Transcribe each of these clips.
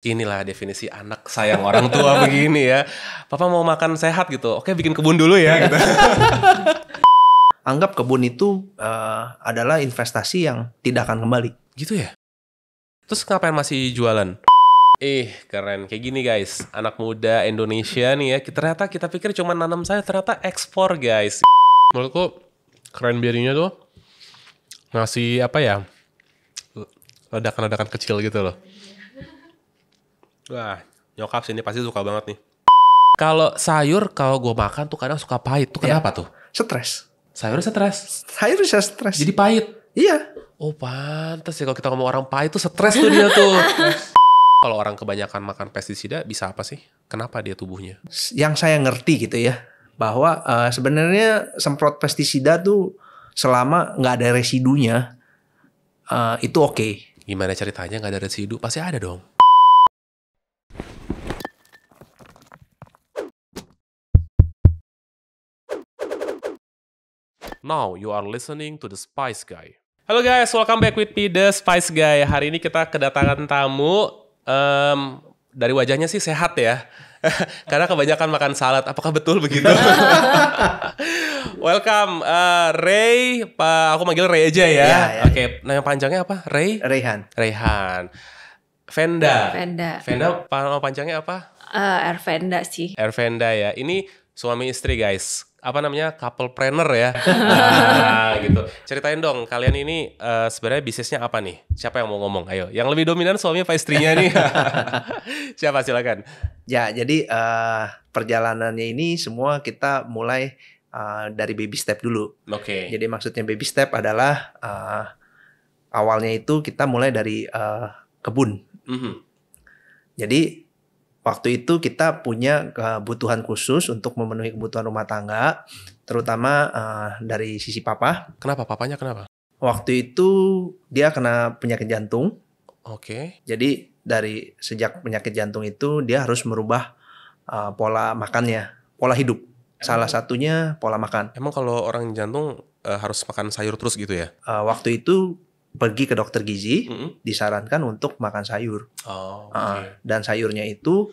Inilah definisi anak sayang orang tua begini ya. Papa mau makan sehat gitu. Oke, bikin kebun dulu ya gitu. Anggap kebun itu adalah investasi yang tidak akan kembali. Gitu ya? Terus ngapain masih jualan? Keren. Kayak gini guys. Anak muda Indonesia nih ya. Ternyata kita pikir cuma nanam sayur, ternyata ekspor guys. Menurutku cranberry-nya tuh ngasih apa ya? Ledakan-ledakan kecil gitu loh. Wah, nyokap sini pasti suka banget nih. Kalau sayur, kalau gue makan tuh kadang suka pahit. Tuh kenapa tuh? Stres. Sayurnya stres. Sayur bisa stres. Jadi pahit. Iya. Oh pantes ya kalau kita ngomong orang pahit tuh stres tuh dia tuh. Kalau orang kebanyakan makan pestisida bisa apa sih? Kenapa dia tubuhnya? Yang saya ngerti gitu ya, bahwa sebenarnya semprot pestisida tuh selama nggak ada residunya, itu oke. Gimana ceritanya nggak ada residu? Pasti ada dong. Now you are listening to The Spice Guy. Halo guys, welcome back with me, The Spice Guy. Hari ini kita kedatangan tamu. Dari wajahnya sih sehat ya. Karena kebanyakan makan salad. Apakah betul begitu? Welcome, Ray. Aku manggil Ray aja ya. Ya. Oke, nama panjangnya apa? Reyhan. Venda. Venda. Nama panjangnya apa? Ervenda sih. Ervenda ya. Ini suami istri guys. Apa namanya? Couplepreneur ya. Nah, gitu. Ceritain dong, kalian ini sebenarnya bisnisnya apa nih? Siapa yang mau ngomong? Ayo. Yang lebih dominan suami apa istrinya nih? Siapa? Silakan. Ya, jadi perjalanannya ini semua kita mulai dari baby step dulu. Oke. Jadi maksudnya baby step adalah awalnya itu kita mulai dari kebun. Mhm. Jadi waktu itu kita punya kebutuhan khusus untuk memenuhi kebutuhan rumah tangga, terutama dari sisi papa. Kenapa? Papanya kenapa? Waktu itu dia kena penyakit jantung. Oke. Jadi dari sejak penyakit jantung itu dia harus merubah pola makannya, pola hidup. Salah satunya pola makan. Emang kalau orang jantung harus makan sayur terus gitu ya? Waktu itu pergi ke dokter gizi, Mhm. disarankan untuk makan sayur. Oh, oke. Dan sayurnya itu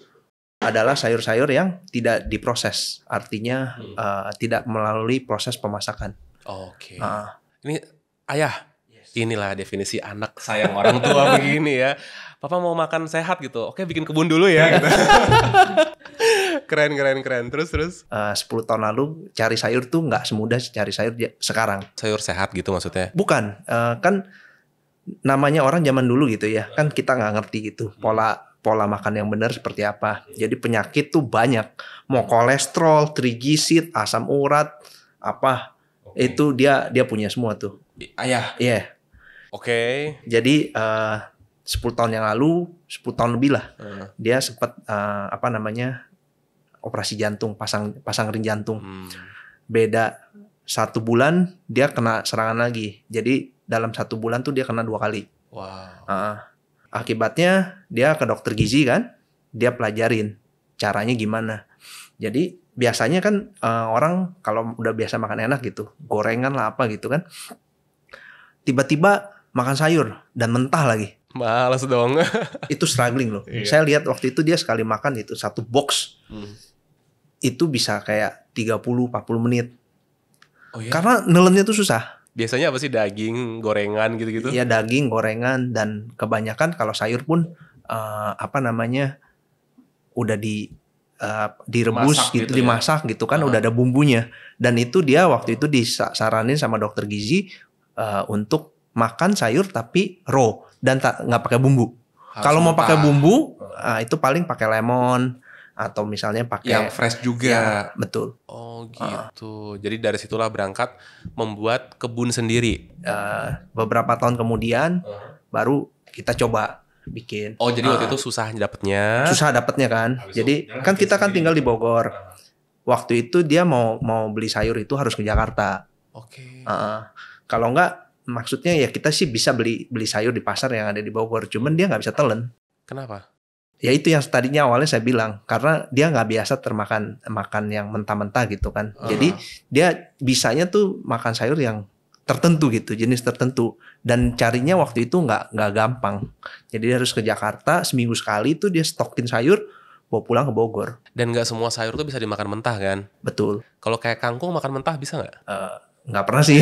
adalah sayur-sayur yang tidak diproses, artinya tidak melalui proses pemasakan. Oke. Ah. Ini ayah. Inilah definisi anak sayang orang tua begini ya. Papa mau makan sehat gitu. Oke, bikin kebun dulu ya gitu. Keren. Terus. 10 tahun lalu cari sayur tuh nggak semudah cari sayur sekarang. Sayur sehat gitu maksudnya? Bukan, kan namanya orang zaman dulu gitu ya, kan kita nggak ngerti gitu pola makan yang benar seperti apa. Jadi penyakit tuh banyak, mau kolesterol, trigliserid, asam urat, apa itu dia punya semua tuh. Ayah. Iya. Yeah. Oke. Jadi 10 tahun yang lalu, 10 tahun lebih lah, dia sempat operasi jantung, pasang ring jantung. Beda 1 bulan dia kena serangan lagi. Jadi dalam 1 bulan tuh dia kena 2 kali. Wow. Akibatnya dia ke dokter gizi kan, dia pelajarin caranya gimana. Jadi biasanya kan orang kalau udah biasa makan enak gitu, gorengan lah apa gitu kan, tiba-tiba makan sayur dan mentah lagi. Males dong. Itu struggling loh. Iya. Saya lihat waktu itu dia sekali makan itu 1 box. Itu bisa kayak 30-40 menit. Oh iya? Karena nelennya tuh susah. Biasanya apa sih, daging, gorengan gitu-gitu? Iya, daging, gorengan, dan kebanyakan kalau sayur pun udah direbus Masak gitu, gitu ya? dimasak gitu kan, udah ada bumbunya. Dan itu dia waktu itu disaranin sama dokter gizi untuk makan sayur tapi raw dan nggak pakai bumbu. Kalau mau pakai bumbu, itu paling pakai lemon atau misalnya pakai yang fresh juga. Ya, betul. Oh gitu. Jadi dari situlah berangkat membuat kebun sendiri. Beberapa tahun kemudian baru kita coba bikin. Oh jadi waktu itu susah dapetnya. Susah dapetnya kan. Jadi kan kita kan tinggal di Bogor. Waktu itu dia mau beli sayur itu harus ke Jakarta. Oke. Kalau enggak, maksudnya ya kita sih bisa beli sayur di pasar yang ada di Bogor. Cuman dia nggak bisa telen. Kenapa? Ya itu yang tadinya awalnya saya bilang, karena dia nggak biasa makan yang mentah-mentah gitu kan. Jadi dia bisanya tuh makan sayur yang tertentu gitu, jenis tertentu. Dan carinya waktu itu nggak gampang. Jadi dia harus ke Jakarta seminggu sekali tuh dia stokin sayur, bawa pulang ke Bogor. Dan nggak semua sayur tuh bisa dimakan mentah kan? Betul. Kalau kayak kangkung makan mentah bisa nggak? Nggak pernah sih.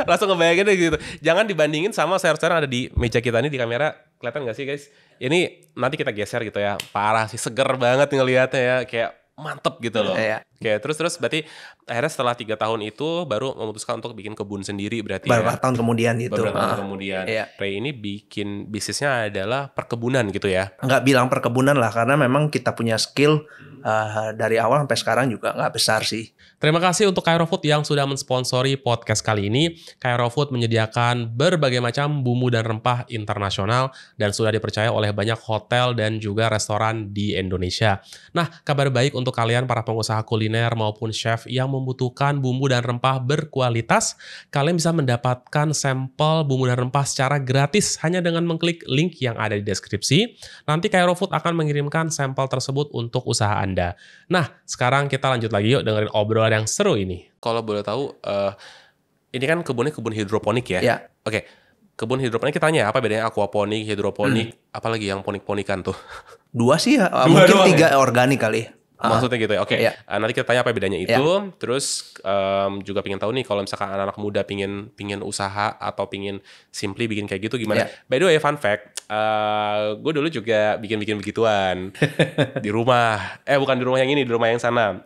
Langsung ngebayangin deh gitu. Jangan dibandingin sama sayur-sayur yang ada di meja kita ini di kamera. Kelihatan nggak sih guys? Ini nanti kita geser gitu ya. Parah sih, seger banget ngelihatnya ya. Kayak mantep gitu loh. Iya. Oke, terus berarti akhirnya setelah 3 tahun itu baru memutuskan untuk bikin kebun sendiri berarti Beberapa ya. tahun kemudian gitu. Beberapa tahun kemudian. Iya. Ray ini bikin bisnisnya adalah perkebunan gitu ya. Nggak bilang perkebunan lah, karena memang kita punya skill dari awal sampai sekarang juga nggak besar sih. Terima kasih untuk Cairo Food yang sudah mensponsori podcast kali ini. Cairo Food menyediakan berbagai macam bumbu dan rempah internasional dan sudah dipercaya oleh banyak hotel dan juga restoran di Indonesia. Nah, kabar baik untuk kalian para pengusaha kuliner maupun chef yang membutuhkan bumbu dan rempah berkualitas. Kalian bisa mendapatkan sampel bumbu dan rempah secara gratis hanya dengan mengklik link yang ada di deskripsi. Nanti Cairo Food akan mengirimkan sampel tersebut untuk usaha Anda. Nah, sekarang kita lanjut lagi yuk dengerin obrolan yang seru ini. Kalau boleh tahu, ini kan kebunnya kebun hidroponik ya? Ya. Oke, kebun hidroponik kita tanya apa bedanya aquaponik, hidroponik, apalagi yang ponik-ponikan tuh? 2 sih ya, Dua mungkin doang 3 organik kali. Maksudnya gitu ya, oke. Iya. Nanti kita tanya apa bedanya itu. Terus juga pengen tahu nih kalau misalkan anak-anak muda pingin usaha atau pingin simply bikin kayak gitu gimana. Iya. By the way, fun fact, gue dulu juga bikin begituan di rumah. Bukan di rumah yang ini, di rumah yang sana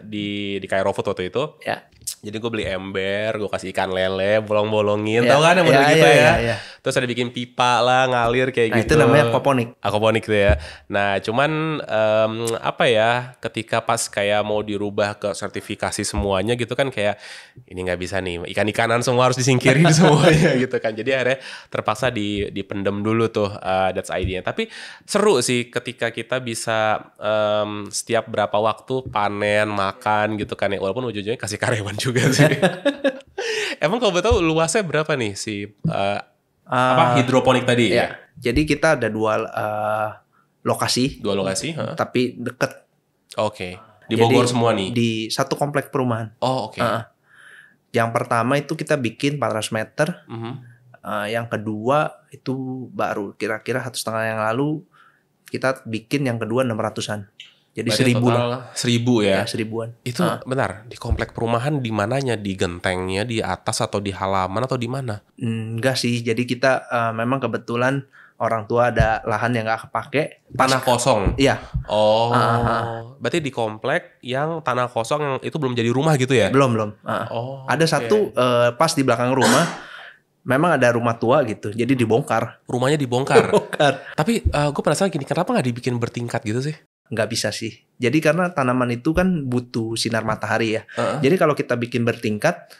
di Cairo Food waktu itu. Ya. Jadi gue beli ember, gue kasih ikan lele, bolong-bolongin, Iya. tahu kan yang model Iya, gitu iya, ya. iya. Terus ada bikin pipa lah, ngalir kayak Nah, gitu. itu namanya aquaponik. Aquaponik tuh ya. Nah, cuman apa ya, ketika pas kayak mau dirubah ke sertifikasi semuanya gitu kan kayak ini nggak bisa nih, ikan-ikanan semua harus disingkirin semuanya gitu kan. Jadi akhirnya terpaksa dipendem dulu tuh, that's idea. Tapi seru sih ketika kita bisa setiap berapa waktu panen, makan gitu kan ya. Walaupun ujung-ujungnya kasih karyawan juga sih. Emang kalau betul luasnya berapa nih si hidroponik tadi? Ya. Jadi kita ada 2 lokasi, 2 lokasi? tapi deket. Oke. Di Bogor Jadi, semua nih? Di satu komplek perumahan. Oh, oke. Yang pertama itu kita bikin 400 meter. Yang kedua itu baru kira-kira 1,5 yang lalu kita bikin yang kedua 600-an. Jadi 1.000 lah. 1.000 ya? Ya, 1.000-an. Itu benar, di komplek perumahan di mananya? Di gentengnya, di atas atau di halaman atau di mana? Enggak sih. Jadi kita memang kebetulan orang tua ada lahan yang nggak kepake. Tanah kosong? Iya. Oh, berarti di komplek yang tanah kosong yang itu belum jadi rumah gitu ya? Belum. Oh, Ada oke. satu pas di belakang rumah. Memang ada rumah tua gitu. Jadi dibongkar. Rumahnya dibongkar? Bongkar. Tapi gue penasaran gini, kenapa nggak dibikin bertingkat gitu sih? Nggak bisa sih. Jadi karena tanaman itu kan butuh sinar matahari ya. Jadi kalau kita bikin bertingkat,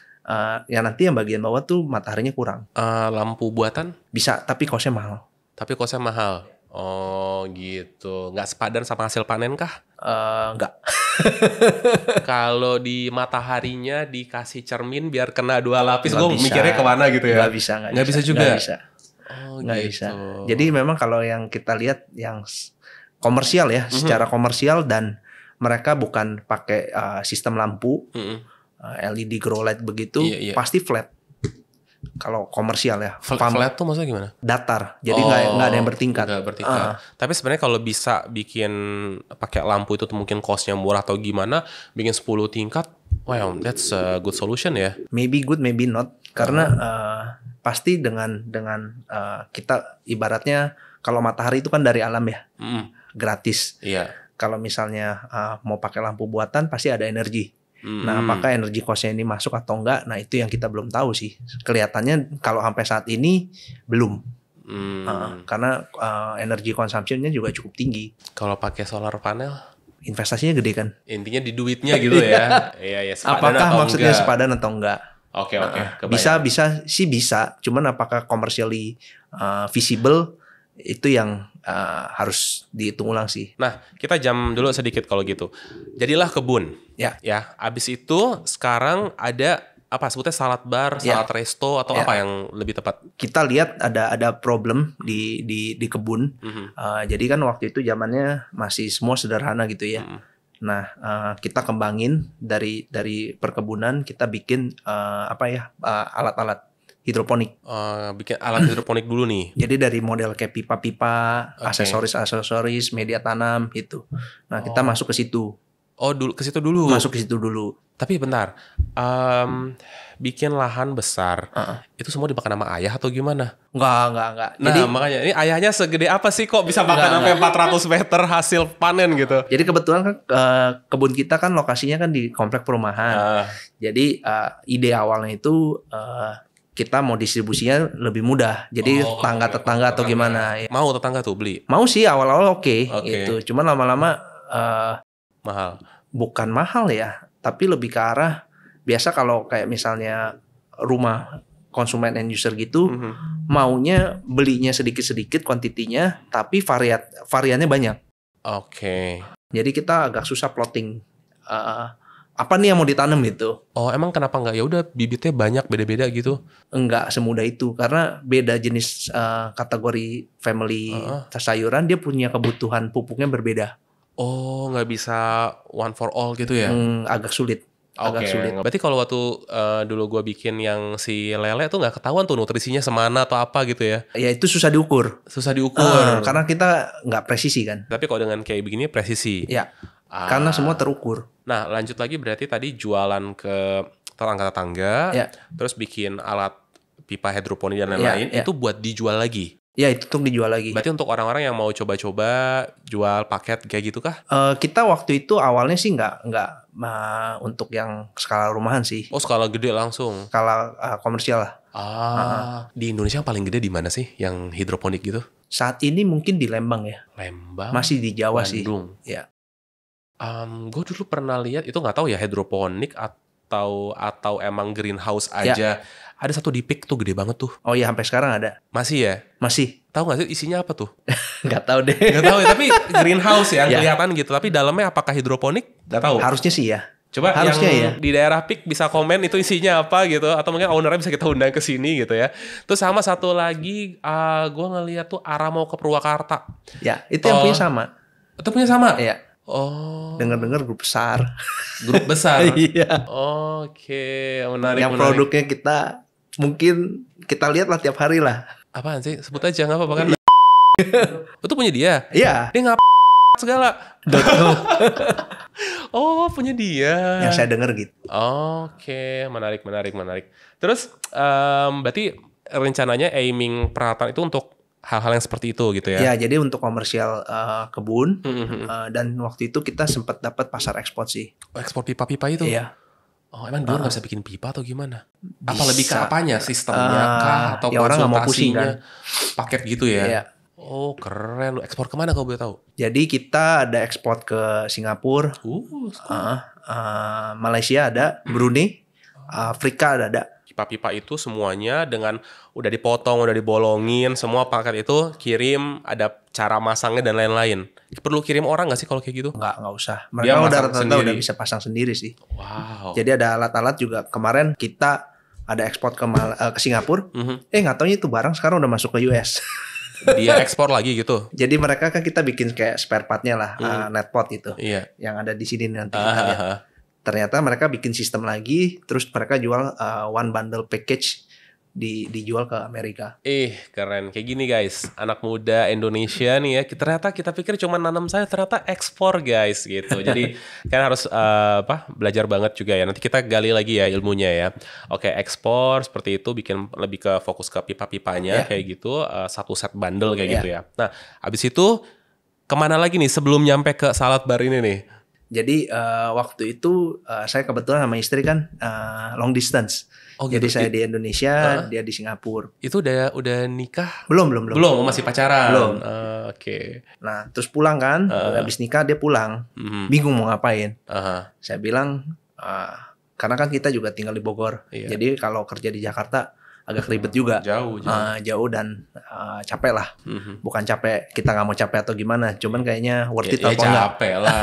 ya nanti yang bagian bawah tuh mataharinya kurang. Lampu buatan? Bisa, tapi costnya mahal. Tapi kosnya mahal. Oh gitu. Nggak sepadan sama hasil panen kah? Nggak. Kalau di mataharinya dikasih cermin biar kena 2 lapis, Nggak gue bisa. mikirnya kemana gitu ya? Nggak bisa. Nggak bisa juga? Nggak bisa. Oh Nggak gitu. bisa. Jadi memang kalau yang kita lihat yang komersial ya, secara komersial dan mereka bukan pakai sistem lampu, LED grow light begitu, Iya. pasti flat. Kalau komersial ya, Flat tuh maksudnya gimana? datar, jadi nggak ada yang bertingkat. Nggak bertingkat. Tapi sebenarnya kalau bisa bikin pakai lampu itu tuh mungkin costnya murah atau gimana, bikin 10 tingkat, wow, that's a good solution ya. Maybe good, maybe not, karena pasti dengan kita ibaratnya kalau matahari itu kan dari alam ya, gratis. Iya. Kalau misalnya mau pakai lampu buatan pasti ada energi. Nah, apakah energi cost-nya ini masuk atau enggak? Nah, itu yang kita belum tahu sih. Kelihatannya kalau sampai saat ini belum. Karena energi consumption-nya juga cukup tinggi. Kalau pakai solar panel, Investasinya gede kan? intinya di duitnya gitu ya. Iya, sepadan Apakah atau maksudnya enggak? sepadan atau enggak? Oke, Bisa bisa. Cuman apakah commercially visible? Itu yang harus dihitung ulang sih. Nah, kita jam dulu sedikit kalau gitu. Jadilah kebun. Ya. Abis itu sekarang ada apa sebutnya salad bar, Ya. salad resto atau Ya. apa yang lebih tepat? Kita lihat ada problem di kebun. Jadi kan waktu itu zamannya masih semua sederhana gitu ya. Nah, kita kembangin dari perkebunan, kita bikin alat-alat hidroponik. Bikin alat hidroponik dulu nih. Jadi dari model kayak pipa-pipa, Oke. aksesoris, media tanam gitu. Nah, kita masuk ke situ. Oh, dulu ke situ dulu. Masuk ke situ dulu. Tapi bentar, bikin lahan besar, itu semua dimakan sama ayah atau gimana? Enggak. Nah, Jadi makanya ini ayahnya segede apa sih kok bisa makan sampai 400 meter hasil panen gitu? Jadi kebetulan kan kebun kita kan lokasinya kan di komplek perumahan. Jadi ide awalnya itu kita mau distribusinya lebih mudah. Jadi tetangga atau gimana. Ya. Mau tetangga tuh beli? Mau sih awal-awal oke. Gitu. Cuman lama-lama mahal. Bukan mahal ya, tapi lebih ke arah biasa kalau kayak misalnya rumah konsumen end user gitu, maunya belinya sedikit-sedikit kuantitinya, tapi variannya banyak. Oke. Jadi kita agak susah plotting apa nih yang mau ditanam gitu. Oh, emang kenapa nggak? Ya udah bibitnya banyak beda-beda gitu. Enggak semudah itu karena beda jenis kategori family sayuran, dia punya kebutuhan pupuknya berbeda. Oh, nggak bisa one for all gitu ya? Agak sulit. Agak sulit. Berarti kalau waktu dulu gue bikin yang si lele tuh nggak ketahuan tuh nutrisinya semana atau apa gitu ya? Ya itu susah diukur. Susah diukur. Karena kita nggak presisi kan. Tapi kalau dengan kayak begini presisi. Ya. Karena semua terukur. Nah, lanjut lagi berarti tadi jualan ke tetangga-tetangga, terus bikin alat pipa hidroponik dan lain-lain, itu buat dijual lagi. Ya, itu untuk dijual lagi. Berarti untuk orang-orang yang mau coba-coba jual paket kayak gitu kah? Kita waktu itu awalnya sih nggak untuk yang skala rumahan sih. Oh, skala gede langsung. Skala komersial lah. Di Indonesia yang paling gede di mana sih yang hidroponik gitu? Saat ini mungkin di Lembang ya. Lembang. Masih di Jawa Bandung. sih. Ya. Gue dulu pernah lihat itu nggak tahu ya hidroponik atau emang greenhouse aja. Ada satu di Pik tuh gede banget tuh. Oh iya, sampai sekarang ada. Masih ya? Masih. Tahu nggak sih isinya apa tuh? Nggak tahu deh. Nggak tahu ya, tapi greenhouse ya kelihatan gitu. Tapi dalamnya apakah hidroponik? Nggak tahu. Harusnya sih ya. Coba harusnya yang di daerah Pik bisa komen itu isinya apa gitu. Atau mungkin ownernya bisa kita undang ke sini gitu ya. Terus sama satu lagi, gue ngeliat tuh arah mau ke Purwakarta. Ya, itu yang punya sama. Itu punya sama? Iya. Oh. Dengar-dengar grup besar. Grup besar? Iya. Oke, menarik. Yang produknya kita mungkin kita lihat lah tiap hari lah. Apaan sih? Sebut aja nggak apa-apa kan? Itu punya dia? Iya. Dia segala. Oh, punya dia. Yang saya dengar gitu. Oke, menarik. Terus, berarti rencananya aiming peralatan itu untuk hal-hal yang seperti itu gitu ya? Ya, jadi untuk komersial kebun dan waktu itu kita sempat dapat pasar ekspor sih. Ekspor pipa-pipa itu? Iya. Oh, emang dulu nggak bisa bikin pipa atau gimana? Apa lebih ke apanya? Sistemnya kah? Atau ya orang nggak mau pusing kan? Paket gitu ya? Iya. Oh, keren. Ekspor kemana kalau boleh tahu? Jadi kita ada ekspor ke Singapura, Malaysia ada, Brunei, Afrika ada. Pipa-pipa itu semuanya dengan udah dipotong, udah dibolongin, semua paket itu kirim, ada cara masangnya dan lain-lain. Perlu kirim orang nggak sih kalau kayak gitu? Nggak usah. Mereka udah bisa pasang sendiri sih. Wow. Jadi ada alat-alat juga. Kemarin kita ada ekspor ke Singapura. Nggak taunya itu barang sekarang udah masuk ke US. Dia ekspor lagi gitu? Jadi mereka kan kita bikin kayak spare partnya lah, netpot itu. Iya. Yang ada di sini nanti kita lihat. Ternyata mereka bikin sistem lagi, terus mereka jual one bundle package dijual ke Amerika. Keren. Kayak gini guys, anak muda Indonesia nih ya, ternyata kita pikir cuma nanam sayur, ternyata ekspor guys gitu. Jadi kan harus belajar banget juga ya. Nanti kita gali lagi ya ilmunya ya. Oke, ekspor seperti itu, bikin lebih ke fokus ke pipa-pipanya kayak gitu, satu set bundle kayak gitu ya. Nah, abis itu kemana lagi nih sebelum nyampe ke salad bar ini nih? Jadi waktu itu saya kebetulan sama istri kan long distance. Oh, gitu. Jadi saya di Indonesia, dia di Singapura. Itu udah nikah? Belum. Masih pacaran. Belum. Oke. Nah, terus pulang kan, habis nikah dia pulang. Bingung mau ngapain. Saya bilang karena kan kita juga tinggal di Bogor. Iya. Jadi kalau kerja di Jakarta agak ribet juga. Jauh dan capek lah. Bukan capek, kita nggak mau capek atau gimana. Cuman kayaknya worth it atau enggak. Capek lah.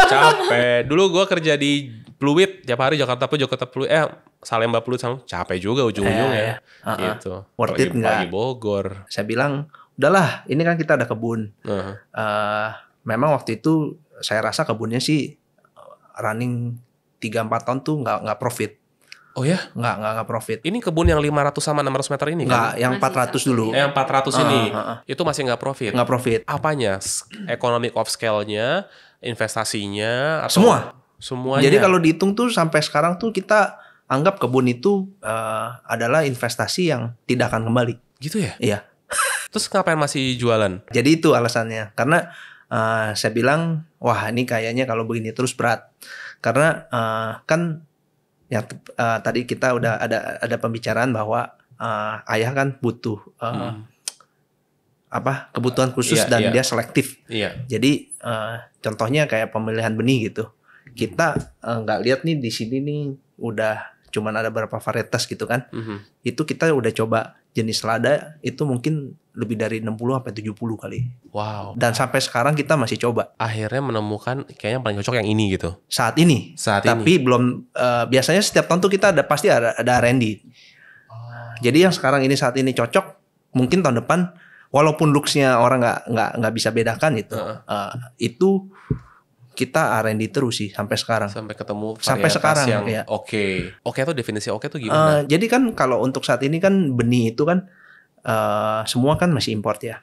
Capek. Dulu gue kerja di Pluit tiap hari Jakarta Pluit. Salemba Pluit sama capek juga ujung-ujungnya. Gitu. Worth it enggak? Lagi Bogor. Saya bilang, udahlah, ini kan kita ada kebun. Memang waktu itu saya rasa kebunnya sih running 3-4 tahun tuh nggak profit. Oh ya? Nggak profit. Ini kebun yang 500 sama 600 meter ini Nggak, kan? yang Masih 400 satu. dulu. Yang 400 ini. Heeh. Itu masih nggak profit? Nggak profit. Apanya? Economic of scale-nya, investasinya, atau Semua. Semuanya. Jadi kalau dihitung tuh sampai sekarang tuh kita anggap kebun itu adalah investasi yang tidak akan kembali. Gitu ya? Iya. Terus ngapain masih jualan? Jadi itu alasannya. Karena saya bilang, wah ini kayaknya kalau begini terus berat. Karena kan yang tadi kita udah ada pembicaraan bahwa ayah kan butuh kebutuhan khusus Iya, dan iya. dia selektif. Iya. Jadi contohnya kayak pemilihan benih gitu. Kita nggak lihat nih di sini nih udah cuman ada berapa varietas gitu kan. Itu kita udah coba jenis lada itu mungkin lebih dari 60 sampai 70 kali. Wow. Dan sampai sekarang kita masih coba Akhirnya menemukan kayaknya yang paling cocok yang ini gitu. saat ini. Saat Tapi ini. belum biasanya setiap tahun tuh kita pasti ada R&D. Jadi yang sekarang ini saat ini cocok, mungkin tahun depan walaupun looks-nya orang nggak bisa bedakan itu. Itu kita R&D terus sih sampai sekarang. Sampai ketemu Sampai varietas sekarang, yang iya. oke. Oke itu definisi oke tuh gimana? Jadi kan kalau untuk saat ini kan benih itu kan semua kan masih import ya.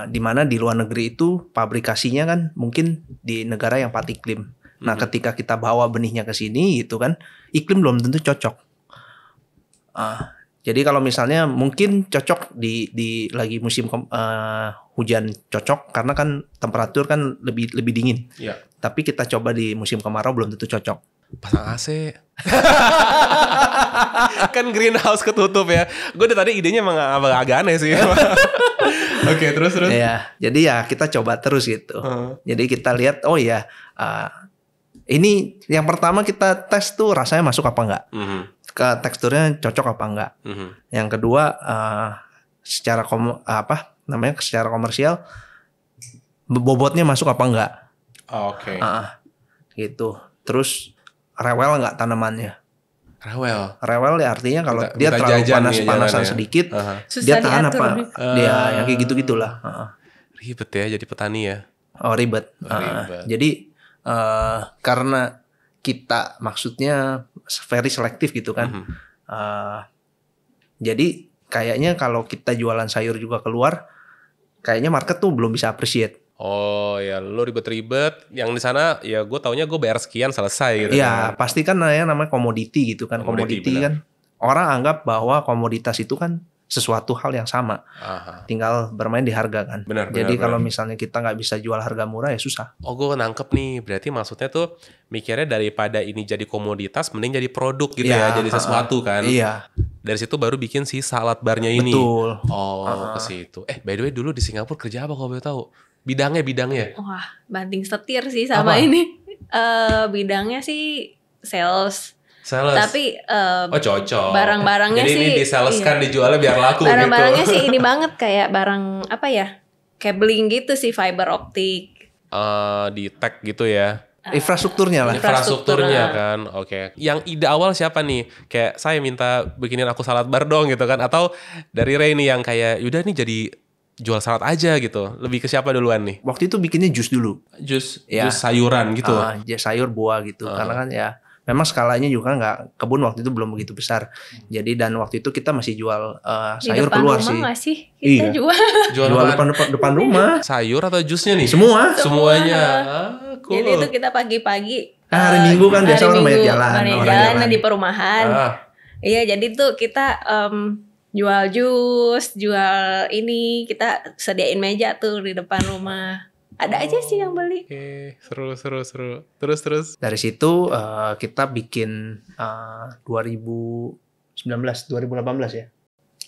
Di mana di luar negeri itu pabrikasinya kan mungkin di negara yang 4 iklim. Nah, ketika kita bawa benihnya ke sini gitu kan, iklim belum tentu cocok. Jadi kalau misalnya mungkin cocok di lagi musim hujan cocok karena kan temperatur kan lebih dingin. Iya. Tapi kita coba di musim kemarau belum tentu cocok. Pasang AC. Kan greenhouse ketutup ya. Gue dari tadi idenya emang agak aneh sih. Oke, terus. Ya, jadi ya kita coba terus gitu. Jadi kita lihat, oh ya, ini yang pertama kita tes tuh rasanya masuk apa enggak, teksturnya cocok apa enggak. Yang kedua, secara secara komersial, bobotnya masuk apa enggak. Oke. Gitu. Terus rewel enggak tanamannya. Rewel ya artinya kalau Minta- dia minta terlalu jajan nih panasan jalannya. sedikit, Susah dia tahan diatur. apa? Dia yang kayak gitu-gitulah. Ribet ya jadi petani ya. Oh ribet. Ribet. Jadi karena kita maksudnya very selektif gitu kan. Jadi kayaknya kalau kita jualan sayur juga keluar, kayaknya market tuh belum bisa appreciate. Oh ya, lo ribet-ribet. Yang di sana ya gue taunya gue bayar sekian selesai gitu. Iya, pasti kan namanya komoditi gitu kan. Komoditi, Komoditi kan orang anggap bahwa komoditas itu kan sesuatu hal yang sama. Tinggal bermain di harga kan. Benar, Jadi benar, kalau benar. misalnya kita nggak bisa jual harga murah ya susah. Oh gue nangkep nih. Berarti maksudnya tuh mikirnya daripada ini jadi komoditas mending jadi produk gitu ya. Jadi sesuatu kan. Iya, Dari situ baru bikin si salad barnya ini. betul. Oh ke situ. By the way dulu di Singapura kerja apa kalau boleh tahu? Bidangnya. Wah, banting setir sih sama Apa? ini. Bidangnya sih sales. Sales. Tapi Oh cocok. barang-barangnya Jadi sih, ini disaleskan iya. dijualnya biar laku barang-barangnya gitu. sih ini banget kayak barang apa ya? Cabling gitu sih, fiber optik. Di tag gitu ya. Infrastrukturnya lah. Infrastrukturnya kan. Oke. Yang ide awal siapa nih? Kayak saya minta bikinin aku salad bar dong gitu kan. Atau dari Ray nih yang kayak yaudah nih jadi jual salad aja gitu. Lebih ke siapa duluan nih? Waktu itu bikinnya jus dulu. Jus Ya. sayuran gitu. Sayur buah gitu. Karena kan ya memang skalanya juga nggak, kebun waktu itu belum begitu besar. Jadi dan waktu itu kita masih jual Di sayur depan keluar rumah sih. nggak sih? Kita Iya. jual. Jual Jual apaan? depan rumah. Sayur atau jusnya nih? Semua. Semuanya. Cool. Jadi itu kita pagi-pagi. Hari Minggu kan biasa orang banyak jalan. Banyak orang jalan di perumahan. Ah. Iya, jadi tuh kita jual jus, jual ini, kita sediain meja tuh di depan rumah. Ada aja sih yang beli. Oke, seru. Terus. Dari situ kita bikin 2018 ya.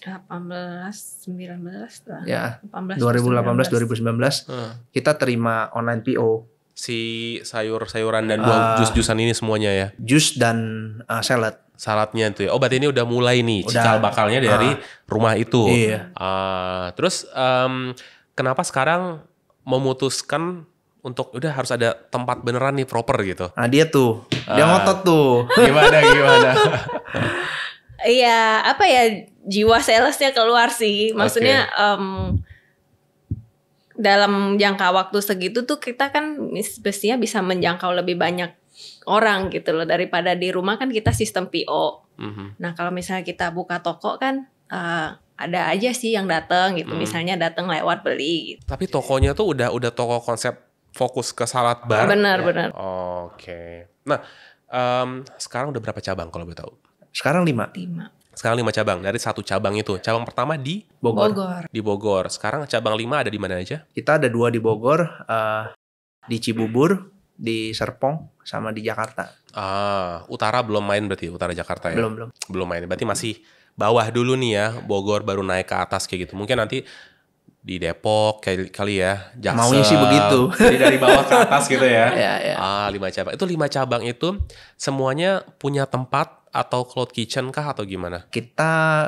18, 19 lah. Ya, 18, 2018 19. 2019 kita terima online PO, Si sayur-sayuran dan buah jus-jusan ini semuanya ya. jus dan salad. Saladnya tuh ya. Oh berarti ini udah mulai nih. Udah. Cikal bakalnya dari rumah itu. Iya. Terus kenapa sekarang memutuskan untuk udah harus ada tempat beneran nih proper gitu? Nah dia tuh, dia ngotot tuh. Gimana? Iya, apa ya, jiwa salesnya keluar sih. Maksudnya dalam jangka waktu segitu tuh kita kan mestinya bisa menjangkau lebih banyak orang gitu loh, daripada di rumah kan kita sistem PO. Nah kalau misalnya kita buka toko kan ada aja sih yang datang gitu, misalnya datang lewat beli gitu. Tapi tokonya tuh udah toko konsep fokus ke salad bar. Benar. Oke. Nah, sekarang udah berapa cabang kalau boleh tahu? Sekarang 5. Sekarang 5 cabang. Dari satu cabang itu. Cabang pertama di Bogor. Di Bogor. Sekarang cabang 5 ada di mana aja? Kita ada 2 di Bogor, di Cibubur, di Serpong, sama di Jakarta. Utara belum main berarti, utara Jakarta ya? Belum. Main. Berarti masih bawah dulu nih ya, Bogor baru naik ke atas kayak gitu. Mungkin nanti di Depok kali ya, Jaksel. Maunya sih begitu. Jadi dari bawah ke atas gitu ya. Ya. 5 cabang. Itu 5 cabang itu semuanya punya tempat atau cloud kitchen kah atau gimana? Kita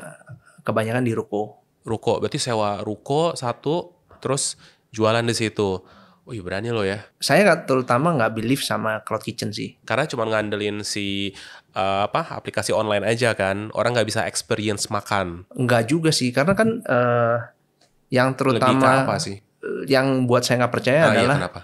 kebanyakan di ruko. Ruko, berarti sewa ruko satu, terus jualan di situ. Wih, berani lo ya. Saya terutama nggak believe sama cloud kitchen sih. Karena cuma ngandelin si aplikasi online aja kan. Orang nggak bisa experience makan. Nggak juga sih, karena kan yang terutama Lebih ke apa sih? Yang buat saya nggak percaya adalah kenapa?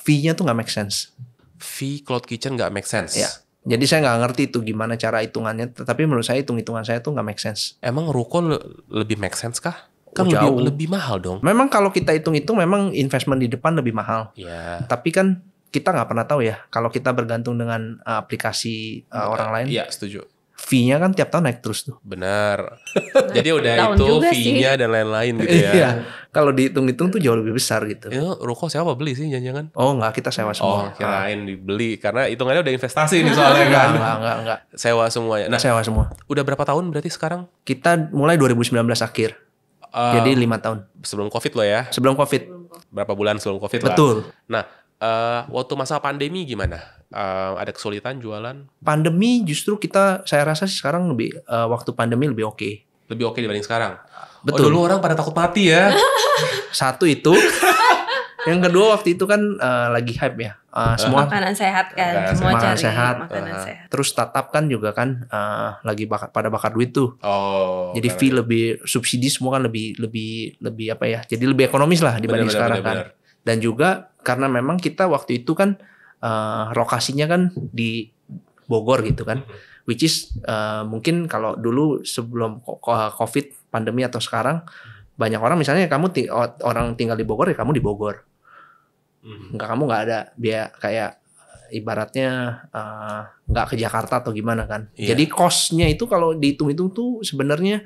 fee-nya tuh nggak make sense. Fee cloud kitchen nggak make sense. Ya. Jadi saya nggak ngerti itu gimana cara hitungannya. Tapi menurut saya hitungan saya tuh nggak make sense. Emang ruko lebih make sense kah? Kan jauh. lebih mahal dong. Memang kalau kita hitung-hitung memang investment di depan lebih mahal. Ya. Tapi kan kita nggak pernah tahu ya. Kalau kita bergantung dengan aplikasi orang lain. Iya, setuju. Fee-nya kan tiap tahun naik terus tuh. Benar. Jadi udah Tahun itu juga fee-nya dan lain-lain gitu ya. Iya. Kalau dihitung-hitung tuh jauh lebih besar gitu. Itu ruko siapa beli sih jangan-jangan? Oh enggak, kita sewa semua. Kirain dibeli karena hitungannya udah investasi nih soalnya kan. Enggak. Sewa semuanya. Nah, Sewa semua. udah berapa tahun berarti sekarang? Kita mulai 2019 akhir. Jadi 5 tahun. Sebelum Covid lo ya. Sebelum Covid. Berapa bulan sebelum Covid lah. Betul. Nah, waktu masa pandemi gimana? Ada kesulitan jualan? Pandemi justru saya rasa sih sekarang lebih waktu pandemi lebih oke. Lebih oke dibanding sekarang? Betul. Dulu orang pada takut mati ya. Satu itu. Yang kedua waktu itu kan lagi hype ya. Semua Makanan sehat kan, semua makanan cari sehat. makanan sehat. Terus startup kan juga kan lagi pada bakar duit tuh. Jadi Karena- fee lebih, subsidi semua kan lebih apa ya? Jadi lebih ekonomis lah dibanding Benar, sekarang benar. kan. Dan juga karena memang kita waktu itu kan lokasinya kan di Bogor gitu kan. Which is mungkin kalau dulu sebelum Covid pandemi atau sekarang banyak orang misalnya kamu orang tinggal di Bogor ya kamu di Bogor. Kamu nggak ada biaya kayak ibaratnya nggak ke Jakarta atau gimana kan. Iya. Jadi cost-nya itu kalau dihitung-hitung tuh sebenarnya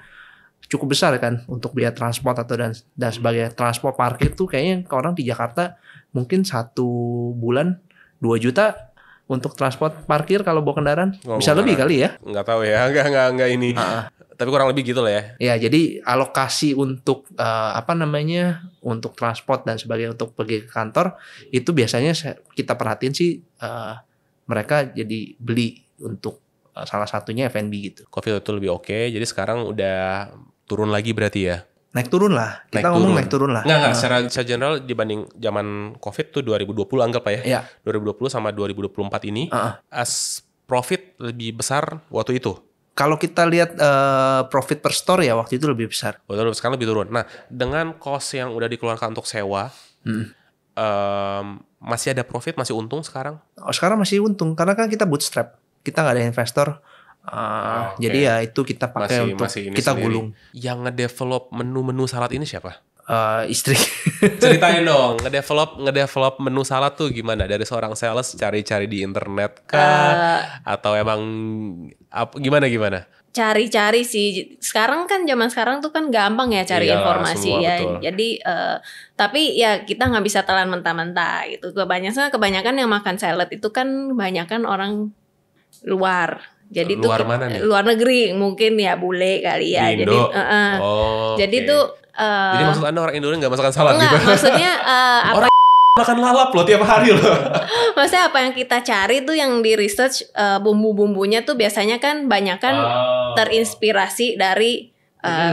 cukup besar kan untuk biaya transport atau dan sebagai transport parkir tuh kayaknya ke orang di Jakarta mungkin 1 bulan 2 juta untuk transport parkir kalau bawa kendaraan. Bisa lebih kali ya. Nggak tahu ya, nggak ini. Tapi kurang lebih gitu lah ya. Ya, jadi alokasi untuk untuk transport dan sebagainya untuk pergi ke kantor itu biasanya kita perhatiin sih mereka jadi beli untuk salah satunya F&B gitu. Covid itu lebih oke, jadi sekarang udah turun lagi berarti ya. Naik turun lah. Kita ngomong naik turun lah. Nggak, secara general dibanding zaman Covid tuh 2020 anggap lah ya. Iya. 2020 sama 2024 ini as profit lebih besar waktu itu. Kalau kita lihat profit per store ya waktu itu lebih besar. Betul, sekarang lebih turun. Nah, dengan cost yang udah dikeluarkan untuk sewa, masih ada profit, masih untung sekarang? Sekarang masih untung karena kan kita bootstrap. Kita nggak ada investor. Jadi ya itu kita pakai untuk ini kita sendiri. gulung. Yang ngedevelop menu-menu salad ini siapa? Istri. Ceritain dong, ngedevelop menu salad tuh gimana? Dari seorang sales cari-cari di internet kah? Atau emang gimana? Cari-cari sih. Sekarang kan zaman sekarang tuh kan gampang ya cari Iyalah, informasi semua, ya. betul. Jadi tapi ya kita nggak bisa telan mentah-mentah gitu. Kebanyakan yang makan salad itu kan kebanyakan orang luar. Jadi Luar tuh mana nih? luar negeri mungkin ya bule kali ya. Di Indo? Jadi Oke. tuh Jadi maksud Anda orang Indonesia nggak masakan salad enggak, gitu? maksudnya apa? Makan lalap loh tiap hari loh. Maksudnya apa yang kita cari tuh yang di research bumbu-bumbunya tuh biasanya kan banyakan terinspirasi dari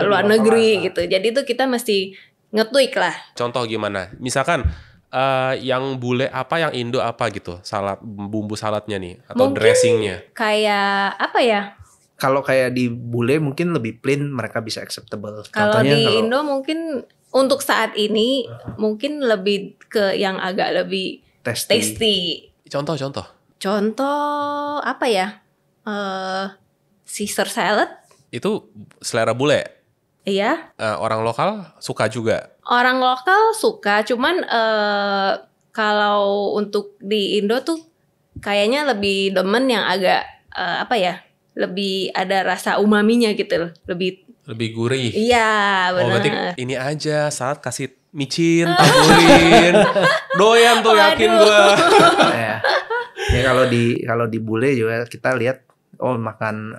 luar negeri gitu. Jadi tuh kita mesti nge-tweak lah. Contoh gimana? Misalkan yang bule apa, yang Indo apa gitu, salad bumbu saladnya nih atau Mungkin dressingnya. Kayak apa ya? Kalau kayak di bule mungkin lebih plain mereka bisa acceptable. Kalau Contohnya di Indo mungkin Untuk saat ini mungkin lebih ke yang agak lebih tasty. Contoh. Contoh apa ya? Caesar salad. Itu selera bule. Iya. Orang lokal suka juga. Orang lokal suka, cuman kalau untuk di Indo tuh kayaknya lebih demen yang agak apa ya? Lebih ada rasa umaminya gitu loh. Lebih gurih. Iya, benar. Oh, berarti ini aja saat kasih micin, taburin. Doyan tuh, yakin gue. Ya kalau di bule juga kita lihat makan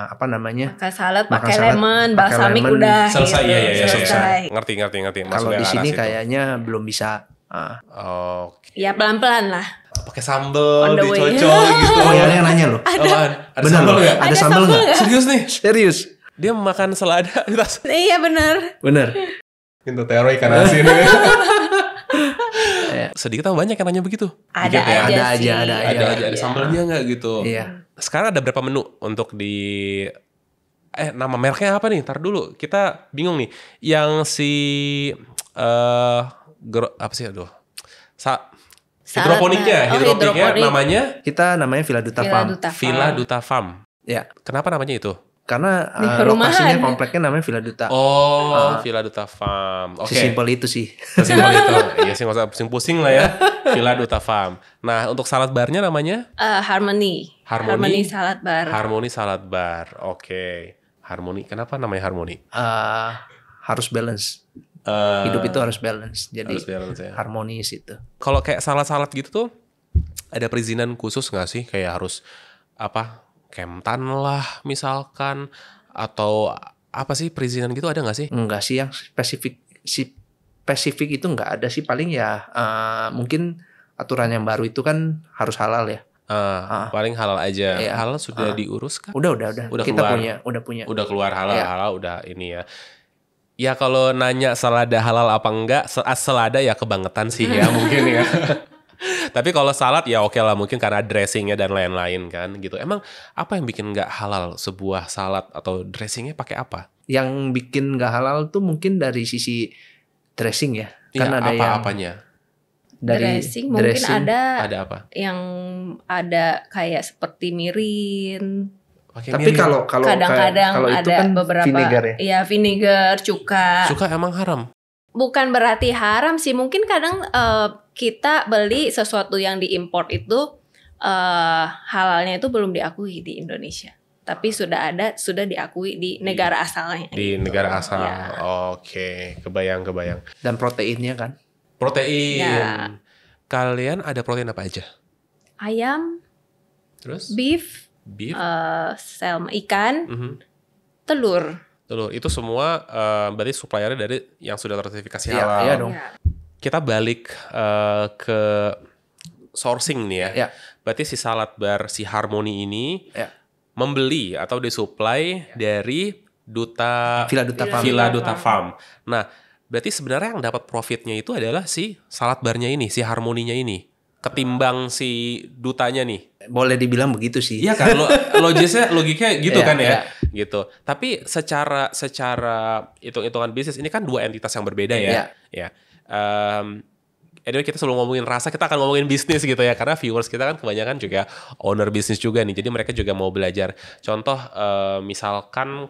apa namanya? Makan salad pakai lemon, balsamik udah selesai gitu. ya, Selesai. Ngerti. Kalau di sini kayaknya belum bisa. Ya pelan-pelan lah. Pakai sambel On the way. dicocol gitu. Oh, yang nanya loh. Ada Bener sambel loh. nggak? Ada sambel nggak? Serius nih? Serius. Dia makan selada di tas. Iya benar. Bener. Itu teror ikan asin. Sedikit atau banyak yang nanya begitu? Ada aja. Ada sambelnya nggak gitu? Iya. Sekarang ada berapa menu untuk di nama mereknya apa nih? Ntar dulu, kita bingung nih. Yang si apa sih aduh? Hidroponiknya namanya? Kita namanya Villa Duta Farm. Villa Duta Farm. Ya. Kenapa namanya itu? Karena lokasinya kompleknya namanya Villa Duta. Villa Duta Farm. Oke. Sesimpel itu sih. Sesimpel itu. Iya sih, nggak usah pusing-pusing lah ya. Villa Duta Farm. Nah, untuk salad barnya namanya? Harmony Salad Bar. Harmony Salad Bar. Oke. Harmony. Kenapa namanya Harmony? Harus balance. Hidup itu harus balance. Jadi ya. Harmonis itu. Kalau kayak salad-salad gitu tuh ada perizinan khusus nggak sih? Kayak harus apa? Kemtan lah misalkan, atau apa sih perizinan gitu ada nggak sih? Enggak sih yang spesifik itu nggak ada sih, paling ya mungkin aturan yang baru itu kan harus halal ya. Paling halal aja. Iya. Halal sudah diurus kan? Udah. Kita keluar. punya. Udah keluar halal, iya. Halal udah ini ya. Ya kalau nanya selada halal apa enggak, selada ya kebangetan sih ya mungkin ya. Tapi kalau salad ya oke lah, mungkin karena dressingnya dan lain-lain kan gitu. Emang apa yang bikin nggak halal sebuah salad, atau dressingnya pakai apa? Yang bikin nggak halal tuh mungkin dari sisi dressing ya. Kan ada apanya? Dari dressing mungkin ada apa? Yang ada kayak seperti mirin. Tapi kalau kadang-kadang itu ada kan beberapa vinegar ya. Iya, vinegar, cuka. Cuka emang haram? Bukan berarti haram sih, mungkin kadang kita beli sesuatu yang diimport itu halalnya itu belum diakui di Indonesia, tapi sudah diakui di negara asalnya. Di gitu. negara asal. Ya. Oke, kebayang. Dan proteinnya kan. Protein. Ya. Kalian ada protein apa aja? Ayam, terus beef, salmon, ikan, telur. Itu semua berarti suppliernya dari yang sudah tersertifikasi halal. Iya dong. Kita balik ke sourcing nih ya. Ya. Berarti si salad bar, si Harmony ini membeli atau disuplai dari Villa Duta Farm. Nah, berarti sebenarnya yang dapat profitnya itu adalah si salad barnya ini, si Harmony-nya ini, ketimbang si dutanya nih. Boleh dibilang begitu sih. Iya kan, logiknya gitu kan ya. Gitu. Tapi secara hitung-hitungan bisnis ini kan dua entitas yang berbeda ya. Ya. Anyway, kita selalu ngomongin rasa, kita akan ngomongin bisnis gitu ya, karena viewers kita kan kebanyakan juga owner bisnis juga nih, jadi mereka juga mau belajar. Contoh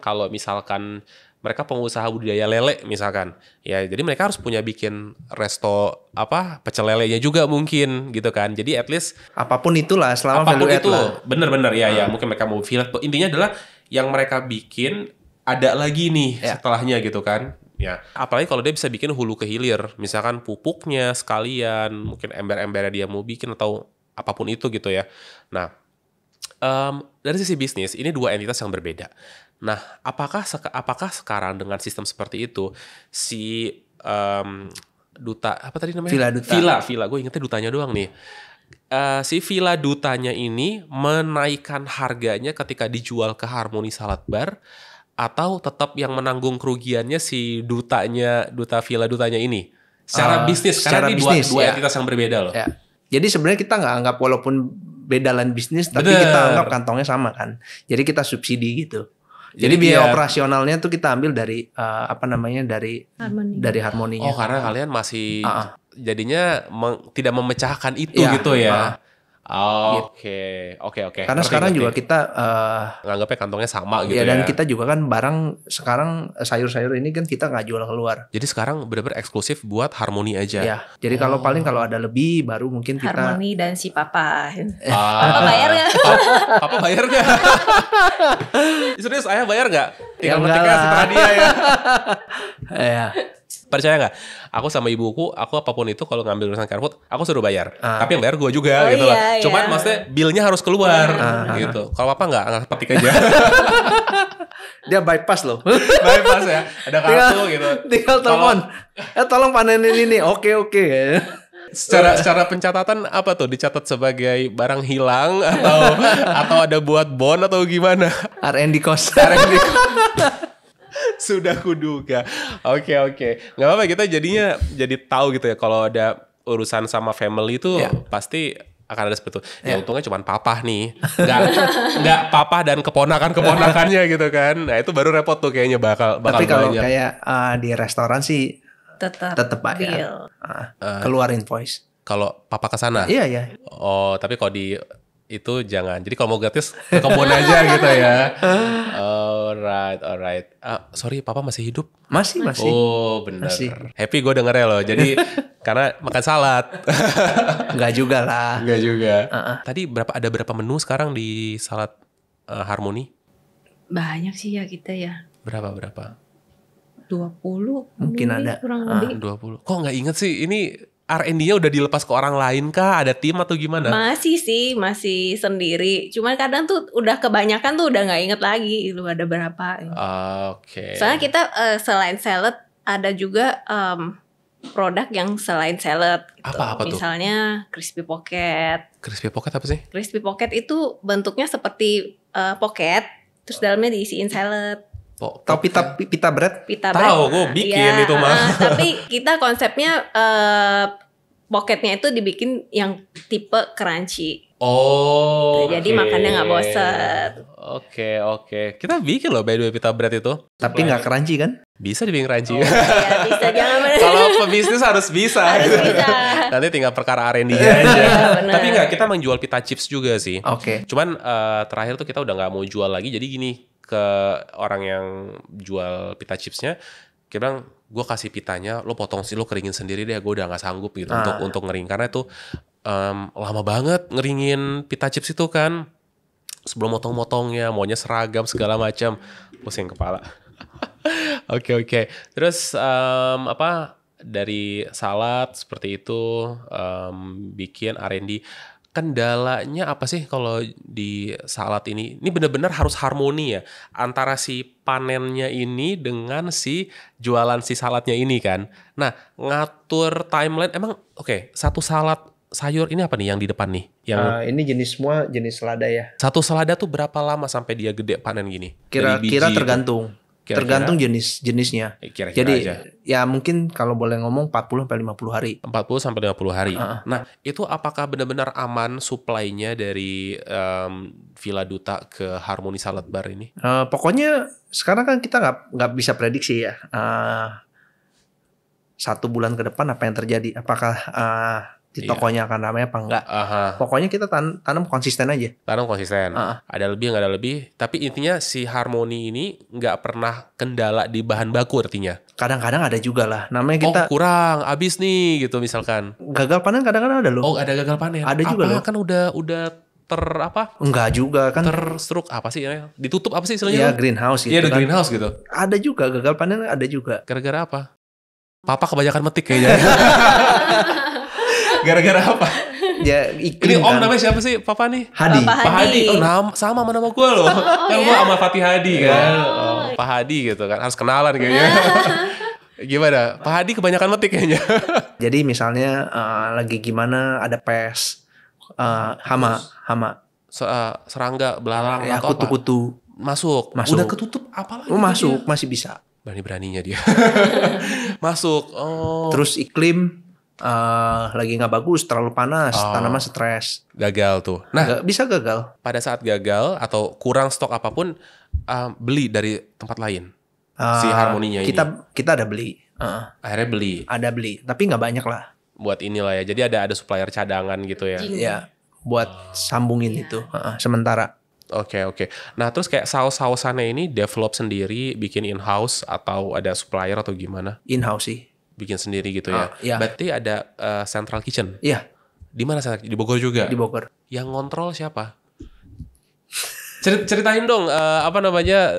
kalau misalkan mereka pengusaha budidaya lele misalkan, ya jadi mereka harus punya bikin resto pecel lelenya juga mungkin gitu kan. Jadi at least apapun itulah, selama value add lah. Bener-bener ya mungkin mereka mau feel. Intinya adalah yang mereka bikin ada lagi nih setelahnya gitu kan. Ya, apalagi kalau dia bisa bikin hulu ke hilir, misalkan pupuknya sekalian, mungkin ember-embernya dia mau bikin atau apapun itu gitu ya. Nah, dari sisi bisnis ini dua entitas yang berbeda. Nah, apakah sekarang dengan sistem seperti itu si duta apa tadi namanya? Villa Duta. Villa. Gue ingetnya dutanya doang nih. Si Villa Dutanya ini menaikkan harganya ketika dijual ke Harmony Salad Bar, atau tetap yang menanggung kerugiannya si Villa Dutanya ini secara bisnis, karena ini dua entitas yang berbeda loh. Ya. Jadi sebenarnya kita nggak anggap, walaupun beda lain bisnis, tapi kita anggap kantongnya sama kan. Jadi kita subsidi gitu. Jadi biaya ya, operasionalnya tuh kita ambil dari dari harmoninya. Oh, karena kalian masih jadinya tidak memecahkan itu gitu ya. Oke. Karena sekarang juga kita nganggapnya kantongnya sama gitu dan ya. kita juga kan barang sekarang sayur-sayur ini kan kita nggak jual keluar. Jadi sekarang benar-benar eksklusif buat Harmoni aja. Ya, jadi kalau ada lebih baru mungkin kita Harmoni dan si Papa. Papa bayar nggak? Papa bayar nggak? Serius, ayah bayar nggak? Tinggal enggak ngetiknya lah. setelah dia ya. ya. Percaya nggak? Aku sama ibuku, aku apapun itu kalau ngambil urusan CarFood, aku suruh bayar. Tapi yang bayar gue juga gitu lah. Iya, Cuman iya. maksudnya bilnya harus keluar gitu. Kalau Papa nggak petik aja. Dia bypass loh. Bypass ya. Ada kartu gitu. Tinggal telepon. Tolong panenin ini. Oke. Secara pencatatan apa tuh? Dicatat sebagai barang hilang atau ada buat bond atau gimana? R&D cost. Sudah kuduga. Oke. Nggak apa-apa, kita jadinya jadi tahu gitu ya kalau ada urusan sama family itu pasti akan ada seperti itu. Ya untungnya cuma papa nih. Nggak papa dan keponakannya gitu kan. Nah itu baru repot tuh kayaknya bakal Tapi kalau banyak. kayak di restoran sih tetap bill. bayar. Keluar invoice. Kalau papa ke sana. Iya. Oh, tapi kalau di itu jangan. Jadi kalau mau gratis ke kebun aja gitu ya. Alright. Sorry, papa masih hidup? Masih. Oh, benar. Masih. Happy gue dengernya loh. Jadi karena makan salad. Enggak juga lah. Enggak juga. Tadi ada berapa menu sekarang di salad Harmoni? Banyak sih ya kita ya. Berapa? 20 Mungkin ada. kurang lebih. 20. Kok nggak inget sih ini R&D-nya udah dilepas ke orang lain kah? Ada tim atau gimana? Masih sendiri. Cuman kadang tuh udah kebanyakan tuh udah nggak inget lagi lu ada berapa. Oke. Soalnya kita selain salad ada juga produk yang selain salad. Gitu. Apa tuh? Misalnya crispy pocket. Crispy pocket apa sih? Crispy pocket itu bentuknya seperti pocket, terus dalamnya diisiin salad. Tahu pita bread? Pita Tahu, bread. gue bikin itu mah. Tapi kita konsepnya pocketnya itu dibikin yang tipe crunchy. Oh. Jadi makannya nggak bosan. Oke. Kita bikin loh by the way pita bread itu. Tapi nggak crunchy kan? Bisa dibikin crunchy. Ya bisa jangan. Kalau pebisnis harus bisa. Bisa. Nanti tinggal perkara R&D aja. Benar. Tapi enggak, kita menjual pita chips juga sih. Oke. Cuman terakhir tuh kita udah nggak mau jual lagi. Jadi gini, ke orang yang jual pita chipsnya, kita bilang, gue kasih pitanya, lo potong sih, lo keringin sendiri deh. Gue udah nggak sanggup gitu untuk ngering, karena itu lama banget ngeringin pita chips itu kan. Sebelum motong-motongnya, maunya seragam segala macam, pusing kepala. Oke. Terus dari salad seperti itu, bikin R&D. Kendalanya apa sih kalau di salad ini? Ini benar-benar harus harmoni ya antara si panennya ini dengan si jualan si saladnya ini kan. Nah, ngatur timeline emang satu salad sayur ini apa nih yang di depan nih? Yang Ini semua jenis selada ya. satu selada tuh berapa lama sampai dia gede panen gini? Kira-kira Dari biji tergantung. Kira-kira? Tergantung jenisnya. Kira-kira Jadi aja. ya mungkin kalau boleh ngomong 40 sampai 50 hari. 40 sampai 50 hari. Nah, itu apakah benar-benar aman supply-nya dari Villa Duta ke Harmoni Salad Bar ini? Pokoknya sekarang kan kita nggak bisa prediksi ya. 1 bulan ke depan apa yang terjadi? Apakah di tokonya akan ramai apa enggak? Pokoknya kita tanam konsisten aja. Tanam konsisten. Ada lebih nggak ada lebih. Tapi intinya si Harmoni ini nggak pernah kendala di bahan baku artinya. Kadang-kadang ada juga lah. Namanya kita kurang, habis nih gitu misalkan. gagal panen kadang-kadang ada loh. Oh, ada gagal panen. Ada juga loh. Kan udah Enggak juga kan. terstruk apa sih namanya? Ditutup apa sih Iya, istilahnya? greenhouse gitu Iya, ada kan. greenhouse gitu. Ada juga gagal panen, ada juga. Gara-gara apa? Papa kebanyakan metik kayaknya. Gara-gara apa? Ya Ini iklim Om kan. namanya siapa sih Papa nih? Hadi. Bapak Pak Hadi. Hadi. Oh, sama nama gue loh. Kan gue sama Fatih Hadi kan. Pak Hadi gitu kan. Harus kenalan kayaknya. Gimana? Pak Hadi kebanyakan metik kayaknya. Jadi misalnya lagi gimana ada pes, hama, Serangga, belalang, ya atau apa? kutu-kutu. Masuk. Masuk. Udah ketutup apalagi? Masuk, masih bisa. Berani-beraninya dia. Masuk. Oh. Terus iklim lagi nggak bagus, terlalu panas, tanaman stres. Gagal tuh. Nah, Bisa gagal. pada saat gagal atau kurang stok apapun, beli dari tempat lain. Si harmoninya ini. Kita ada beli. Akhirnya beli. Ada beli, tapi nggak banyak lah. Buat inilah ya. Jadi ada supplier cadangan gitu ya. Ya, buat sambungin itu. Sementara. Oke. Nah, terus kayak saus-sausannya ini develop sendiri, bikin in-house atau ada supplier atau gimana? In-house sih. Bikin sendiri gitu ya. Iya. Berarti ada central kitchen. Iya. Di mana central? Di Bogor juga. Di Bogor. Yang ngontrol siapa? Ceritain dong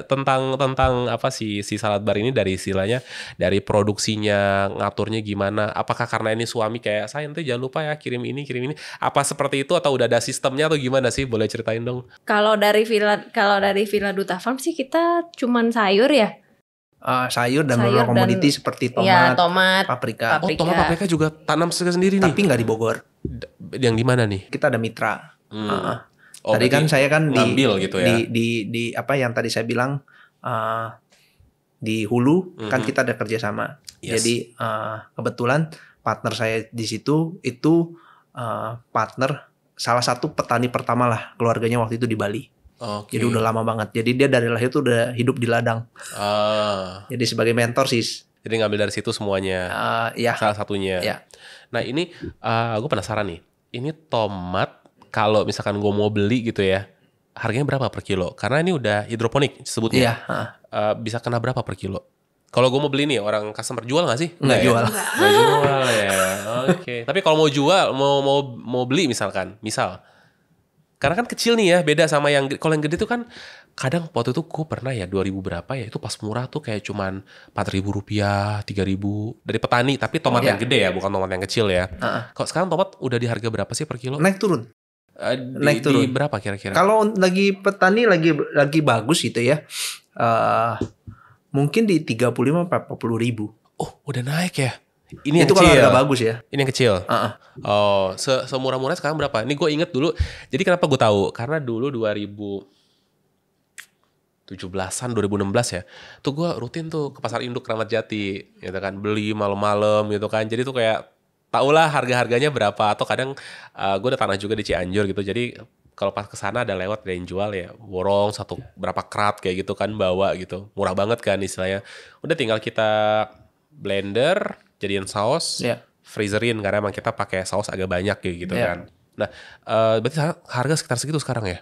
tentang apa si salad bar ini dari istilahnya, dari produksinya, ngaturnya gimana? Apakah karena ini suami kayak saya nanti jangan lupa ya kirim ini. Apa seperti itu atau udah ada sistemnya atau gimana sih? Boleh ceritain dong. Kalau dari Villa Duta Farm sih kita cuman sayur ya. Sayur dan beberapa komoditi seperti tomat, ya, tomat, paprika. Tomat paprika juga tanam sendiri nih. Tapi nggak di Bogor. Yang di mana nih? Kita ada mitra. Tadi kan berarti saya kan ngambil gitu ya. di apa yang tadi saya bilang di hulu kan kita ada kerjasama. Yes. Jadi kebetulan partner saya di situ itu partner salah satu petani pertama lah keluarganya waktu itu di Bali. Okay. Jadi udah lama banget. Jadi dia dari lahir tuh udah hidup di ladang. Jadi sebagai mentor sih. Jadi ngambil dari situ semuanya. Ya. Salah satunya. Ya. Nah ini gue penasaran nih. Ini tomat kalau misalkan gue mau beli gitu ya, harganya berapa per kilo? Karena ini udah hidroponik sebutnya. Iya. Bisa kena berapa per kilo? Kalau gue mau beli nih, orang customer jual nggak sih? Nggak jual. Nggak jual ya. Oke. Tapi kalau mau jual, mau beli misalkan, karena kan kecil nih ya, beda sama yang kalau yang gede tuh kan kadang waktu itu gue pernah ya 2000 berapa ya, itu pas murah tuh kayak cuman 4.000 rupiah, 3.000 dari petani, tapi tomat yang gede ya, bukan tomat yang kecil ya. Kalau sekarang tomat udah di harga berapa sih per kilo? Naik turun. Naik turun. Di berapa kira-kira? Kalau lagi petani lagi bagus gitu ya, mungkin di 35-40 ribu. Oh, udah naik ya? Ini itu yang kalau kecil. harga bagus ya. Ini yang kecil. Oh, semurah-murah sekarang berapa? Ini gue inget dulu. Jadi kenapa gue tahu? Karena dulu 2017-an, 2016 ya. Tuh gue rutin tuh ke pasar induk Kramat Jati, gitu kan. Beli malam-malam gitu kan. Jadi tuh kayak tahulah harga-harganya berapa. Atau kadang gue ada tanah juga di Cianjur gitu. Jadi kalau pas kesana ada lewat ada yang jual ya, borong berapa krat kayak gitu kan, bawa gitu. Murah banget kan istilahnya. Udah tinggal kita blender, jadiin saus, freezerin karena emang kita pakai saus agak banyak gitu kan. Nah, berarti harga sekitar segitu sekarang ya?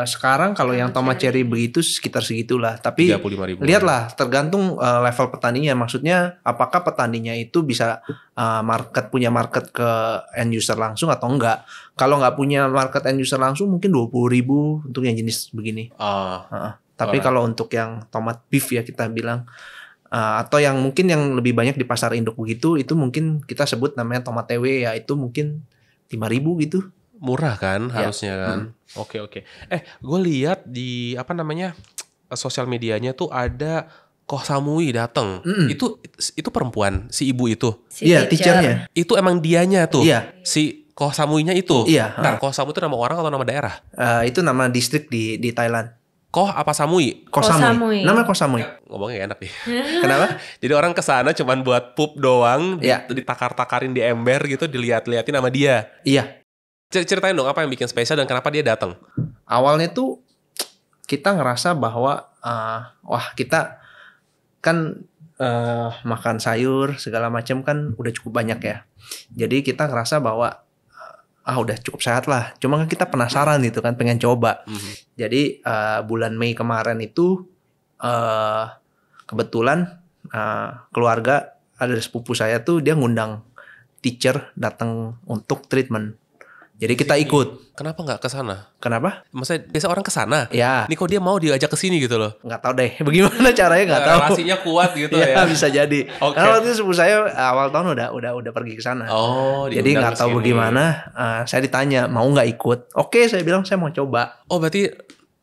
Sekarang kalau yang tomat cherry begitu sekitar segitulah. Tapi 35.000. Lihatlah, tergantung level petaninya. Maksudnya apakah petaninya itu bisa punya market ke end user langsung atau enggak. Kalau nggak punya market end user langsung mungkin 20.000 untuk yang jenis begini. Tapi kalau untuk yang tomat beef ya kita bilang, atau yang mungkin yang lebih banyak di pasar induk begitu, itu mungkin kita sebut namanya tomat TW ya, itu mungkin 5.000 gitu. Murah kan harusnya kan. Oke. Gue lihat di sosial medianya tuh ada Koh Samui datang. Itu perempuan si ibu itu. Iya, teachernya. Itu emang dianya tuh. Iya. Si Koh Samuinya itu. Iya. Nah, Koh Samui itu nama orang atau nama daerah? Itu nama distrik di Thailand. Koh apa Samui? Koh Samui. Nama Koh Samui. Ngomongnya enak nih. Kenapa? Jadi orang kesana cuman buat pup doang, ditakar-takarin di ember gitu, dilihat-liatin sama dia. Iya. Ceritain dong apa yang bikin spesial dan kenapa dia datang? Awalnya tuh kita ngerasa bahwa kita kan makan sayur segala macam kan udah cukup banyak ya. Jadi kita ngerasa bahwa udah cukup sehat lah. Cuma kan kita penasaran gitu kan, pengen coba. Jadi bulan Mei kemarin itu kebetulan keluarga ada sepupu saya tuh dia ngundang teacher datang untuk treatment. Jadi kita ikut. Kenapa nggak ke sana? Kenapa? Maksudnya biasa orang ke sana. Ya. Ini kok dia mau diajak ke sini gitu loh? Nggak tahu deh. Bagaimana caranya nggak tahu. Relasinya kuat gitu ya. Bisa jadi. Okay. Karena waktu itu sepupu saya awal tahun udah pergi ke sana. Jadi nggak tahu bagaimana. Saya ditanya mau nggak ikut. Oke, saya bilang saya mau coba. Oh berarti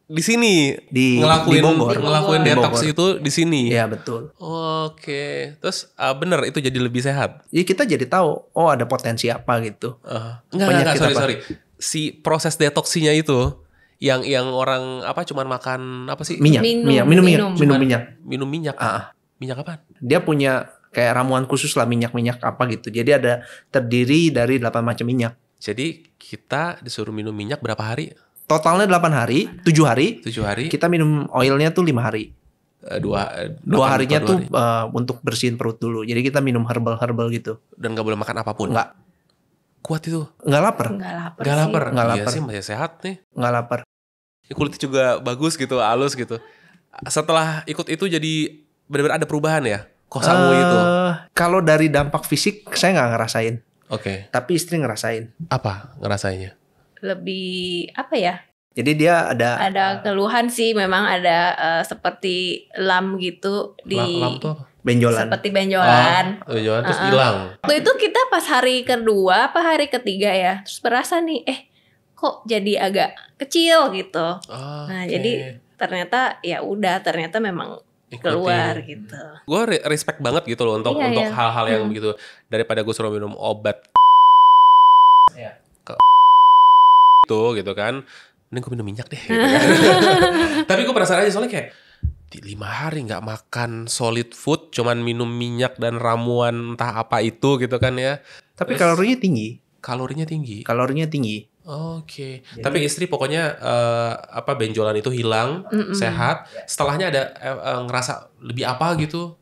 di sini ngelakuin detox itu di sini. Iya betul. Oke. Terus bener itu jadi lebih sehat. Jadi kita jadi tahu ada potensi apa gitu. Enggak, sorry. Si proses detoksinya itu yang orang cuman makan apa sih? Minum minyak. Minum minyak. Minyak apa? Dia punya kayak ramuan khusus lah, minyak-minyak apa gitu. Jadi ada terdiri dari 8 macam minyak. Jadi kita disuruh minum minyak berapa hari? Totalnya 8 hari, 7 hari. 7 hari. Kita minum oilnya tuh 5 hari. Dua harinya tuh untuk bersihin perut dulu. Jadi kita minum herbal gitu. Dan gak boleh makan apapun? Nggak. Kuat itu? Nggak lapar. Nggak lapar. Nggak Iya lapar. sih, masih sehat nih. Nggak lapar. Kulitnya juga bagus gitu, halus gitu. Setelah ikut itu jadi benar-benar ada perubahan ya? Koh Samui itu? Kalau dari dampak fisik saya nggak ngerasain. Oke. Tapi istri ngerasain. Apa ngerasainnya? Lebih apa ya? Jadi dia ada Keluhan sih, memang ada seperti lam gitu di Lam tuh apa? benjolan. seperti benjolan. Benjolan terus hilang. Waktu itu kita pas hari kedua apa hari ketiga ya, terus berasa nih, kok jadi agak kecil gitu. Nah, jadi ternyata ya udah, ternyata memang keluar gitu. Gue respect banget gitu loh untuk hal-hal yang begitu, daripada gue suruh minum obat itu gitu kan, mending gue minum minyak deh gitu kan. Tapi gue penasaran aja soalnya kayak di 5 hari nggak makan solid food, cuman minum minyak dan ramuan entah apa itu gitu kan ya. Tapi kalorinya tinggi. Kalorinya tinggi. Oke. Tapi istri pokoknya benjolan itu hilang, sehat. Setelahnya ada ngerasa lebih apa gitu?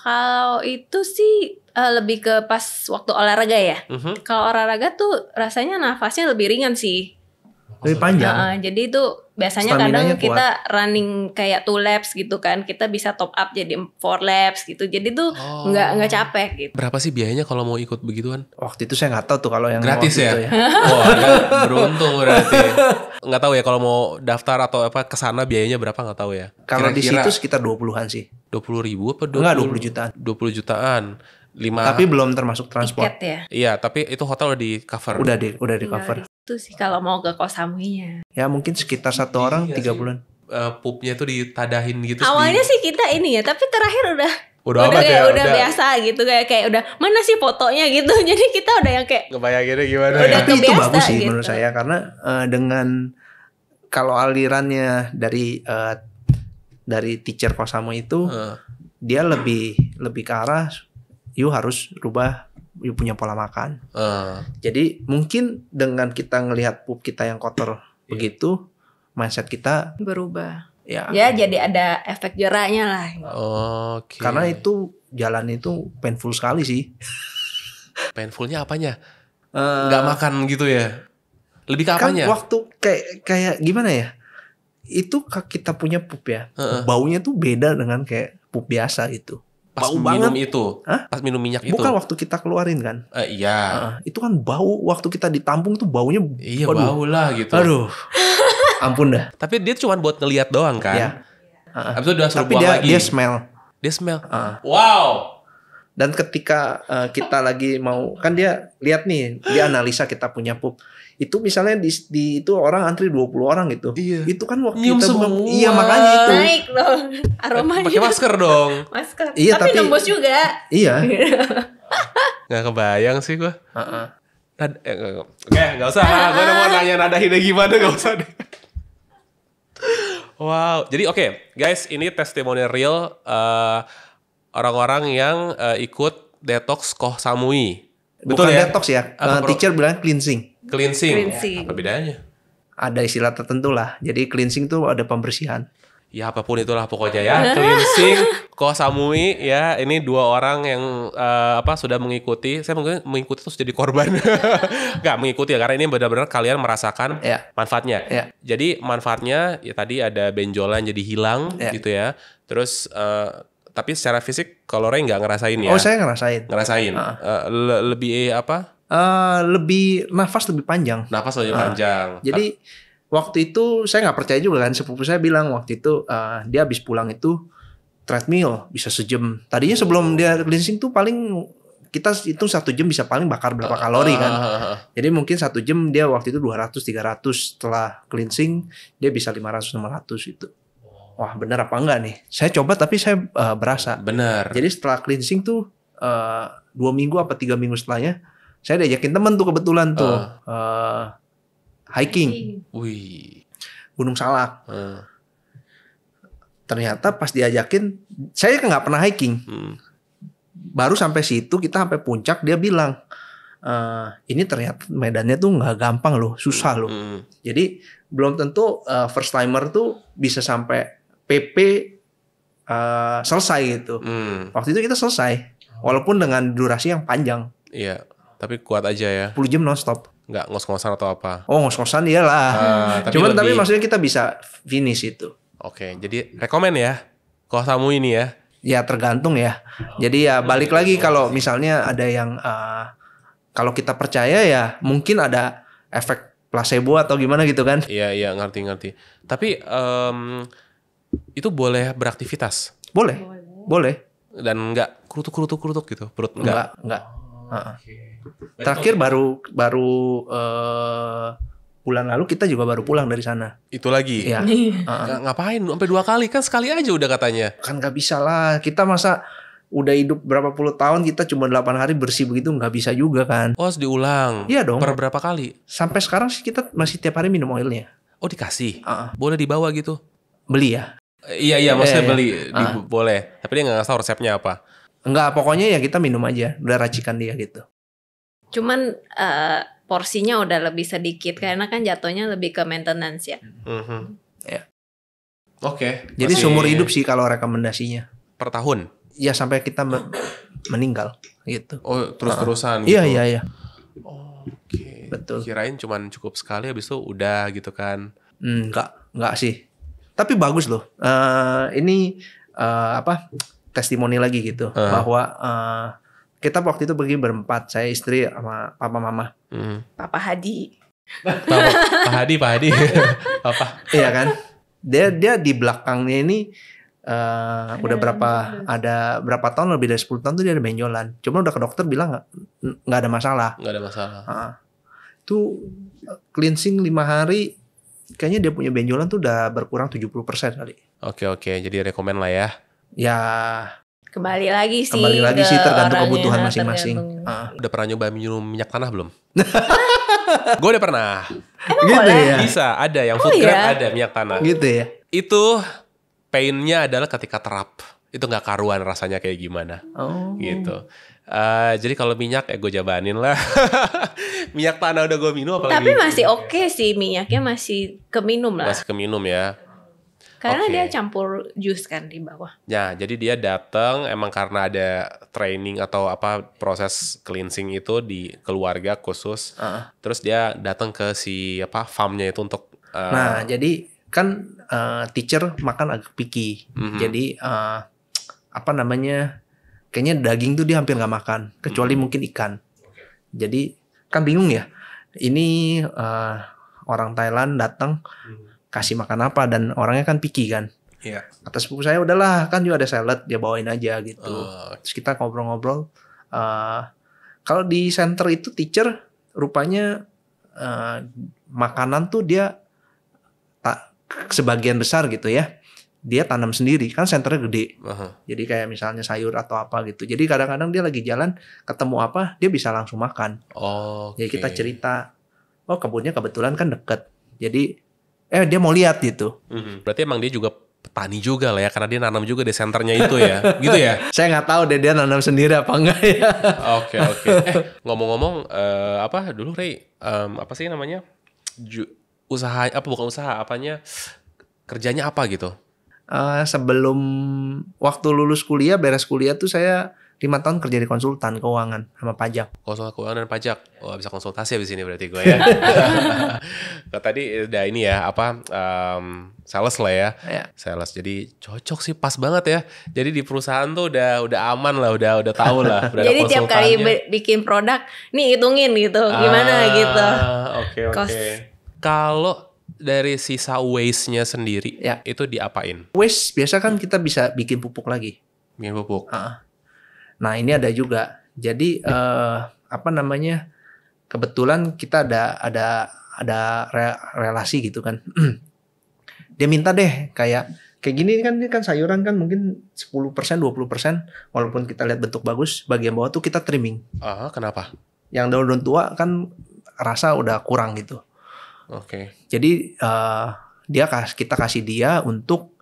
Kalau itu sih lebih ke pas waktu olahraga ya. Kalau olahraga tuh rasanya nafasnya lebih ringan sih. Lebih panjang. Jadi itu biasanya Staminanya kadang kita running kayak 2 laps gitu kan. Kita bisa top up jadi 4 laps gitu. Jadi tuh nggak capek gitu. Berapa sih biayanya kalau mau ikut begituan? Waktu itu saya nggak tahu tuh kalau yang gratis ya? Itu ya. Oh, beruntung berarti. Nggak tahu ya kalau mau daftar atau apa kesana biayanya berapa, nggak tahu ya. Kalau di situ sekitar 20-an sih. 20.000 apa 20 jutaan. 20 jutaan. 5. Tapi belum termasuk transport. Tiket ya? Iya, tapi itu hotel udah di cover. Udah di cover. Itu sih kalau mau ke Koh Samuinya. Ya mungkin sekitar 1 orang 3 bulan. Pupnya tuh ditadahin gitu. Awalnya sih kita ini ya, tapi terakhir udah biasa gitu, kayak udah mana sih fotonya gitu. Jadi kita udah yang kayak ngebayanginnya gimana udah ya. Tapi itu bagus sih gitu. menurut saya, karena dengan kalau alirannya dari teacher Koh Samui itu dia lebih ke arah you harus rubah you punya pola makan. Jadi mungkin dengan kita ngelihat pup kita yang kotor begitu, mindset kita berubah. Ya jadi ada efek jeraknya lah. Oke. Karena itu jalan itu painful sekali sih. Painfulnya apanya? Nggak makan gitu ya? Lebih ke apanya? Kan waktu kayak gimana ya? Itu kita punya pup ya. Baunya tuh beda dengan kayak pup biasa gitu. Pas bau minum banget. itu? Hah? Pas minum minyak itu? Bukan waktu kita keluarin kan? Iya. Itu kan bau, waktu kita ditampung tuh baunya. Iya, bau lah gitu. Aduh. Ampun dah. Tapi dia cuma buat ngelihat doang kan? Iya. Habis itu udah suruh Tapi buang lagi. dia smell. Dia smell. Wow. Dan ketika kita lagi mau, kan dia lihat nih, dia analisa kita punya pup. Itu misalnya di itu orang antri 20 orang gitu. Iya. Itu kan waktu Nyium kita semua. Iya, makanya itu. Naik dong aromanya. Pakai masker dong. Masker. Iya, tapi tapi nembus juga. Iya. Nggak kebayang sih gue. Oke, nggak usah. Gue udah mau nanya nadahinnya gimana, nggak usah deh. Wow. Jadi oke, guys, ini testimoni real orang-orang yang ikut detox Koh Samui. Bukan Betul ya? detox ya. Teacher bilang cleansing. Cleansing. Apa bedanya? Ada istilah tertentu lah. Jadi cleansing tuh ada pembersihan. Ya apapun itulah pokoknya ya. Cleansing Koh Samui ya. Ini 2 orang yang sudah mengikuti. Saya mungkin mengikuti terus jadi korban. Nggak mengikuti ya, karena ini benar-benar kalian merasakan manfaatnya. Ya. Jadi manfaatnya ya tadi ada benjolan jadi hilang gitu ya. Terus tapi secara fisik kalau Ray nggak ngerasain ya? Oh, saya ngerasain. Ngerasain. Lebih apa? Lebih nafas lebih panjang. Nafas lebih panjang. Jadi waktu itu saya nggak percaya juga kan, sepupu saya bilang waktu itu dia habis pulang itu treadmill bisa sejam. Tadinya sebelum dia cleansing tuh paling kita hitung 1 jam bisa paling bakar berapa kalori kan. Jadi mungkin 1 jam dia waktu itu 200-300, setelah cleansing dia bisa 500-600 itu. Wah, bener apa enggak nih? Saya coba tapi saya berasa. Bener. Jadi setelah cleansing tuh 2 minggu apa 3 minggu setelahnya saya diajakin temen tuh kebetulan tuh hiking. Wih. Gunung Salak. Ternyata pas diajakin, saya kan nggak pernah hiking. Baru sampai situ kita sampai puncak dia bilang, ini ternyata medannya tuh nggak gampang loh, susah loh. Jadi belum tentu first timer tuh bisa sampai PP selesai gitu. Waktu itu kita selesai, walaupun dengan durasi yang panjang. Iya, tapi kuat aja ya. 10 jam nonstop. Nggak ngos-ngosan atau apa? Oh, ngos-ngosan iyalah. Tapi maksudnya kita bisa finish itu. Oke, jadi rekomen ya Koh-Samui ini ya. Ya tergantung ya. Jadi ya balik lagi kalau misalnya ada yang kalau kita percaya ya mungkin ada efek placebo atau gimana gitu kan. Iya, ngerti. Tapi itu boleh beraktivitas? Boleh. Dan nggak kerutuk gitu? Perut Enggak. Terakhir baru bulan lalu kita juga baru pulang dari sana. Itu lagi? Iya. Ngapain? Sampai 2 kali? Kan sekali aja udah katanya. Kan nggak bisa lah. Kita masa udah hidup berapa puluh tahun kita cuma 8 hari bersih begitu nggak bisa juga kan. Oh, harus diulang? Iya dong. Per berapa kali? Sampai sekarang sih kita masih tiap hari minum oilnya. Oh, dikasih? Boleh dibawa gitu? Beli ya? Iya, maksudnya beli. Boleh. Tapi dia nggak ngasih tau resepnya apa? Enggak, pokoknya ya kita minum aja. Udah racikan dia gitu. Cuman porsinya udah lebih sedikit karena kan jatuhnya lebih ke maintenance ya. Ya. Oke. Jadi seumur hidup sih kalau rekomendasinya. Per tahun? Ya sampai kita meninggal gitu. Oh, terus-terusan gitu? Iya. Oke. Betul. Kirain cuman cukup sekali habis itu udah gitu kan. Enggak sih. Tapi bagus loh. Ini testimoni lagi gitu bahwa kita waktu itu pergi berempat, saya istri sama papa mama. Papa Hadi. Pak Hadi. Papa. Iya kan? Dia di belakangnya ini udah berapa tahun, lebih dari 10 tahun tuh dia ada benjolan. Cuma udah ke dokter bilang nggak ada masalah. Itu cleansing 5 hari, kayaknya dia punya benjolan tuh udah berkurang 70% kali. Oke, jadi rekomen lah ya. Ya Kembali lagi sih tergantung kebutuhan masing-masing. Udah pernah nyoba minum minyak tanah belum? Gue udah pernah. Emang gitu boleh? ya? Bisa, ada yang food grade ada minyak tanah. Gitu ya. Itu painnya adalah ketika terap. Itu nggak karuan rasanya kayak gimana. Gitu. Jadi kalau minyak gue jabanin lah. Minyak tanah udah gue minum apalagi. Tapi masih oke sih, minyaknya masih keminum lah. Masih keminum ya. Karena dia campur jus kan di bawah. Ya, jadi dia datang emang karena ada training atau apa proses cleansing itu di keluarga khusus. Terus dia datang ke si farmnya itu untuk. Nah, jadi kan teacher makan agak picky. Jadi kayaknya daging tuh dia hampir nggak makan, kecuali mungkin ikan. Jadi kan bingung ya. Ini orang Thailand datang. Kasih makan apa, dan orangnya kan picky kan. Iya. Kata sepupu saya, udahlah kan juga ada salad, dia bawain aja gitu. Terus kita ngobrol-ngobrol. Kalau di center itu teacher rupanya makanan tuh dia sebagian besar gitu ya. Dia tanam sendiri, kan senternya gede. Jadi kayak misalnya sayur atau apa gitu. Jadi kadang-kadang dia lagi jalan ketemu apa, dia bisa langsung makan. Jadi kita cerita, oh kebunnya kebetulan kan deket. Jadi dia mau lihat gitu. Berarti emang dia juga petani juga lah ya, karena dia nanam juga di senternya itu ya, gitu ya? Saya nggak tahu deh dia nanam sendiri apa enggak ya. Oke. Ngomong-ngomong, dulu Ray, apa sih namanya? Kerjanya apa gitu? Sebelum waktu lulus kuliah, beres kuliah tuh saya 5 tahun kerja di konsultan keuangan sama pajak. Konsultan keuangan dan pajak. Oh, bisa konsultasi abis ini berarti gue ya. Tadi udah ini ya, sales lah ya. Sales. Jadi cocok sih, pas banget ya. Jadi di perusahaan tuh udah aman lah, udah tahu lah. Udah jadi tiap kali bikin produk, nih hitungin gitu, gimana gitu. Oke. Kalau dari sisa waste-nya sendiri, itu diapain? Waste biasa kan kita bisa bikin pupuk lagi. Bikin pupuk. Nah ini ada juga. Jadi kebetulan kita ada relasi gitu kan. Dia minta deh kayak gini kan, ini kan sayuran kan mungkin 10%, 20%, walaupun kita lihat bentuk bagus, bagian bawah tuh kita trimming. Kenapa? Yang daun-daun tua kan rasa udah kurang gitu. Jadi kita kasih dia untuk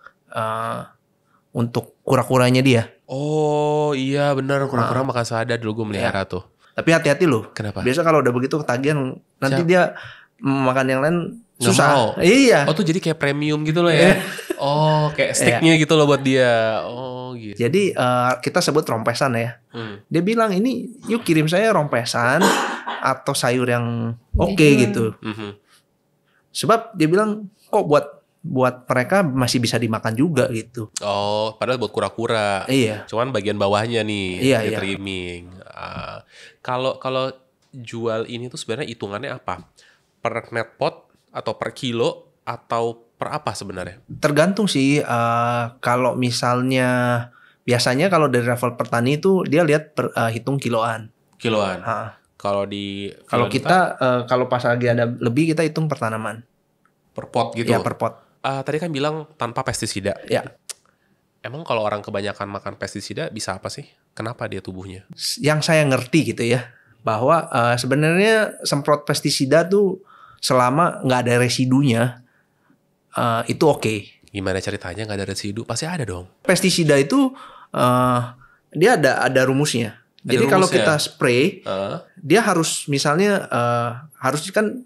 kura-kuranya dia. Oh iya benar, kura-kura makan selada dulu gue melihara tuh. Tapi hati-hati loh. Kenapa? Biasa kalau udah begitu ketagihan, nanti dia makan yang lain Nggak susah. mau. Iya. Oh tuh jadi kayak premium gitu loh ya. Oh kayak steaknya gitu loh buat dia. Oh gitu. Jadi kita sebut rompesan ya. Dia bilang ini yuk kirim saya rompesan atau sayur yang oke gitu. Sebab dia bilang kok buat mereka masih bisa dimakan juga gitu. Oh, padahal buat kura-kura. Iya. Cuman bagian bawahnya nih Iya, di iya. trimming. Kalau jual ini tuh sebenarnya hitungannya apa? Per net pot atau per kilo atau per apa sebenarnya? Tergantung sih kalau misalnya biasanya kalau dari level petani itu dia lihat hitung kiloan. Kiloan. Ha. Kalau Kalau kita kalau pas lagi ada lebih kita hitung per tanaman. per pot gitu. Ya per pot. Tadi kan bilang tanpa pestisida. Ya. Emang kalau orang kebanyakan makan pestisida bisa apa sih? Kenapa dia tubuhnya? Yang saya ngerti gitu ya, bahwa sebenarnya semprot pestisida tuh selama nggak ada residunya itu oke. Gimana ceritanya nggak ada residu? Pasti ada dong. Pestisida itu dia ada rumusnya. Jadi kalau rumusnya. kita spray, dia harus misalnya harus kan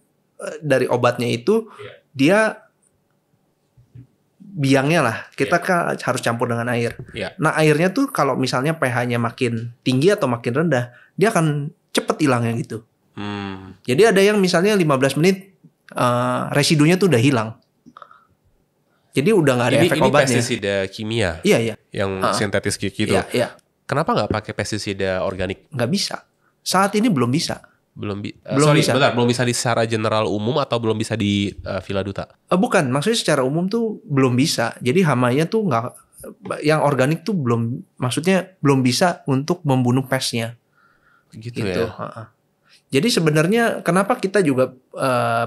dari obatnya itu dia biangnya lah, kita kan harus campur dengan air. Nah airnya tuh kalau misalnya pH-nya makin tinggi atau makin rendah, dia akan cepet hilangnya gitu. Jadi ada yang misalnya 15 menit residunya tuh udah hilang. Jadi udah nggak ada efek obatnya. Ini pestisida kimia. Iya. Yang sintetis gitu. Iya. Kenapa nggak pakai pestisida organik? Nggak bisa. Saat ini belum bisa. Belum bisa. Belum bisa di secara general umum atau belum bisa di Villa Duta? Bukan, maksudnya secara umum tuh belum bisa. Jadi hamanya tuh nggak, yang organik tuh belum, maksudnya belum bisa untuk membunuh pestnya. Gitu ya. Jadi sebenarnya kenapa kita juga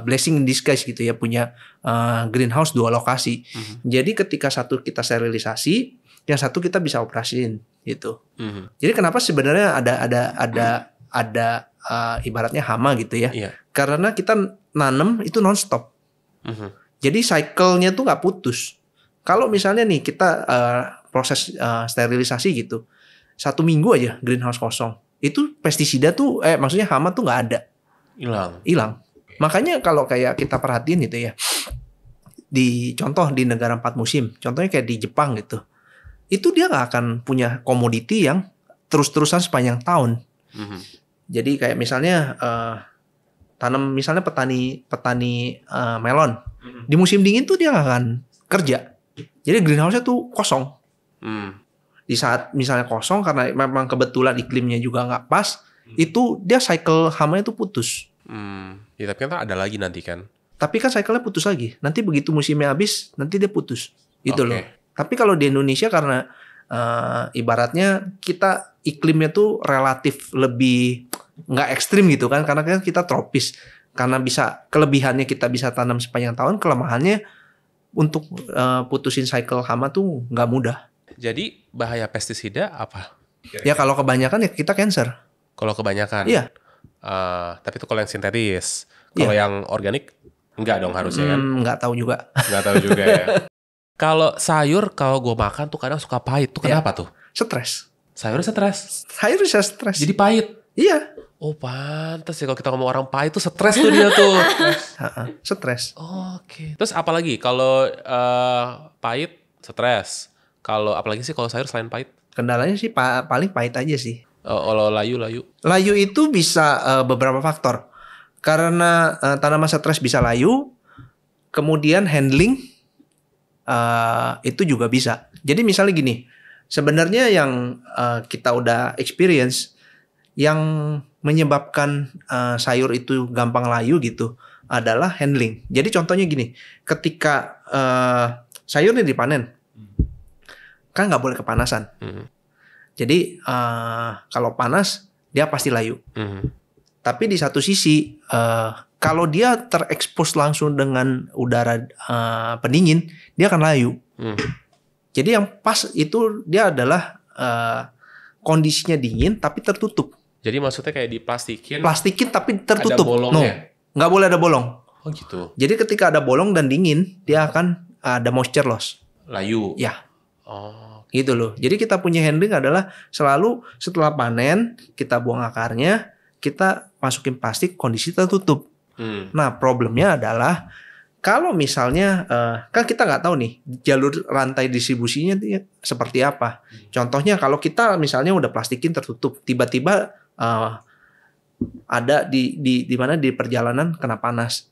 blessing in disguise gitu ya, punya greenhouse 2 lokasi. Jadi ketika satu kita sterilisasi, yang satu kita bisa operasiin gitu. Jadi kenapa sebenarnya ada ibaratnya hama gitu ya. Karena kita nanam itu nonstop. Jadi cycle-nya tuh nggak putus. Kalau misalnya nih kita proses sterilisasi gitu, 1 minggu aja greenhouse kosong, itu pestisida tuh maksudnya hama tuh nggak ada. Hilang. Makanya kalau kayak kita perhatiin gitu ya, contoh di negara 4 musim, contohnya kayak di Jepang gitu, itu dia nggak akan punya komoditi yang terus-terusan sepanjang tahun. Jadi kayak misalnya tanam, misalnya petani melon, di musim dingin tuh dia nggak akan kerja. Jadi greenhouse-nya tuh kosong. Di saat misalnya kosong karena memang kebetulan iklimnya juga nggak pas, itu dia cycle hamanya itu putus. Ya tapi kan ada lagi nanti kan. Tapi kan cycle-nya putus lagi. Nanti begitu musimnya habis, nanti dia putus. Gitu loh. Tapi kalau di Indonesia karena ibaratnya kita iklimnya tuh relatif lebih nggak ekstrim gitu kan, karena kan kita tropis. Karena bisa kelebihannya kita bisa tanam sepanjang tahun, kelemahannya untuk putusin cycle hama tuh nggak mudah. Jadi bahaya pestisida apa? Ya kalau kebanyakan ya kita cancer. Kalau kebanyakan? Iya. Tapi itu kalau yang sintetis. Kalau yang organik enggak dong harusnya kan? Nggak tahu juga. Nggak tahu juga ya. Kalau sayur kalau gue makan tuh kadang suka pahit. Tuh kenapa tuh? Stres. Sayurnya stres. Sayur bisa stres. Jadi pahit? Iya. Oh pantas ya kalau kita ngomong orang pahit tuh stres tuh dia tuh. Stres. Oke. Terus apalagi kalau pahit stres. Kalau apalagi sih kalau sayur selain pahit? Kendalanya sih paling pahit aja sih. Kalau layu? Layu itu bisa beberapa faktor. Karena tanaman stres bisa layu, kemudian handling itu juga bisa. Jadi misalnya gini, sebenarnya yang kita udah experience, yang menyebabkan sayur itu gampang layu gitu adalah handling. Jadi contohnya gini, ketika sayur ini dipanen, kan nggak boleh kepanasan. Jadi kalau panas dia pasti layu. Tapi di satu sisi kalau dia terekspos langsung dengan udara pendingin, dia akan layu. Jadi yang pas itu dia adalah kondisinya dingin tapi tertutup. Jadi maksudnya kayak diplastikin. Plastikin tapi tertutup. Ada bolongnya? Nggak boleh ada bolong. Oh gitu. Jadi ketika ada bolong dan dingin, dia akan ada moisture loss. Layu. Ya. Oh, Gitu loh. Jadi kita punya handling adalah selalu setelah panen kita buang akarnya, kita masukin plastik, kondisi tertutup. Nah problemnya adalah kalau misalnya kan kita nggak tahu nih jalur rantai distribusinya seperti apa. Contohnya kalau kita misalnya udah plastikin tertutup, tiba-tiba ada di mana di perjalanan kena panas,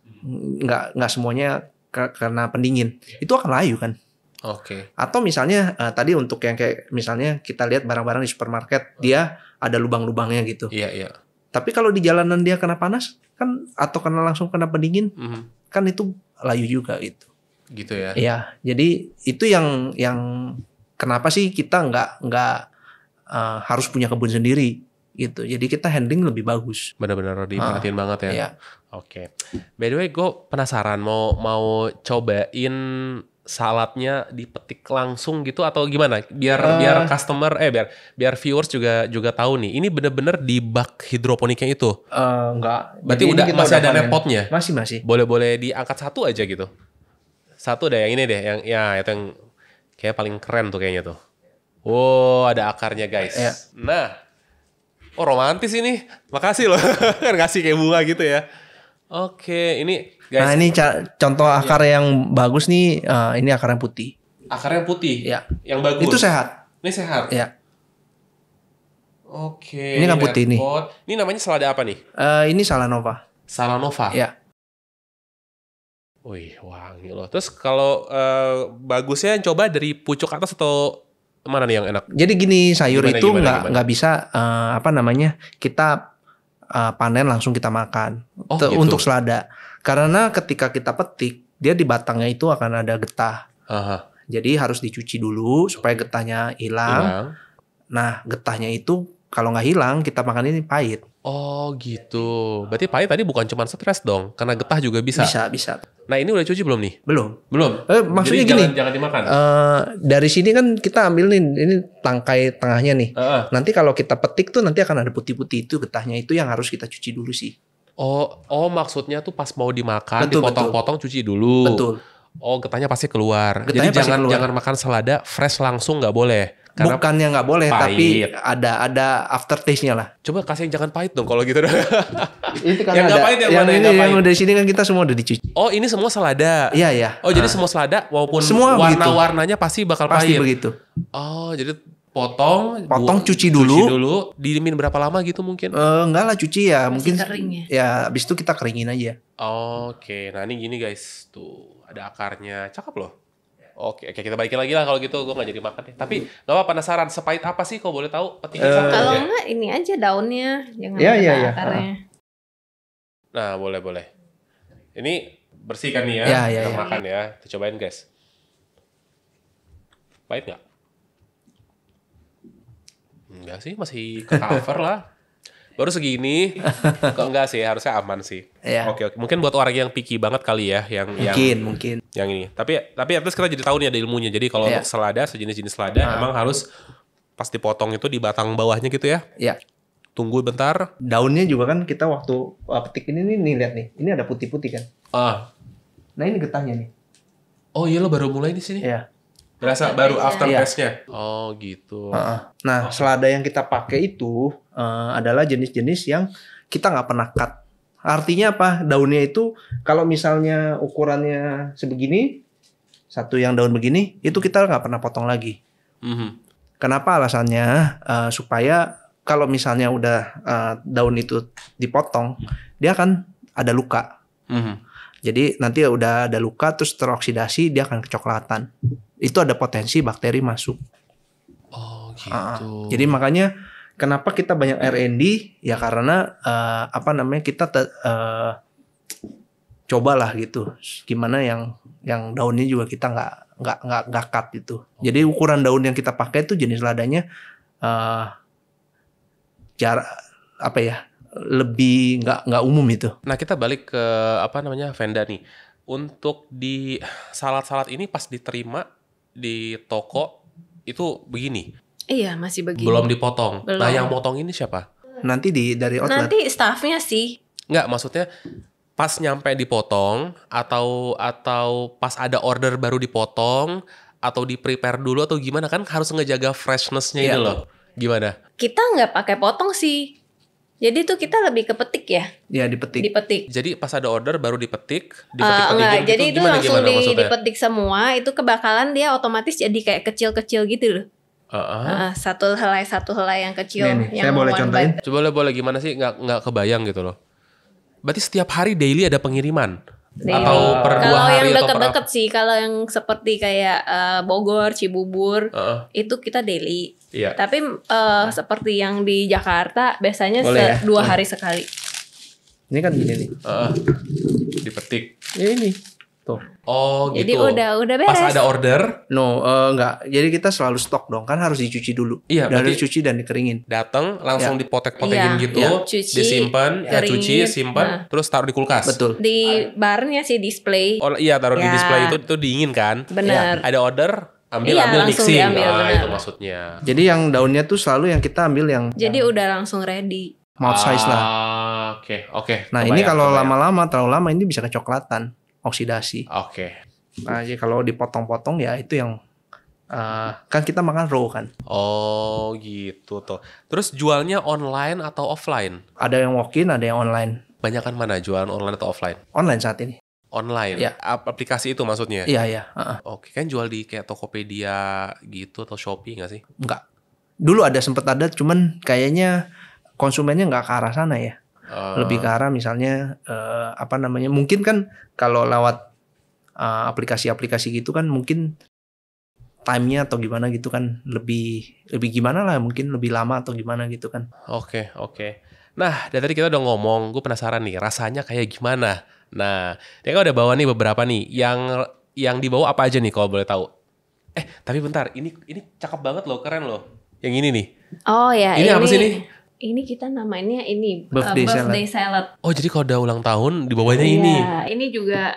nggak semuanya karena pendingin, itu akan layu kan. Oke. Atau misalnya tadi untuk yang kayak misalnya kita lihat barang-barang di supermarket dia ada lubang-lubangnya gitu. Iya, iya. Tapi kalau di jalanan dia kena panas kan atau kena langsung kena pendingin kan itu layu juga gitu. Gitu ya. Iya, jadi itu yang kenapa sih kita nggak harus punya kebun sendiri gitu. Jadi kita handling lebih bagus. Benar-benar diperhatiin banget ya. Iya. Oke. By the way, gue penasaran mau cobain saladnya dipetik langsung gitu atau gimana? Biar customer biar viewers juga tahu nih. Ini bener-bener di bak hidroponiknya itu. Enggak. Berarti Jadi ini kita masih ada panen. nepotnya. Masih. Boleh diangkat satu aja gitu. Satu deh yang ini deh, yang itu yang kayak paling keren tuh kayaknya tuh. Wow, ada akarnya guys. Iya. Nah, romantis ini. Makasih loh. Kan ngasih kayak bunga gitu ya. Oke, ini guys. Nah ini contoh akar yang bagus nih. Ini akar yang putih. Akarnya putih. Ya. Yang bagus. Itu sehat. Ini sehat. Ya. Oke. Ini kan putih nih. Ini namanya selada apa nih? Ini Salanova. Salanova. Ya. Wih, wangi loh. Terus kalau bagusnya coba dari pucuk atas atau mana nih yang enak? Jadi gini, sayur Gimana, itu gimana? nggak bisa kita panen langsung kita makan. Oh, gitu. Untuk selada. Karena ketika kita petik, dia di batangnya itu akan ada getah. Aha. Jadi harus dicuci dulu supaya getahnya hilang. Nah, getahnya itu kalau nggak hilang, kita makan ini pahit. Oh gitu. Berarti pahit tadi bukan cuma stres dong, karena getah juga bisa. Bisa. Nah ini udah cuci belum nih? Belum. Jadi Maksudnya gini. Jangan dimakan. Dari sini kan kita ambil nih, ini tangkai tengahnya nih. Nanti kalau kita petik tuh nanti akan ada putih-putih itu getahnya, itu yang harus kita cuci dulu sih. Oh maksudnya tuh pas mau dimakan, Betul, dipotong-potong cuci dulu. Betul. Oh getahnya pasti keluar. Getahnya Jadi pasti keluar. jangan makan selada fresh langsung nggak boleh. Karena Bukannya nggak boleh, pahit. tapi ada aftertaste-nya lah. Coba kasih yang jangan pahit dong kalau gitu. Itu kan Yang nggak pahit yang mana? Yang nggak pahit? yang dari sini kan kita semua udah dicuci. Oh ini semua selada. Iya. Oh jadi semua selada walaupun Semua warna-warnanya pasti bakal Pasti pahit. begitu. Oh jadi potong, cuci dulu. didiemin berapa lama gitu mungkin? Enggak lah, cuci ya. Masih Mungkin kering ya? ya habis itu kita keringin aja. Oke, nah ini gini guys, tuh ada akarnya, cakep loh. Oke, kita balikin lagi lah kalau gitu, gue nggak jadi makan deh. Tapi nggak apa, penasaran, sepahit apa sih kalau boleh tahu? Petiknya satu Kalau aja. enggak ini aja daunnya, jangan Iya, ada iya. akarnya. Nah boleh. Ini bersih kan nih ya? Iya. Kita makan ya, kita cobain guys. Pahit nggak? Enggak sih, masih ke cover lah. Baru segini, kok enggak sih, harusnya aman sih. Iya. Oke. Mungkin buat orang yang picky banget kali ya, yang Mungkin. yang ini. Tapi at least kita jadi tahu nih ada ilmunya. Jadi kalau Iya. untuk selada, sejenis-jenis selada, emang harus pas dipotong itu di batang bawahnya gitu ya. Iya. Tunggu bentar. Daunnya juga kan kita waktu petik ini nih lihat nih. Ini ada putih-putih kan. Nah ini getahnya nih. Oh iya lo baru mulai di sini. Iya. Berasa baru after Iya. taste-nya. Oh gitu. Nah, selada yang kita pakai itu adalah jenis-jenis yang kita nggak pernah cut. Artinya apa? Daunnya itu kalau misalnya ukurannya sebegini, satu yang daun begini, itu kita nggak pernah potong lagi. Kenapa alasannya? Supaya kalau misalnya udah daun itu dipotong, dia akan ada luka. Jadi nanti udah ada luka terus teroksidasi, dia akan kecoklatan. Itu ada potensi bakteri masuk. Oh gitu. Jadi makanya kenapa kita banyak R&D ya karena kita cobalah gitu. Gimana yang daunnya juga kita nggak cut itu. Jadi ukuran daun yang kita pakai itu jenis ladanya lebih nggak umum itu. Nah kita balik ke Venda nih. Untuk di salad-salad ini pas diterima di toko itu begini. Iya masih begini. Belum dipotong. Belum. Nah yang potong ini siapa? Nanti dari outlet. Nanti staffnya sih. Nggak, maksudnya pas nyampe dipotong atau pas ada order baru dipotong atau di prepare dulu atau gimana, kan harus ngejaga freshness-nya ini loh. Gimana? Kita nggak pakai potong sih. Jadi tuh kita lebih ke petik ya. Ya dipetik. Dipetik. Jadi pas ada order baru dipetik Enggak, gitu, jadi itu gimana langsung maksudnya? dipetik semua. Itu kebakalan dia otomatis jadi kayak kecil-kecil gitu loh. Satu helai yang kecil. Nih, yang saya boleh one contohin? bite. Coba boleh gimana sih? Nggak kebayang gitu loh. Berarti setiap hari daily ada pengiriman? Daily. Atau per 2 Kalau hari yang atau per deket-deket sih, kalau yang seperti kayak Bogor, Cibubur, itu kita daily. Iya. Tapi seperti yang di Jakarta biasanya Boleh ya? 2 hari sekali. Ini kan gini nih. Dipetik. Ya ini. Tuh. Oh gitu. Jadi udah beres. Pas ada order, No, enggak. Jadi kita selalu stok dong. Kan harus dicuci dulu. Iya, Dari berarti- dicuci dan dikeringin. datang langsung Ya. dipotek-potekin Iya, gitu, iya. Cuci, disimpan, keringin. cuci, simpan, Nah. terus taruh di kulkas. Betul. Di barnya sih display. Oh iya, taruh di Ya. display itu dingin kan? Benar. Ada order, ambil Iya, langsung mixing. diambil, benar. Itu maksudnya. Jadi yang daunnya tuh selalu yang kita ambil yang Jadi udah langsung ready. mouth size lah. Oke. Nah ini kalau lama-lama terlalu lama ini bisa kecoklatan, oksidasi. Oke. Nah jadi kalau dipotong-potong ya itu yang kan kita makan raw kan. Oh gitu tuh. Terus jualnya online atau offline? Ada yang walk-in, ada yang online. Banyakan mana jualan online atau offline? Online saat ini. Online. Iya. Aplikasi itu maksudnya? Iya. Oke, kan jual di kayak Tokopedia gitu atau Shopee nggak sih? Enggak. Dulu sempat ada, cuman kayaknya konsumennya nggak ke arah sana ya. Lebih ke arah misalnya mungkin kan kalau lewat aplikasi-aplikasi gitu kan mungkin time-nya atau gimana gitu kan lebih gimana lah, mungkin lebih lama atau gimana gitu kan. Oke. Nah, dari tadi kita udah ngomong, gue penasaran nih, rasanya kayak gimana? Nah, dia kan udah bawa nih beberapa nih, yang dibawa apa aja nih kalau boleh tahu? Tapi bentar, ini cakep banget loh, keren loh. Yang ini nih. Oh ya, Ini apa sih ini? Ini kita namanya ini Birthday salad. Oh, jadi kalau udah ulang tahun dibawanya ini. Iya, ini juga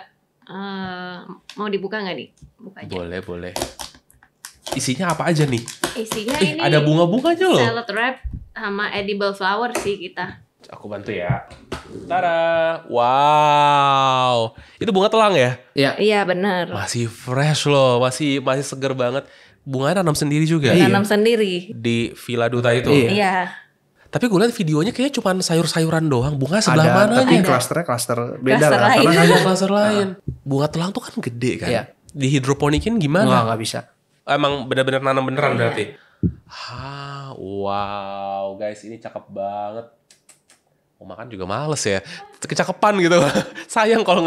mau dibuka nggak nih? Buka aja. Boleh. Isinya apa aja nih? Isinya ini Ada bunga-bunganya loh. salad wrap sama edible flower sih kita. Aku bantu ya. Tada. Wow. Itu bunga telang ya? Iya. Iya benar. Masih fresh loh, masih seger banget. Bunganya nanam sendiri juga. Tanam sendiri. Di Villa Duta itu. Iya. Iya. Tapi gue lihat videonya kayaknya cuma sayur-sayuran doang. Bunga sebelah Ada, mananya? tapi klaster beda Klaster lah. lain. Karena Ada klaster lain. Bunga telang tuh kan gede kan? Iya. Di hidroponikin gimana? nggak bisa. Emang benar-benar nanam beneran berarti? Wow guys, ini cakep banget. Mau makan juga males ya. Kecakepan gitu. Sayang kalau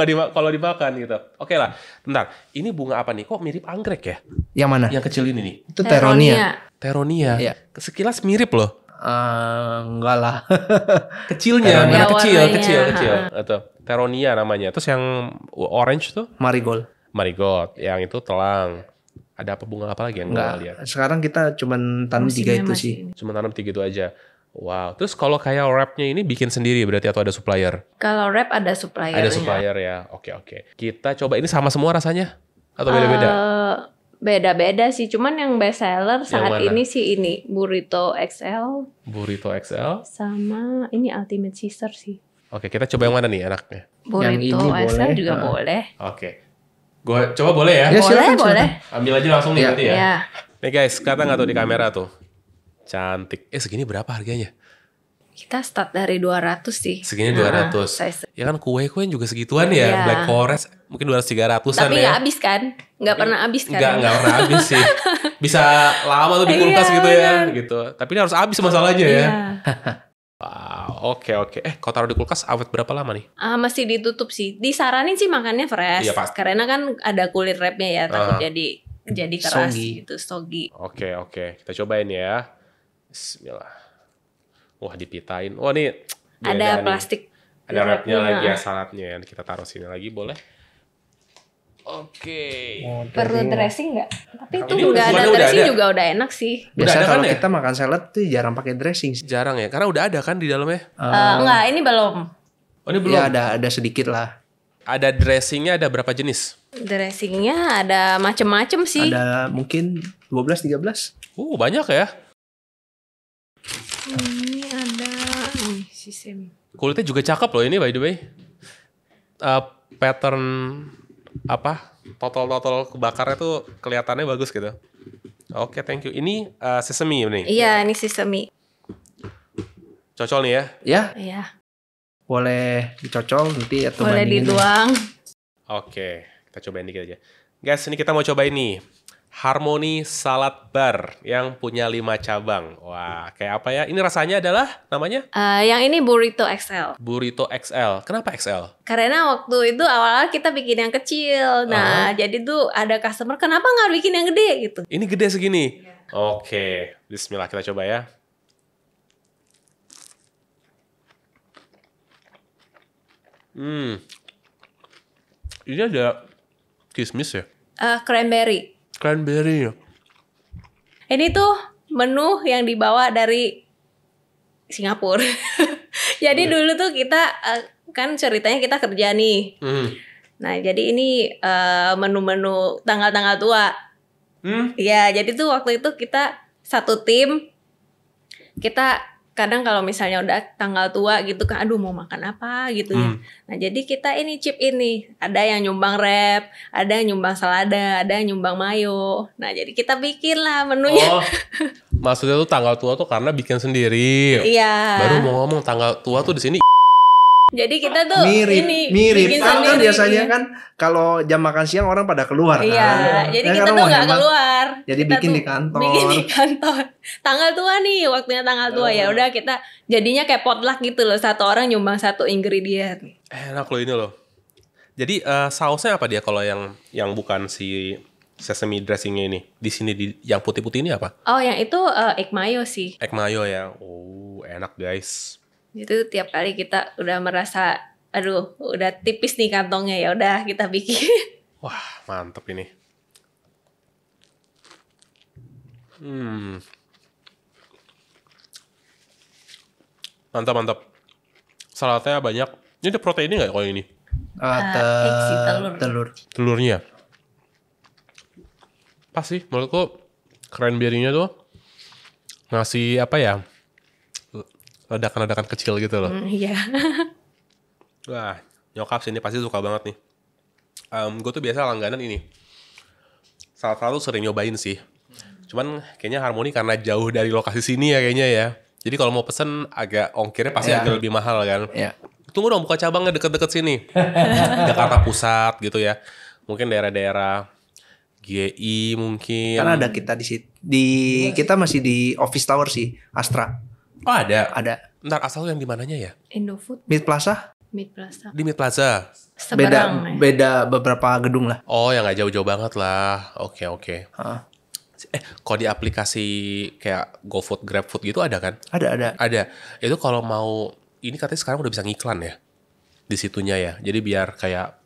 dimakan gitu. Oke lah, bentar. Ini bunga apa nih? Kok mirip anggrek ya? Yang mana? Yang kecil ini nih. Itu Teronia. Teronia. Iya. Sekilas mirip loh. Enggak lah. Kecilnya, Teronia. kecil. Warnanya. Atau Teronia namanya. Terus yang orange tuh? Marigold. Marigold. Yang itu telang. Ada apa bunga apa lagi yang gue lihat? Enggak. Sekarang kita cuman tanam 3 Musimnya itu masih sih. ini. Cuma tanam 3 itu aja. Wow. Terus kalau kayak wrapnya ini bikin sendiri berarti atau ada supplier? Kalau wrap ada supplier. Ada supplier ya. Oke. Kita coba ini sama semua rasanya? Atau beda-beda? Beda-beda sih. Cuman yang best seller saat mana? ini sih ini Burrito XL Burrito XL. sama ini Ultimate Caesar sih. Oke, kita coba yang mana nih enaknya? Burrito ini XL boleh. juga boleh. Oke. Gua coba boleh ya? Ya, silakan, boleh. Ambil aja langsung nih Iya. berarti ya? Ya. Nih guys, kelihatan nggak tuh di kamera tuh? Cantik. Segini berapa harganya? Kita start dari 200 sih. Segini Nah, 200. size. Ya kan kue-kue juga segituan ya. Iya. Black Forest mungkin 200-300an Tapi ya. nggak habis kan? Nggak pernah habis kan? Nggak pernah habis sih. Bisa lama tuh di kulkas Iya, gitu ya. benar. Gitu. Tapi ini harus habis masalahnya ya. Iya. Wow, oke. Kalau taruh di kulkas awet berapa lama nih? Masih ditutup sih. Disaranin sih makannya fresh. Iya, pasti. Karena kan ada kulit wrapnya ya. Takut jadi keras Soggy. gitu, soggy. Oke. Kita cobain ya. Bismillah. Wah, dipitain. Wah, nih. beda Ada nih. plastik. Ada wrapnya wrapnya. lagi ya, saladnya. Kita taruh sini lagi boleh? Oke. Perlu dressing nggak? Tapi itu Ini nggak ada semuanya udah dressing ada. juga udah enak sih. Biasa ada kan kalau ya? kita makan salad tuh jarang pakai dressing sih. Jarang ya, karena udah ada kan di dalamnya. Enggak, ini belum. Oh, ini belum. Ya ada sedikit lah. Ada dressingnya ada berapa jenis? Dressingnya ada macem-macem sih. Ada mungkin 12-13. Banyak ya. Ini ada nih sistem. Kulitnya juga cakep loh ini by the way. Pattern apa? totol kebakarnya tuh kelihatannya bagus gitu. Oke, thank you. Ini sesame nih. Iya, ini sesame. Cocol nih ya. Ya, Iya. boleh dicocol nanti atau Boleh bandingin. dituang. Oke, kita cobain dikit aja. Guys, ini kita mau cobain nih. Harmony Salad Bar yang punya 5 cabang. Wah, kayak apa ya? Ini rasanya adalah namanya Yang ini burrito XL. Burrito XL. Kenapa XL? Karena waktu itu awal-awal kita bikin yang kecil. Nah, jadi tuh ada customer, kenapa nggak bikin yang gede gitu? Ini gede segini. Oke, bismillah kita coba ya. Ini ada kismis ya? Cranberry. Cranberry ya? Ini tuh menu yang dibawa dari Singapura. Jadi dulu tuh kita kan ceritanya kita kerja nih. Nah, jadi ini menu-menu tanggal-tanggal tua. Ya, jadi tuh waktu itu kita satu tim. Kita kadang kalau misalnya udah tanggal tua gitu kan, aduh mau makan apa gitu ya. Nah, jadi kita ini chip ini. Ada yang nyumbang wrap, ada yang nyumbang selada, ada yang nyumbang mayo. Nah, jadi kita bikin lah menunya. Oh, maksudnya tuh tanggal tua tuh karena bikin sendiri. Iya. Baru mau ngomong tanggal tua tuh di sini. Jadi kita tuh Mirip. bikin Kan sendiri. biasanya kan kalau jam makan siang orang pada keluar kan. Iya, jadi Ya, kita karena tuh mau nggak hemat. keluar. Jadi Kita bikin tuh di kantor. Bikin di kantor. Tanggal tua nih, waktunya tanggal tua ya. Udah kita jadinya kayak potluck gitu loh. Satu orang nyumbang satu ingredient. Enak loh ini loh. Jadi sausnya apa dia kalau yang bukan si sesame dressingnya ini? Di sini yang putih-putih ini apa? Oh, yang itu egg mayo sih. Egg mayo ya. Oh, enak guys. Itu tiap kali kita udah merasa, aduh, udah tipis nih kantongnya, ya udah kita bikin. Wah, mantep ini. Mantap. Saladnya banyak. Ini ada proteinnya nggak kalau ini? Egg sih, telur. Telurnya. Pas sih, menurutku cranberry-nya tuh ngasih apa ya? Ledakan-ledakan kecil gitu loh. Iya. Wah, nyokap sini pasti suka banget nih. Gue tuh biasa langganan ini. Salah-salah tuh sering nyobain sih. Cuman kayaknya Harmony karena jauh dari lokasi sini ya kayaknya ya. Jadi kalau mau pesen agak ongkirnya pasti agak lebih mahal kan. Iya. Tunggu dong buka cabangnya deket-deket sini. Jakarta Pusat gitu ya. Mungkin daerah-daerah GI mungkin. Karena ada kita di situ. Kita masih di Office Tower sih, Astra. Oh ada? Ada. Ntar asal yang di mananya ya? Indofood, Mid Plaza. Mid Plaza. Di Mid Plaza. Seberang. ya. Beda beberapa gedung lah. Oh yang gak jauh-jauh banget lah. Oke. Heeh. Kalau di aplikasi kayak GoFood, GrabFood gitu ada kan? Ada. Ada. Itu kalau mau, ini katanya sekarang udah bisa ngiklan ya? Di situnya ya. Jadi biar kayak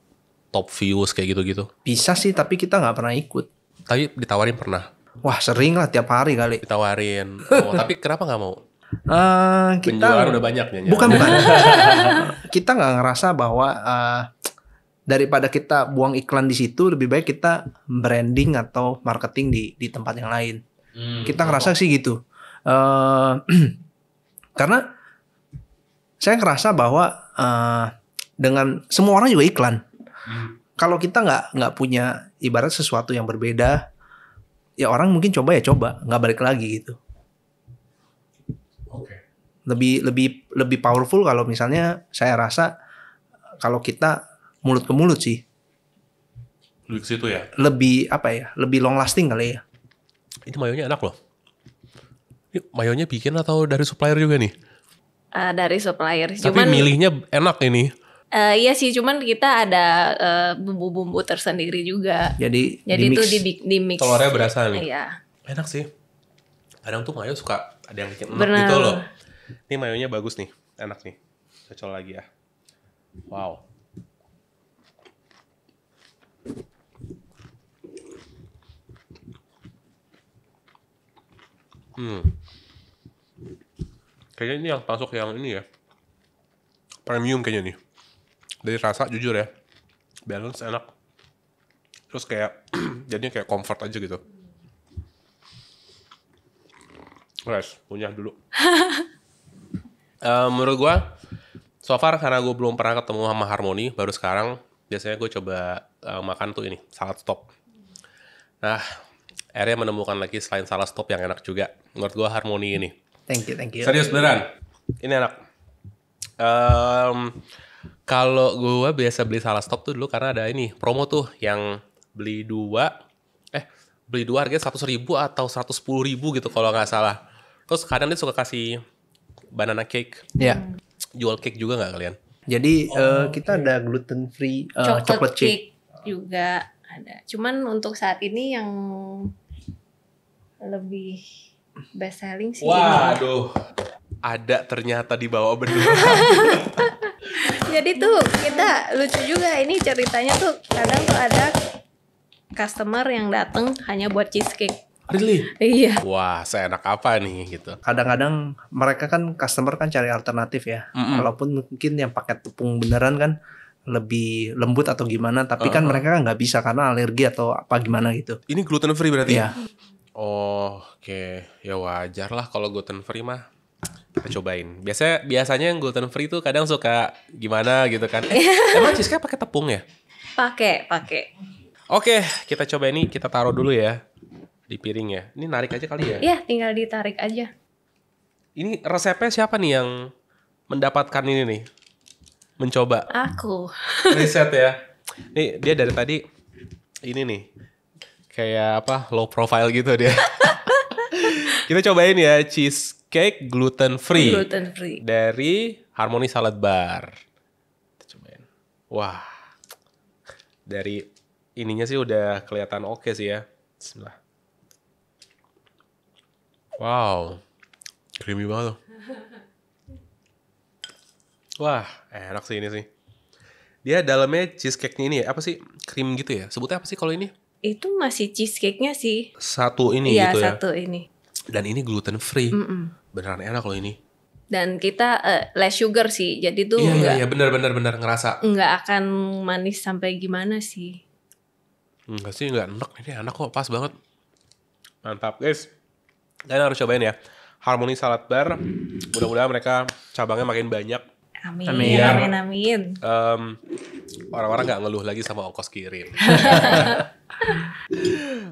top views kayak gitu-gitu. Bisa sih, tapi kita nggak pernah ikut. Tapi ditawarin pernah? Wah, sering lah tiap hari kali. Ditawarin. Oh, tapi kenapa nggak mau? Kita Penjualan udah banyak ya? bukan. Kita nggak ngerasa bahwa daripada kita buang iklan di situ, lebih baik kita branding atau marketing di tempat yang lain. Kita ngerasa sih gitu. Karena saya ngerasa bahwa dengan semua orang juga iklan. Kalau kita nggak punya ibarat sesuatu yang berbeda, ya orang mungkin coba, nggak balik lagi gitu. Oke. Lebih powerful kalau misalnya saya rasa kalau kita mulut ke mulut sih. Lebih ke situ ya? Lebih long lasting kali ya. Ini mayonya enak loh. Ini mayonya bikin atau dari supplier juga nih? Dari supplier. Tapi Cuman milihnya enak ini. iya sih, cuman kita ada bumbu-bumbu tersendiri juga. Jadi itu di-mix. di mix. Telurnya berasa nih. Iya. Enak sih. Kadang tuh mayo suka ada yang bikin enak Bener. gitu loh. Ini mayonya bagus nih. Enak nih. Cocol lagi ya. Wow. Kayaknya ini yang masuk yang ini ya. Premium kayaknya nih. Dari rasa jujur ya. Balance enak. Terus kayak jadinya kayak comfort aja gitu. Guys, punya dulu. Menurut gue, so far karena gue belum pernah ketemu sama Harmony, baru sekarang, biasanya gue coba makan tuh ini salad stop. Nah, akhirnya menemukan lagi selain salad stop yang enak juga. Menurut gue Harmony ini. Thank you. Serius beneran, ini enak. Kalau gue biasa beli salad stop tuh dulu karena ada ini promo tuh yang beli dua harganya 100.000 atau 110.000 gitu kalau nggak salah. Terus kadang dia suka kasih banana cake. Ya. Jual cake juga nggak kalian? Jadi kita ada gluten free chocolate cake juga ada. Cuman untuk saat ini yang lebih best selling sih. Waduh, ada ternyata di bawah bendera. Jadi tuh kita lucu juga, ini ceritanya tuh kadang tuh ada customer yang datang hanya buat cheesecake. Really? Iya. Wah, seenak apa nih gitu. Kadang-kadang mereka kan customer kan cari alternatif ya. Walaupun mungkin yang pakai tepung beneran kan lebih lembut atau gimana, tapi kan mereka kan nggak bisa karena alergi atau apa gimana gitu. Ini gluten free berarti? Iya. Oh, oke. Ya wajar lah kalau gluten free mah. Kita cobain. Biasanya yang gluten free tuh kadang suka gimana gitu kan. Emang cheesecake pakai tepung ya? Pakai. Oke, kita coba ini, kita taruh dulu ya di piring ya. Ini narik aja kali ya? Iya, tinggal ditarik aja. Ini resepnya siapa nih yang mendapatkan ini nih? Mencoba. Aku. Riset ya. Nih dia dari tadi ini nih. Kayak apa? Low profile gitu dia. Kita cobain ya cheesecake gluten free. Gluten free. Dari Harmony Salad Bar. Kita cobain. Wah. Dari ininya sih udah kelihatan oke sih ya. Bismillah. Wow. Creamy banget loh. Wah, enak sih ini sih. Dia dalamnya cheesecake-nya ini ya, apa sih? Krim gitu ya? Sebutnya apa sih kalau ini? Itu masih cheesecake-nya sih. Satu ini Iya, gitu ya? satu ini. Dan ini gluten free. Beneran enak loh ini. Dan kita less sugar sih. Jadi tuh Iya, bener ngerasa. nggak akan manis sampai gimana sih. Enggak sih, enggak enak. Ini enak kok, pas banget. Mantap guys. Kalian harus cobain ya. Harmony Salad Bar. Mudah-mudahan mereka cabangnya makin banyak. Amin. Orang-orang nggak ngeluh lagi sama ongkos kirim.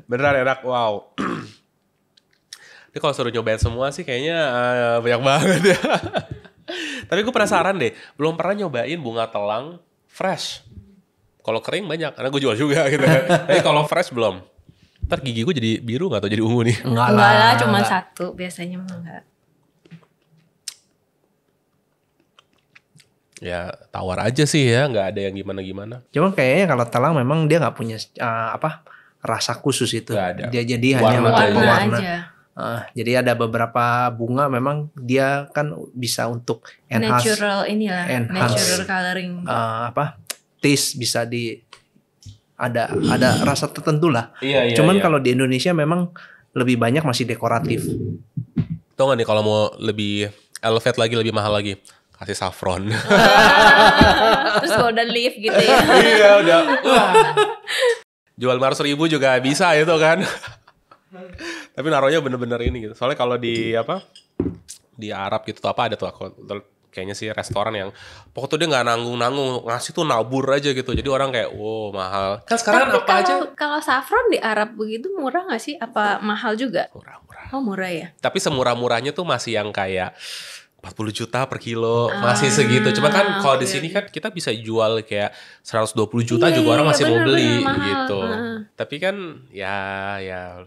Beneran enak, wow. Ini kalau suruh nyobain semua sih kayaknya banyak banget ya. Tapi gue penasaran deh, belum pernah nyobain bunga telang fresh. Kalau kering banyak, karena gue jual juga gitu kan. Tapi kalau fresh belum. Ntar gigi gue jadi biru gak atau jadi ungu nih? Enggak lah, cuma satu biasanya mah enggak. Ya tawar aja sih ya, nggak ada yang gimana-gimana. Cuma kayaknya kalau telang memang dia nggak punya rasa khusus itu. Gak ada. Dia jadi Warna hanya untuk warna warna. aja. Jadi ada beberapa bunga memang dia kan bisa untuk enhance, Natural inilah, natural coloring. taste bisa ada rasa tertentu lah. Iya. Cuman kalau di Indonesia memang lebih banyak masih dekoratif. Tau gak nih kalau mau lebih elevate lagi, lebih mahal lagi, kasih saffron. Terus golden leaf gitu ya. Iya udah. Jual 500.000 juga bisa itu kan. Tapi naruhnya bener-bener ini gitu. Soalnya kalau di Arab gitu tuh ada tuh aku kayaknya sih restoran yang pokoknya tuh dia nggak nanggung ngasih tuh nabur aja gitu. Jadi orang kayak wow mahal. Kan sekarang tapi apa aja? Kalau saffron di Arab begitu murah nggak sih? Apa mahal juga? Murah. Oh murah ya. Tapi semurah-murahnya tuh masih yang kayak 40 juta per kilo, masih segitu. Cuma kan kalau di sini kan kita bisa jual kayak 120 juta juga orang masih mau beli gitu. Tapi kan ya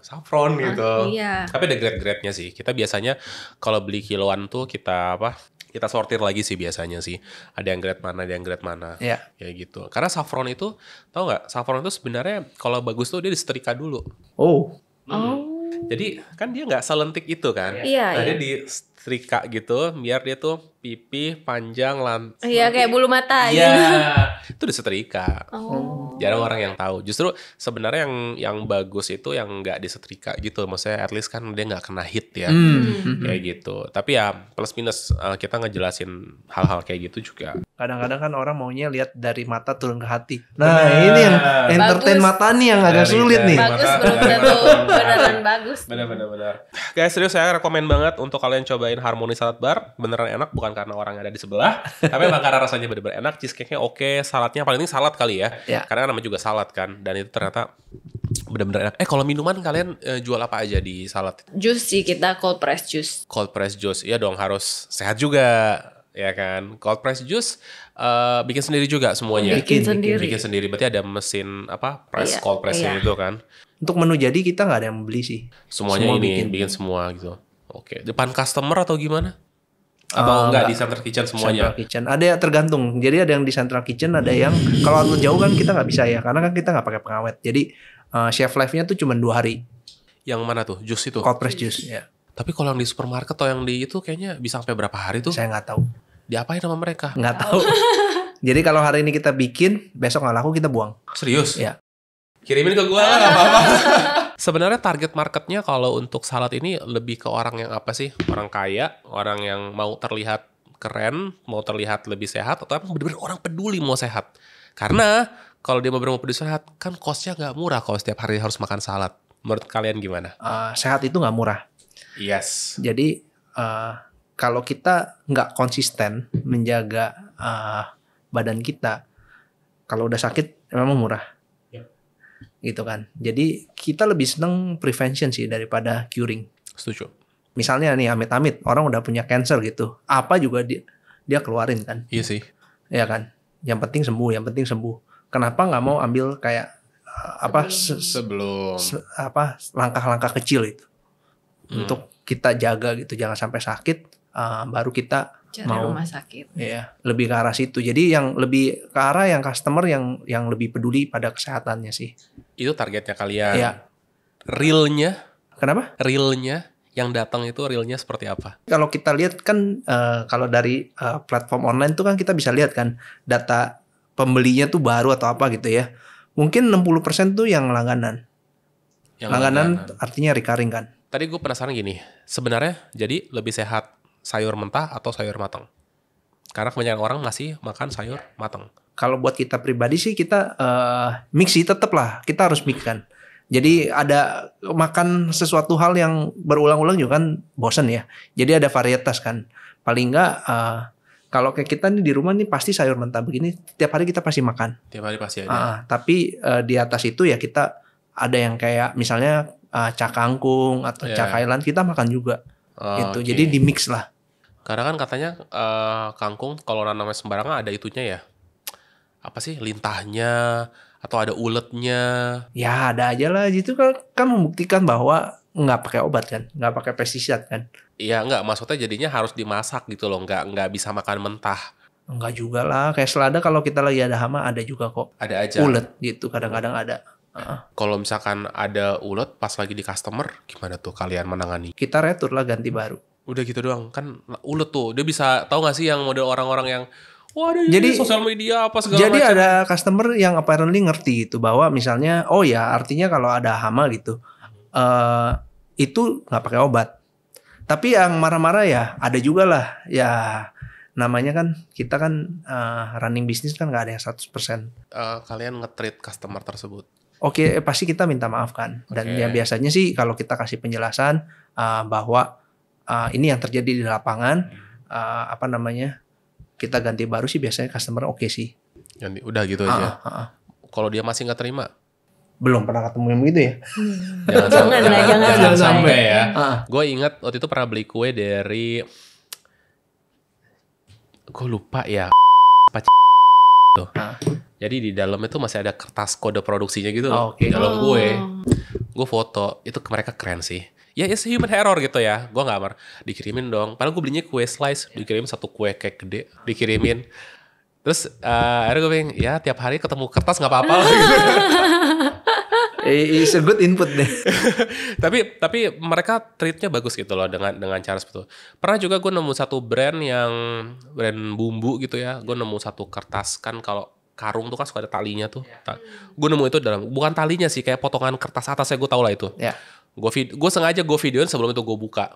saffron gitu. Iya. Tapi ada grade-grade-nya sih. Kita biasanya kalau beli kiloan tuh kita sortir lagi sih biasanya sih. Ada yang grade mana, ada yang grade mana. Iya. Kayak gitu. Karena saffron itu, tahu nggak? Saffron itu sebenarnya kalau bagus tuh dia disetrika dulu. Oh. Jadi kan dia nggak selentik itu kan. Iya, Nah dia disetrika gitu biar dia tuh pipih panjang Iya kayak bulu mata. Iya. Itu disetrika. Oh. Jarang orang yang tahu. Justru sebenarnya yang bagus itu yang nggak disetrika gitu. Maksudnya at least kan dia nggak kena hit ya. Kayak gitu. Tapi ya plus minus kita ngejelasin hal-hal kayak gitu juga. Kadang-kadang kan orang maunya lihat dari mata turun ke hati. Nah ini yang entertain mata nih yang agak sulit nih. Bagus belum tentu beneran bagus. Benar. Guys serius saya rekomen banget untuk kalian cobain nyobain Harmony Salad Bar, beneran enak bukan karena orang yang ada di sebelah, tapi emang karena rasanya bener-bener enak, cheesecake-nya oke, saladnya paling penting salad kali ya. Karena namanya juga salad kan, dan itu ternyata bener-bener enak. Kalau minuman kalian jual apa aja di salad? Jus sih, kita cold press juice. Cold press juice, ya dong harus sehat juga, ya kan. Cold press juice bikin sendiri juga semuanya. Bikin sendiri. Berarti ada mesin cold pressnya itu kan. Untuk menu jadi kita nggak ada yang beli sih. Semuanya semua ini bikin semua gitu. Oke, depan customer atau gimana? Atau enggak di Central Kitchen semuanya? Central Kitchen ada yang tergantung. Jadi ada yang di Central Kitchen, ada yang kalau atau jauh kan kita nggak bisa ya, karena kan kita nggak pakai pengawet. Jadi chef life-nya tuh cuma 2 hari. Yang mana tuh? Jus itu? Cold press juice ya. Tapi kalau yang di supermarket atau yang di itu kayaknya bisa sampai berapa hari tuh? Saya nggak tahu. Diapain sama mereka? Nggak tahu. Jadi kalau hari ini kita bikin, besok nggak laku kita buang. Serius? Ya. Kirimin ke gua nggak apa-apa. Sebenarnya target marketnya kalau untuk salad ini lebih ke orang yang apa sih? Orang kaya, orang yang mau terlihat keren, mau terlihat lebih sehat, atau emang bener-bener orang peduli mau sehat. Karena kalau dia bener-bener mau peduli sehat, kan costnya nggak murah kalau setiap hari harus makan salad. Menurut kalian gimana? Sehat itu nggak murah. Yes. Jadi kalau kita nggak konsisten menjaga badan kita, kalau udah sakit memang murah. Gitu kan. Jadi kita lebih seneng prevention sih daripada curing. Setuju. Misalnya nih amit-amit orang udah punya cancer gitu, apa juga dia keluarin kan. Iya sih. Ya kan. Yang penting sembuh. Kenapa nggak mau ambil kayak sebelum langkah-langkah kecil itu untuk kita jaga gitu, jangan sampai sakit, baru kita cari rumah sakit. Iya, lebih ke arah situ. Jadi yang lebih ke arah yang customer yang lebih peduli pada kesehatannya sih. Itu targetnya kalian. Iya. Realnya? Kenapa? Realnya yang datang itu realnya seperti apa? Kalau kita lihat kan kalau dari platform online tuh kan kita bisa lihat kan data pembelinya tuh baru atau apa gitu ya. Mungkin 60% tuh yang langganan. Langganan artinya recurring kan. Tadi gue penasaran gini, sebenarnya jadi lebih sehat sayur mentah atau sayur matang? Karena kebanyakan orang masih makan sayur matang. Kalau buat kita pribadi sih kita mix sih tetap lah, kita harus mix kan. Jadi ada makan sesuatu hal yang berulang-ulang juga kan bosan ya. Jadi ada varietas kan. Paling enggak kalau kayak kita nih di rumah nih pasti sayur mentah begini tiap hari kita pasti makan. Tiap hari pasti ada. Tapi di atas itu ya kita ada yang kayak misalnya cak kangkung atau cak Thailand kita makan juga. Gitu. Jadi di mix lah. Karena kan katanya kangkung kalau nanamnya sembarangan ada itunya ya. Apa sih? Lintahnya atau ada uletnya. Ya ada aja lah gitu kan membuktikan bahwa nggak pakai obat kan, nggak pakai pestisida kan. Iya nggak, maksudnya jadinya harus dimasak gitu loh, nggak bisa makan mentah. Enggak juga lah, kayak selada kalau kita lagi ada hama ada juga kok. Ada aja. Ulet gitu kadang-kadang ada. Kalau misalkan ada ulet pas lagi di customer, gimana tuh kalian menangani? Kita retur lah ganti baru. Udah gitu doang, kan ulet tuh dia bisa tahu nggak sih yang model orang-orang yang wah ada jadi sosial media apa segala jadi macam. ada customer yang apparently ngerti gitu bahwa misalnya oh ya artinya kalau ada hama gitu itu nggak pakai obat. Tapi yang marah-marah ya ada juga lah ya, namanya kan kita kan running bisnis kan nggak ada yang 100%. Kalian nge-treat customer tersebut? Oke, pasti kita minta maaf kan. Dan ya biasanya sih kalau kita kasih penjelasan bahwa ini yang terjadi di lapangan, kita ganti baru sih biasanya customer oke sih. Udah gitu aja. Kalau dia masih nggak terima? Belum pernah ketemu yang begitu ya. Jangan sampai ya. Gue ingat waktu itu pernah beli kue dari, gue lupa ya. Tuh. Jadi di dalam itu masih ada kertas kode produksinya gitu loh. Di dalam gue foto, itu mereka keren sih. Ya it's human error gitu ya. Gue gak dikirimin dong. Padahal gue belinya kue slice, dikirimin satu kue cake gede, dikirimin. Terus akhirnya gue bilang, ya tiap hari ketemu kertas gak apa-apa lah gitu. It's a good input deh. tapi mereka treatnya bagus gitu loh dengan cara seperti itu. Pernah juga gue nemu satu brand bumbu gitu ya. Gue nemu satu kertas kan kalau karung tuh kan suka ada talinya tuh. Gue nemu itu bukan talinya sih, kayak potongan kertas atasnya, gue tau lah itu. Gue sengaja gue videoin sebelum itu gue buka.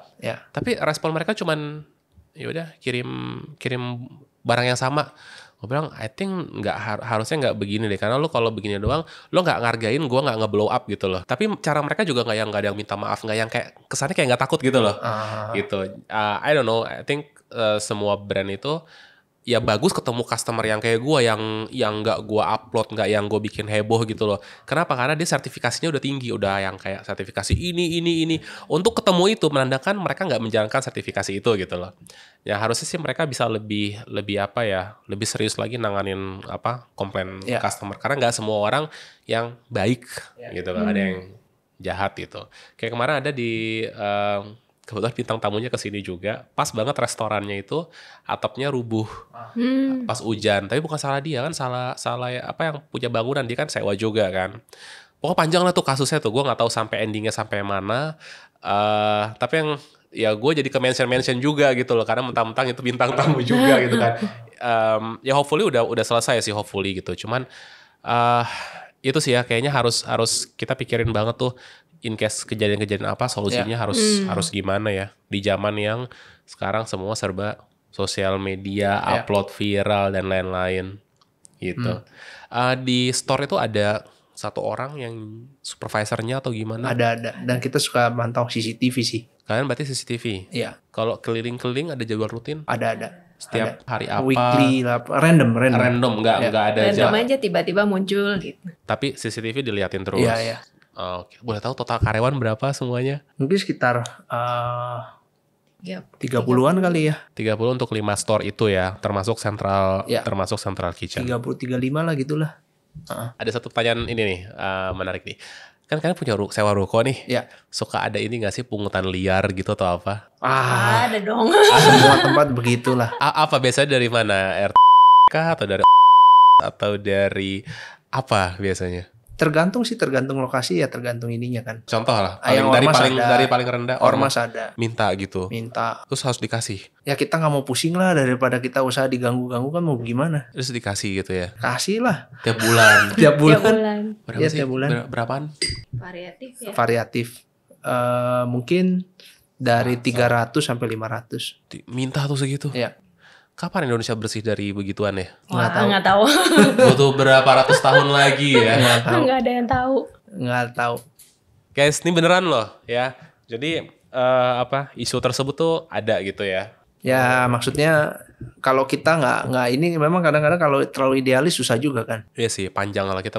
Tapi respon mereka cuman ya udah kirim barang yang sama. Gue bilang I think harusnya nggak begini deh, karena lo kalau begini doang lo nggak ngargain gue, nggak nge-blow up gitu loh. Tapi cara mereka juga nggak ada yang minta maaf, nggak yang kayak kesannya kayak nggak takut gitu loh. Gitu. I don't know, I think semua brand itu ya bagus ketemu customer yang kayak gue, yang nggak gue upload, nggak yang gue bikin heboh gitu loh. Kenapa? Karena dia sertifikasinya udah tinggi, udah yang kayak sertifikasi ini. Untuk ketemu itu menandakan mereka nggak menjalankan sertifikasi itu gitu loh. Ya harusnya sih mereka bisa lebih apa ya, lebih serius lagi nanganin komplain customer. Karena nggak semua orang yang baik gitu kan, ada yang jahat gitu. Kayak kemarin ada di kebetulan bintang tamunya kesini juga, pas banget restorannya itu atapnya rubuh pas hujan, tapi bukan salah dia kan, salah yang punya bangunan, dia kan sewa juga kan. Pokoknya panjang lah tuh kasusnya tuh, gue nggak tahu sampai endingnya sampai mana. Tapi yang ya gue jadi ke mention juga gitu loh, karena mentang-mentang itu bintang tamu juga gitu kan. Ya hopefully udah selesai sih hopefully gitu. Cuman itu sih ya kayaknya harus kita pikirin banget tuh, in case kejadian-kejadian apa solusinya harus gimana ya di zaman yang sekarang semua serba sosial media, upload viral dan lain-lain gitu. Di store itu ada satu orang yang supervisornya atau gimana? Ada dan kita suka mantau CCTV sih. Kalian berarti CCTV? Iya. Kalau keliling-keliling ada jadwal rutin? Ada. Setiap hari apa? Weekly lah, random. Nggak ada random aja tiba-tiba muncul gitu. Tapi CCTV diliatin terus. Iya. Oke. Boleh tahu total karyawan berapa semuanya? Mungkin sekitar 30-an kali ya. 30 untuk 5 store itu ya, termasuk central kitchen. 30-35 lah gitulah. Ada satu pertanyaan ini nih, menarik nih. Kan kalian punya sewa ruko nih. Ya. Suka ada ini gak sih pungutan liar gitu atau apa? Ada dong. Semua tempat begitulah. Apa biasanya dari mana? RT atau dari apa biasanya? Tergantung lokasi ya, tergantung ininya kan. Contoh lah, dari paling rendah ormas ada. Minta gitu. Terus harus dikasih. Ya kita nggak mau pusing lah, daripada kita usaha diganggu-ganggu kan, mau gimana? Terus dikasih gitu ya. Kasih lah. Tiap bulan. Tiap bulan. Berapa ya, sih? Tiap bulan. Berapaan? Variatif ya. Variatif. Mungkin dari 300 sampai 500. Minta tuh segitu. Ya. Kapan Indonesia bersih dari begituan ya? Nggak tahu. Butuh berapa ratus tahun lagi ya? Nggak ada yang tahu. Nggak tahu. Guys, ini beneran loh ya. Jadi isu tersebut tuh ada gitu ya? Ya maksudnya kalau kita nggak ini, memang kadang-kadang kalau terlalu idealis susah juga kan. Iya sih, panjang lah kita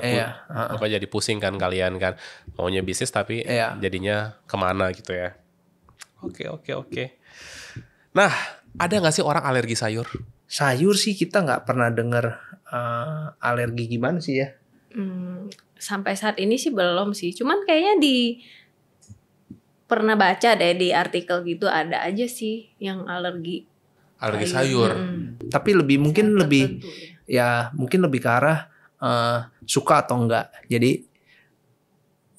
jadi pusing kan kalian kan. Maunya bisnis tapi jadinya kemana gitu ya. Oke. Nah, ada nggak sih orang alergi sayur? Sayur sih kita nggak pernah dengar alergi gimana sih ya. Sampai saat ini sih belum sih. Cuman kayaknya pernah baca deh di artikel gitu, ada aja sih yang alergi sayur. Tapi mungkin lebih ke arah suka atau enggak. Jadi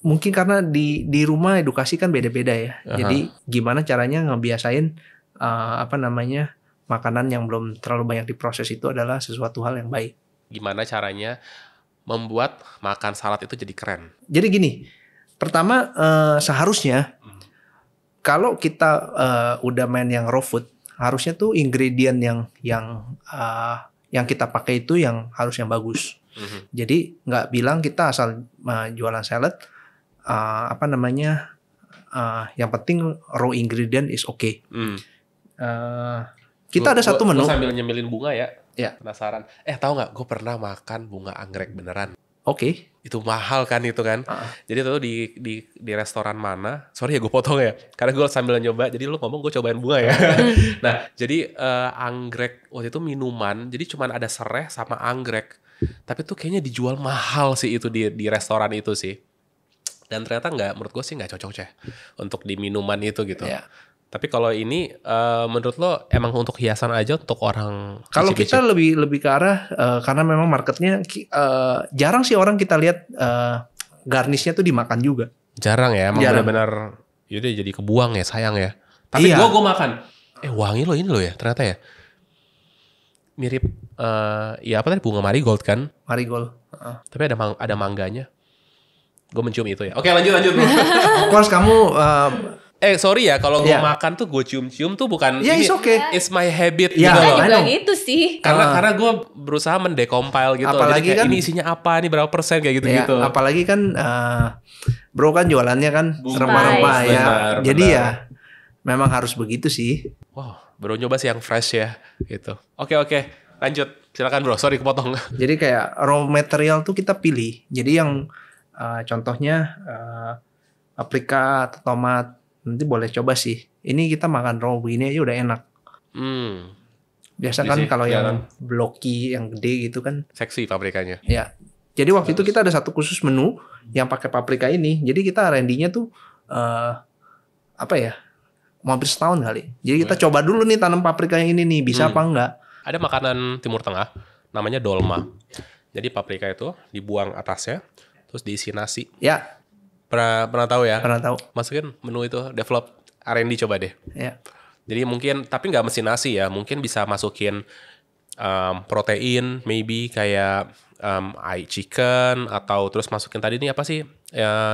mungkin karena di rumah edukasi kan beda-beda ya. Jadi gimana caranya ngebiasain makanan yang belum terlalu banyak diproses itu adalah sesuatu hal yang baik. Gimana caranya membuat makan salad itu jadi keren? Jadi gini, pertama seharusnya kalau kita udah main yang raw food, harusnya tuh ingredient yang kita pakai itu yang harus yang bagus. Jadi nggak bilang kita asal jualan salad, yang penting raw ingredient is okay. Kita ada satu menu. Gue sambil nyemilin bunga ya. Penasaran. Tahu nggak? Gue pernah makan bunga anggrek beneran. Oke. Itu mahal kan itu kan. Jadi tuh di restoran mana? Sorry ya gue potong ya. Karena gue sambil nyoba. Jadi lu ngomong gue cobain bunga ya. Nah jadi anggrek waktu itu minuman. Jadi cuman ada sereh sama anggrek. Tapi tuh kayaknya dijual mahal sih itu di restoran itu sih. Dan ternyata menurut gue sih nggak cocok untuk di minuman itu gitu. Tapi kalau ini menurut lo emang untuk hiasan aja, untuk orang kalau kita lebih ke arah karena memang marketnya jarang sih orang kita lihat garnishnya tuh dimakan juga. Jarang ya, emang benar-benar yaudah jadi kebuang ya, sayang ya. Tapi gue makan, wangi lo ini lo ya ternyata ya. Mirip apa tadi, bunga marigold kan? Marigold. Tapi ada mangganya. Gue mencium itu ya. Oke, lanjut. Of course kamu sorry ya, kalau gue Iya. makan tuh gue cium-cium tuh bukan Ya, it's okay. it's my habit Ya, gitu Kita loh. I juga know. gitu sih. Karena gue berusaha mendecompile gitu. Apalagi Jadi kayak kan- ini isinya apa, ini berapa persen kayak Ya, gitu-gitu. apalagi kan bro kan jualannya kan Bumbu. rempah-rempah ya. Benar, Jadi benar. ya memang harus begitu sih. Wow, baru nyoba sih yang fresh ya gitu. Oke, lanjut. Silakan bro, sorry kepotong. Jadi kayak raw material tuh kita pilih. Jadi yang contohnya paprika atau tomat, nanti boleh coba sih. Ini kita makan raw begini aja udah enak. Biasa Iya kan sih, kalau kelihatan. yang blocky, yang gede gitu kan. Seksi paprikanya. Ya. Jadi waktu itu kita ada satu khusus menu yang pakai paprika ini. Jadi kita R&D-nya tuh apa ya? Mau hampir setahun kali. Jadi kita coba dulu nih tanam paprika yang ini nih, bisa apa enggak? Ada makanan Timur Tengah namanya dolma. Jadi paprika itu dibuang atasnya, terus diisi nasi. Ya, Pernah tahu ya? pernah tahu. Masukin menu itu, develop R&D coba deh. Ya. Jadi mungkin, tapi nggak mesti nasi ya. Mungkin bisa masukin protein, maybe kayak chicken, atau terus masukin tadi ini apa sih?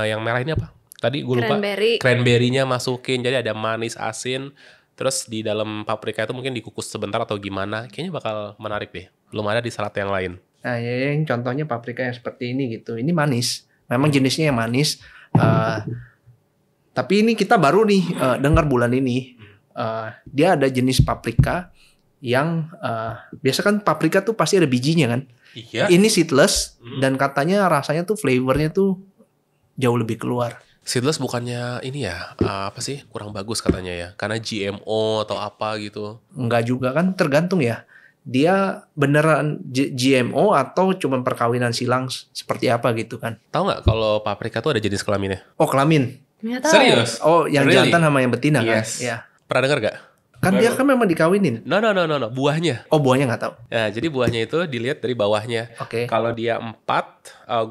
Yang merah ini apa? Tadi gue lupa. Cranberry. Cranberry-nya masukin, jadi ada manis, asin. Terus di dalam paprika itu mungkin dikukus sebentar atau gimana. Kayaknya bakal menarik deh. Belum ada di salad yang lain. Nah, ya, yang contohnya paprika yang seperti ini gitu. Ini manis. Memang jenisnya yang manis. Tapi ini kita baru nih dengar bulan ini. Dia ada jenis paprika yang biasa kan paprika tuh pasti ada bijinya kan. Iya. Ini seedless dan katanya rasanya tuh flavornya tuh jauh lebih keluar. Seedless bukannya ini ya, apa sih, kurang bagus katanya ya. Karena GMO atau apa gitu. Enggak juga kan, tergantung ya. Dia beneran GMO atau cuma perkawinan silang seperti apa gitu kan. Tahu nggak kalau paprika tuh ada jenis kelaminnya? Oh, kelamin. Nggak tahu. Serius? Oh, yang Really? jantan sama yang betina Yes. kan? Ya. Pernah dengar gak? Kan dia kan memang dikawinin. No, buahnya. Oh, buahnya nggak tahu. Nah, jadi buahnya itu dilihat dari bawahnya. Oke. Kalau dia 4,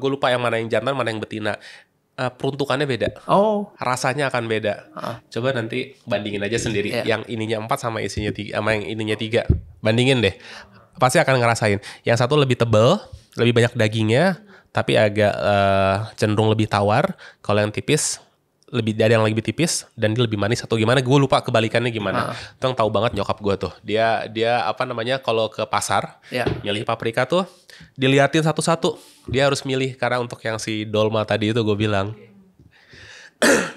gue lupa yang mana yang jantan, mana yang betina. Peruntukannya beda. Oh, Rasanya akan beda. Ah. Coba nanti bandingin aja sendiri. Iya. Yang ininya 4 sama isinya 3, sama yang ininya 3. Bandingin deh. Pasti akan ngerasain. Yang satu lebih tebal, lebih banyak dagingnya, tapi agak cenderung lebih tawar. Kalau yang tipis, ada yang lebih tipis dan dia lebih manis atau gimana? Gue lupa kebalikannya gimana. Itu yang tahu banget nyokap gue tuh. Dia apa namanya, kalau ke pasar, ya. milih paprika tuh diliatin satu-satu. Dia harus milih karena untuk yang si dolma tadi itu gue bilang.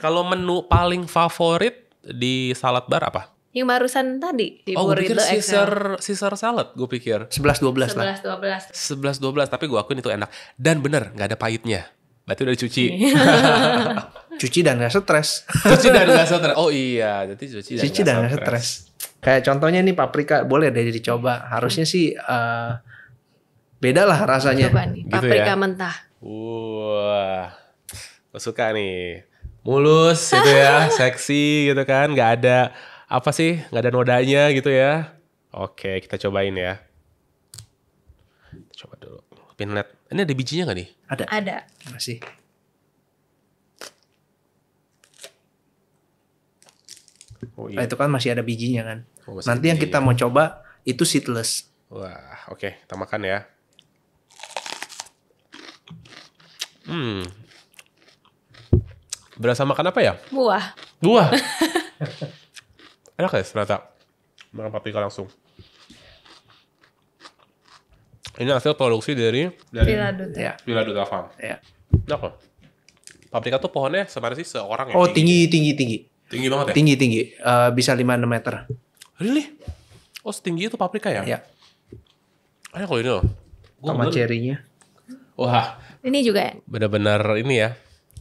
Kalau menu paling favorit di salad bar apa? Yang barusan tadi di Oh, gue pikir burrito Excel. Caesar salad, gue pikir 11-12 lah. 11-12. 11-12, tapi gue akuin itu enak. Dan bener, nggak ada pahitnya. Berarti udah dicuci. Cuci dan gak stres. Cuci dan nggak stres. Oh iya, jadi Cuci dan gak stres. Kayak contohnya nih paprika, boleh deh dicoba. Harusnya sih beda lah rasanya. Coba nih, Gitu paprika ya. mentah. Wah, gue suka nih. Mulus gitu ya, seksi gitu kan. Nggak ada, apa sih, nggak ada nodanya gitu ya. Oke, kita cobain ya. Coba dulu. Pinlet. Ini ada bijinya nggak nih? Ada. Masih. Oh Nah, itu kan masih ada bijinya kan. Oh, masih Nanti yang ada kita mau coba itu seedless. Wah, oke, kita makan ya. Berasa makan apa ya? Buah. Buah. Enak ya ternyata. Makan paprika langsung. Ini hasil produksi dari Villa Duta. Ya. Villa Duta Farm. Ya. Enak loh. Paprika tuh pohonnya sebenarnya sih seorang ya. Oh, tinggi. Tinggi banget ya? Tinggi. Bisa 5-6 meter. Really? Oh, setinggi itu paprika ya? Ya. Enak loh ini loh. Sama cherry-nya. Wah, Ini juga benar-benar ini ya.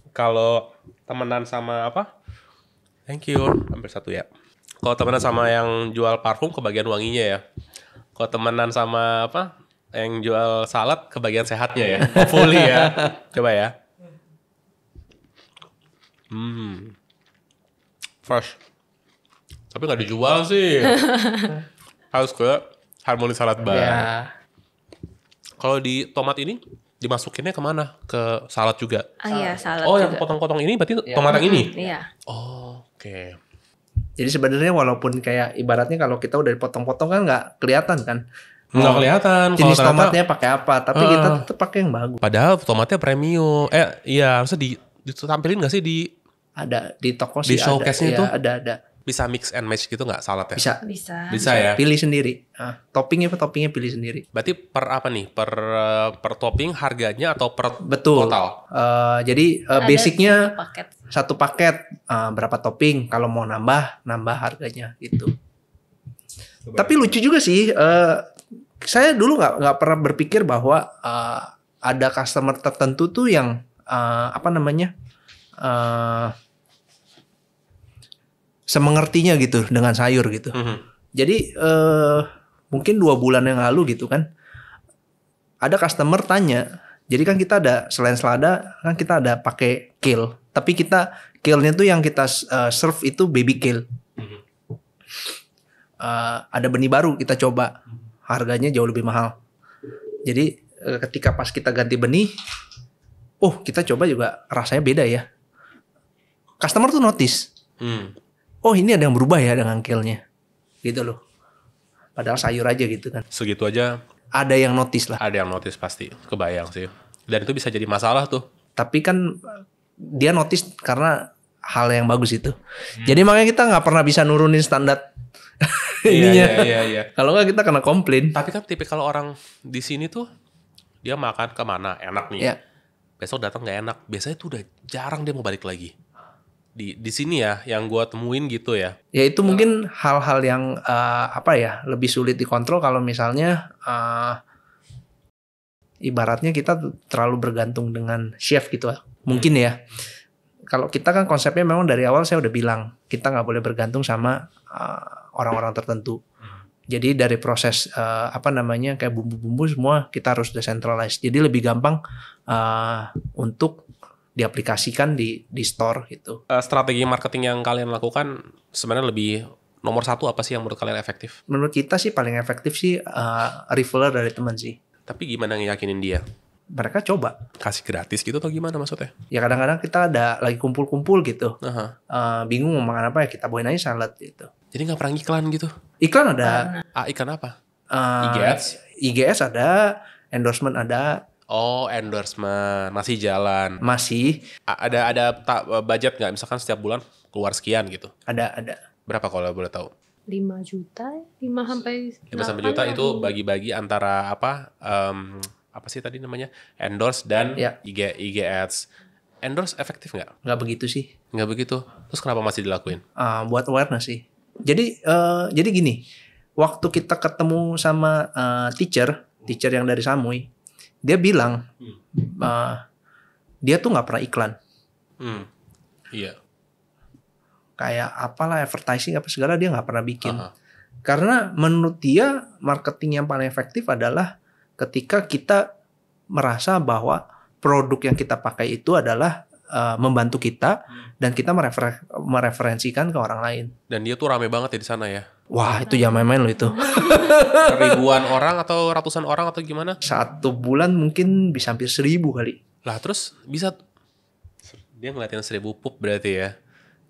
Kalau temenan sama apa? Thank you. Hampir satu ya. Kalau temenan sama yang jual parfum kebagian wanginya ya. Kalau temenan sama apa? Yang jual salad kebagian sehatnya ya. Hopefully ya. Coba ya. Fresh. Tapi nggak dijual sih. Harus ke Harmony Salad Bar. Ya. Kalau di tomat ini dimasukinnya kemana? Ke salad juga? iya salad Oh, yang juga. potong-potong ini berarti tomat yang ini? Iya. Oh, oke. Jadi sebenarnya walaupun kayak ibaratnya kalau kita udah dipotong-potong kan nggak kelihatan kan. Nggak kelihatan. Kalau Jenis ternyata- tomatnya pakai apa, tapi kita tetap pakai yang bagus. Padahal tomatnya premium. Iya, harusnya ditampilin nggak sih di Ada di toko Di sih ada. showcase-nya Ya, itu? ada. Bisa mix and match gitu nggak saladnya? Bisa. Bisa ya. Pilih sendiri. Toppingnya pilih sendiri. Berarti per apa nih? Per topping harganya atau per Betul. total? Jadi Ada basicnya paket. satu paket berapa topping. Kalau mau nambah harganya gitu. Tapi lucu juga sih. Saya dulu nggak pernah berpikir bahwa ada customer tertentu tuh yang apa namanya semengertinya gitu dengan sayur gitu. Jadi mungkin 2 bulan yang lalu gitu kan, ada customer tanya. Jadi kan kita ada selain selada kan kita ada pakai kale. Tapi kale-nya tuh yang kita serve itu baby kale. Ada benih baru kita coba, harganya jauh lebih mahal. Jadi ketika pas kita ganti benih, kita coba juga rasanya beda ya. Customer tuh notice. Oh ini ada yang berubah ya dengan kale-nya. Gitu loh. Padahal sayur aja gitu kan. Segitu aja Ada yang notice lah. ada yang notice pasti. Kebayang sih. Dan itu bisa jadi masalah tuh. Tapi kan dia notice karena hal yang bagus itu. Jadi makanya kita nggak pernah bisa nurunin standar ininya. Iya. Kalau nggak kita kena komplain. Tapi kan tipikal orang di sini tuh dia makan kemana enak nih. Ya. Besok datang nggak enak. Biasanya tuh udah jarang dia mau balik lagi. Di sini ya yang gua temuin gitu ya. Ya itu mungkin hal-hal yang lebih sulit dikontrol kalau misalnya ibaratnya kita terlalu bergantung dengan chef gitu. Mungkin ya. Kalau kita kan konsepnya memang dari awal saya udah bilang kita nggak boleh bergantung sama orang-orang tertentu. Jadi dari proses kayak bumbu-bumbu semua kita harus decentralize. Jadi lebih gampang untuk diaplikasikan di store gitu. Strategi marketing yang kalian lakukan sebenarnya lebih nomor satu apa sih yang menurut kalian efektif? Menurut kita sih paling efektif sih referral dari teman sih. Tapi gimana ngeyakinin dia? Mereka coba. Kasih gratis gitu atau gimana maksudnya? Ya kadang-kadang kita ada lagi kumpul-kumpul gitu. Aha. Bingung mau makan apa ya kita bawain aja salad gitu. Jadi nggak pernah iklan gitu? Iklan ada. Iklan apa? IGS ada, endorsement ada. Oh, endorsement masih jalan. Masih Ada budget nggak? Misalkan setiap bulan keluar sekian gitu. ada. Berapa kalau boleh tahu? 5 juta, 5 sampai 5 sampai juta itu bagi-bagi antara apa sih tadi namanya? Endorse dan Ya. IG Ads. Endorse efektif nggak? Nggak begitu sih. Nggak begitu. Terus kenapa masih dilakuin? Buat awareness sih. Jadi gini, waktu kita ketemu sama teacher yang dari Samui, dia bilang dia tuh nggak pernah iklan. Iya. Kayak apalah advertising apa segala dia nggak pernah bikin. Karena menurut dia marketing yang paling efektif adalah ketika kita merasa bahwa produk yang kita pakai itu adalah membantu kita dan kita mereferensikan ke orang lain. Dan dia tuh rame banget ya di sana ya. Wah itu jangan main-main loh itu. Ribuan orang atau ratusan orang atau gimana? 1 bulan mungkin bisa hampir 1.000 kali. Lah terus bisa dia ngeliatin 1.000 pup berarti ya.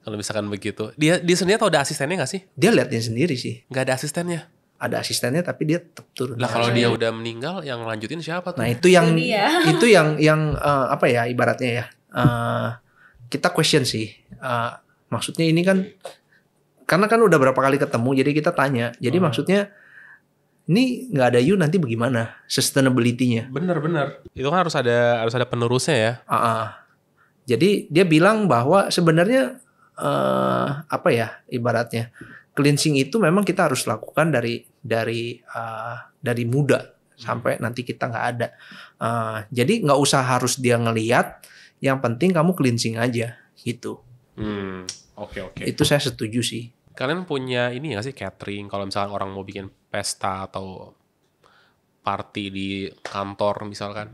Kalau misalkan begitu. Dia sendiri atau ada asistennya gak sih? Dia liatin sendiri sih. Gak ada asistennya? Ada asistennya tapi dia tetap turun. Lah kalau dia udah meninggal yang lanjutin siapa tuh? Nah itu yang Itu ibaratnya ya. Kita question sih. Maksudnya ini kan karena kan udah berapa kali ketemu jadi kita tanya. Jadi maksudnya ini nggak ada you nanti bagaimana sustainability-nya? Bener. Itu kan harus ada penerusnya ya. Jadi dia bilang bahwa sebenarnya ibaratnya cleansing itu memang kita harus lakukan dari muda sampai nanti kita nggak ada. Jadi nggak usah harus dia ngelihat, yang penting kamu cleansing aja gitu. Oke. Itu saya setuju sih. Kalian punya ini nggak sih catering kalau misalkan orang mau bikin pesta atau party di kantor misalkan?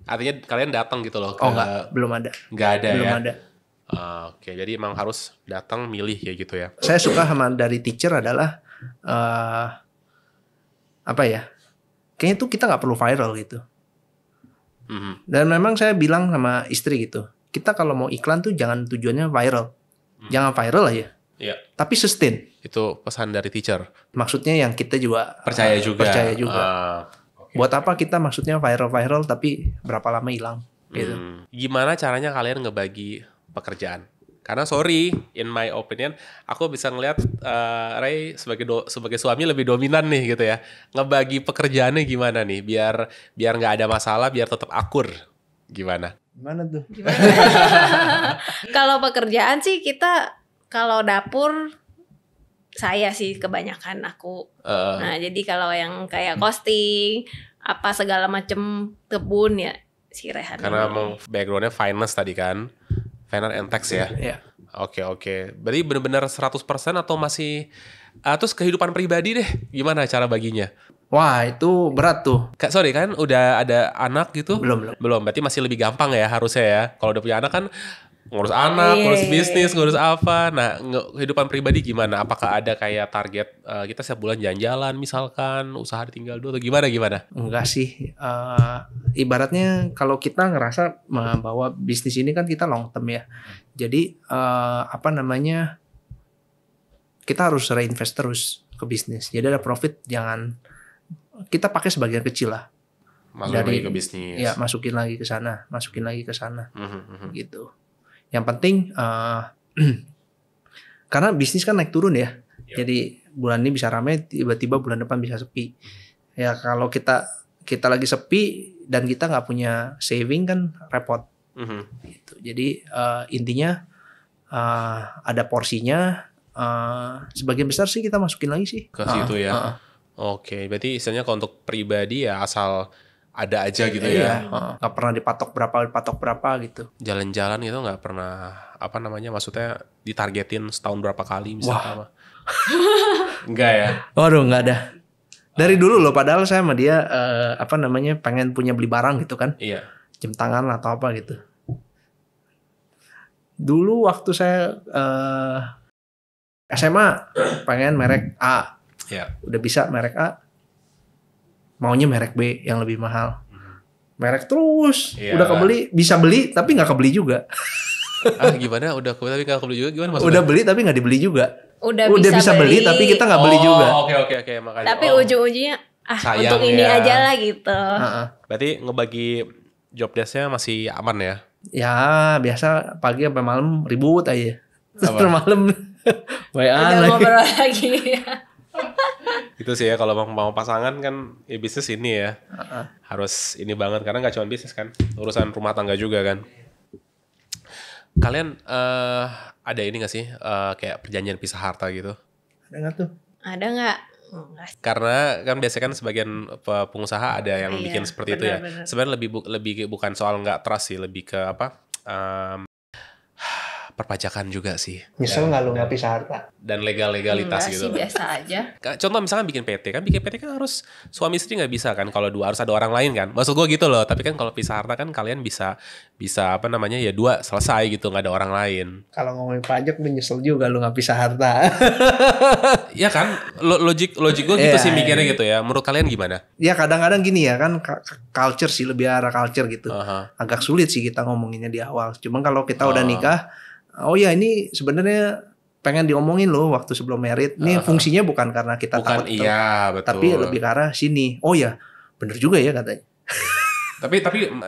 Artinya kalian datang gitu loh? Enggak, belum ada. Nggak ada belum ya? ada. Oke, jadi emang harus datang milih ya gitu ya? Saya suka sama dari teacher adalah kayaknya tuh kita nggak perlu viral gitu. Dan memang saya bilang sama istri gitu, kita kalau mau iklan tuh jangan tujuannya viral, jangan viral aja. Iya. Tapi sustain. Itu pesan dari teacher. Maksudnya yang kita juga Percaya juga. Okay. Buat apa kita maksudnya viral tapi berapa lama hilang gitu. Gimana caranya kalian ngebagi pekerjaan. Karena sorry, in my opinion, aku bisa ngelihat Ray sebagai suami lebih dominan nih gitu ya. Ngebagi pekerjaannya gimana nih, biar nggak ada masalah, biar tetap akur. Gimana? Gimana tuh? Kalau pekerjaan sih kita, kalau dapur saya sih kebanyakan aku. Nah jadi kalau yang kayak costing, apa segala macem kebun ya si Rehan. Karena emang backgroundnya finance tadi kan. Finance and tax ya? Iya. Oke. Berarti benar-benar 100% atau masih... terus kehidupan pribadi deh, gimana cara baginya? Wah, itu berat tuh. Sorry kan, udah ada anak gitu? Belum. Berarti masih lebih gampang ya harusnya ya. Kalau udah punya anak kan ngurus anak, ngurus bisnis, ngurus apa. Nah, kehidupan pribadi gimana? Apakah ada kayak target kita setiap bulan jalan-jalan misalkan, usaha ditinggal dulu atau gimana? Enggak sih. Ibaratnya kalau kita ngerasa bahwa bisnis ini kan kita long term ya. Jadi kita harus reinvest terus ke bisnis. Jadi ada profit, jangan kita pakai sebagian kecil lah. Masukin lagi ke bisnis. Ya, masukin lagi ke sana. Gitu. Yang penting karena bisnis kan naik turun ya. Yep. Jadi bulan ini bisa ramai, tiba-tiba bulan depan bisa sepi. Ya kalau kita lagi sepi dan kita nggak punya saving kan repot. Gitu. Jadi intinya ada porsinya. Sebagian besar sih kita masukin lagi sih ke situ ya. Oke, berarti istilahnya kalau untuk pribadi ya asal ada aja gitu ya. Nggak pernah dipatok berapa gitu. Jalan-jalan gitu nggak pernah maksudnya ditargetin setahun berapa kali misalnya. Enggak ya? Waduh, nggak ada. Dari dulu loh, padahal saya sama dia pengen punya beli barang gitu kan. Iya. Jam tangan atau apa gitu. Dulu waktu saya SMA pengen merek A. Iya. Udah bisa merek A. Maunya merek B yang lebih mahal. Merek terus. Iya. Udah kebeli, bisa beli tapi nggak kebeli juga. Gimana? Udah kebeli tapi nggak kebeli juga gimana maksudnya? Udah beli tapi nggak dibeli juga. Udah bisa beli tapi kita nggak beli juga. Oke, makanya. Tapi ujung-ujungnya sayang untuk ini ya. aja lah gitu. Berarti ngebagi job desk-nya masih aman ya? Ya biasa pagi sampai malam ribut aja. Terus Apa? malam Udah ngobrol lagi. Itu sih ya, kalau mau pasangan kan ya bisnis ini ya. Harus ini banget karena nggak cuma bisnis kan, urusan rumah tangga juga kan. Kalian ada ini nggak sih kayak perjanjian pisah harta gitu? Ada nggak tuh? Ada nggak? Karena kan biasanya kan sebagian pengusaha ada yang bikin seperti itu ya. Sebenarnya lebih bukan soal nggak trust sih, lebih ke apa? Perpajakan juga sih. Nyesel nggak lu nggak pisah harta? Dan legalitas Enggak gitu. Sih, biasa aja. Contoh misalkan bikin PT kan harus suami istri nggak bisa kan, kalau dua harus ada orang lain kan. Maksud gue gitu loh. Tapi kan kalau pisah harta kan kalian bisa ya dua selesai gitu, nggak ada orang lain. Kalau ngomongin pajak gue nyesel juga lu nggak pisah harta. Ya kan, logik gue gitu sih mikirnya gitu ya. Menurut kalian gimana? Ya kadang-kadang gini ya kan, culture sih, lebih arah culture gitu. Agak sulit sih kita ngomonginnya di awal. Cuman kalau kita udah nikah, oh ya ini sebenarnya pengen diomongin loh waktu sebelum married. Ini fungsinya bukan karena kita takut. Iya, betul. Tapi lebih ke arah sini. Oh ya, bener juga ya katanya. tapi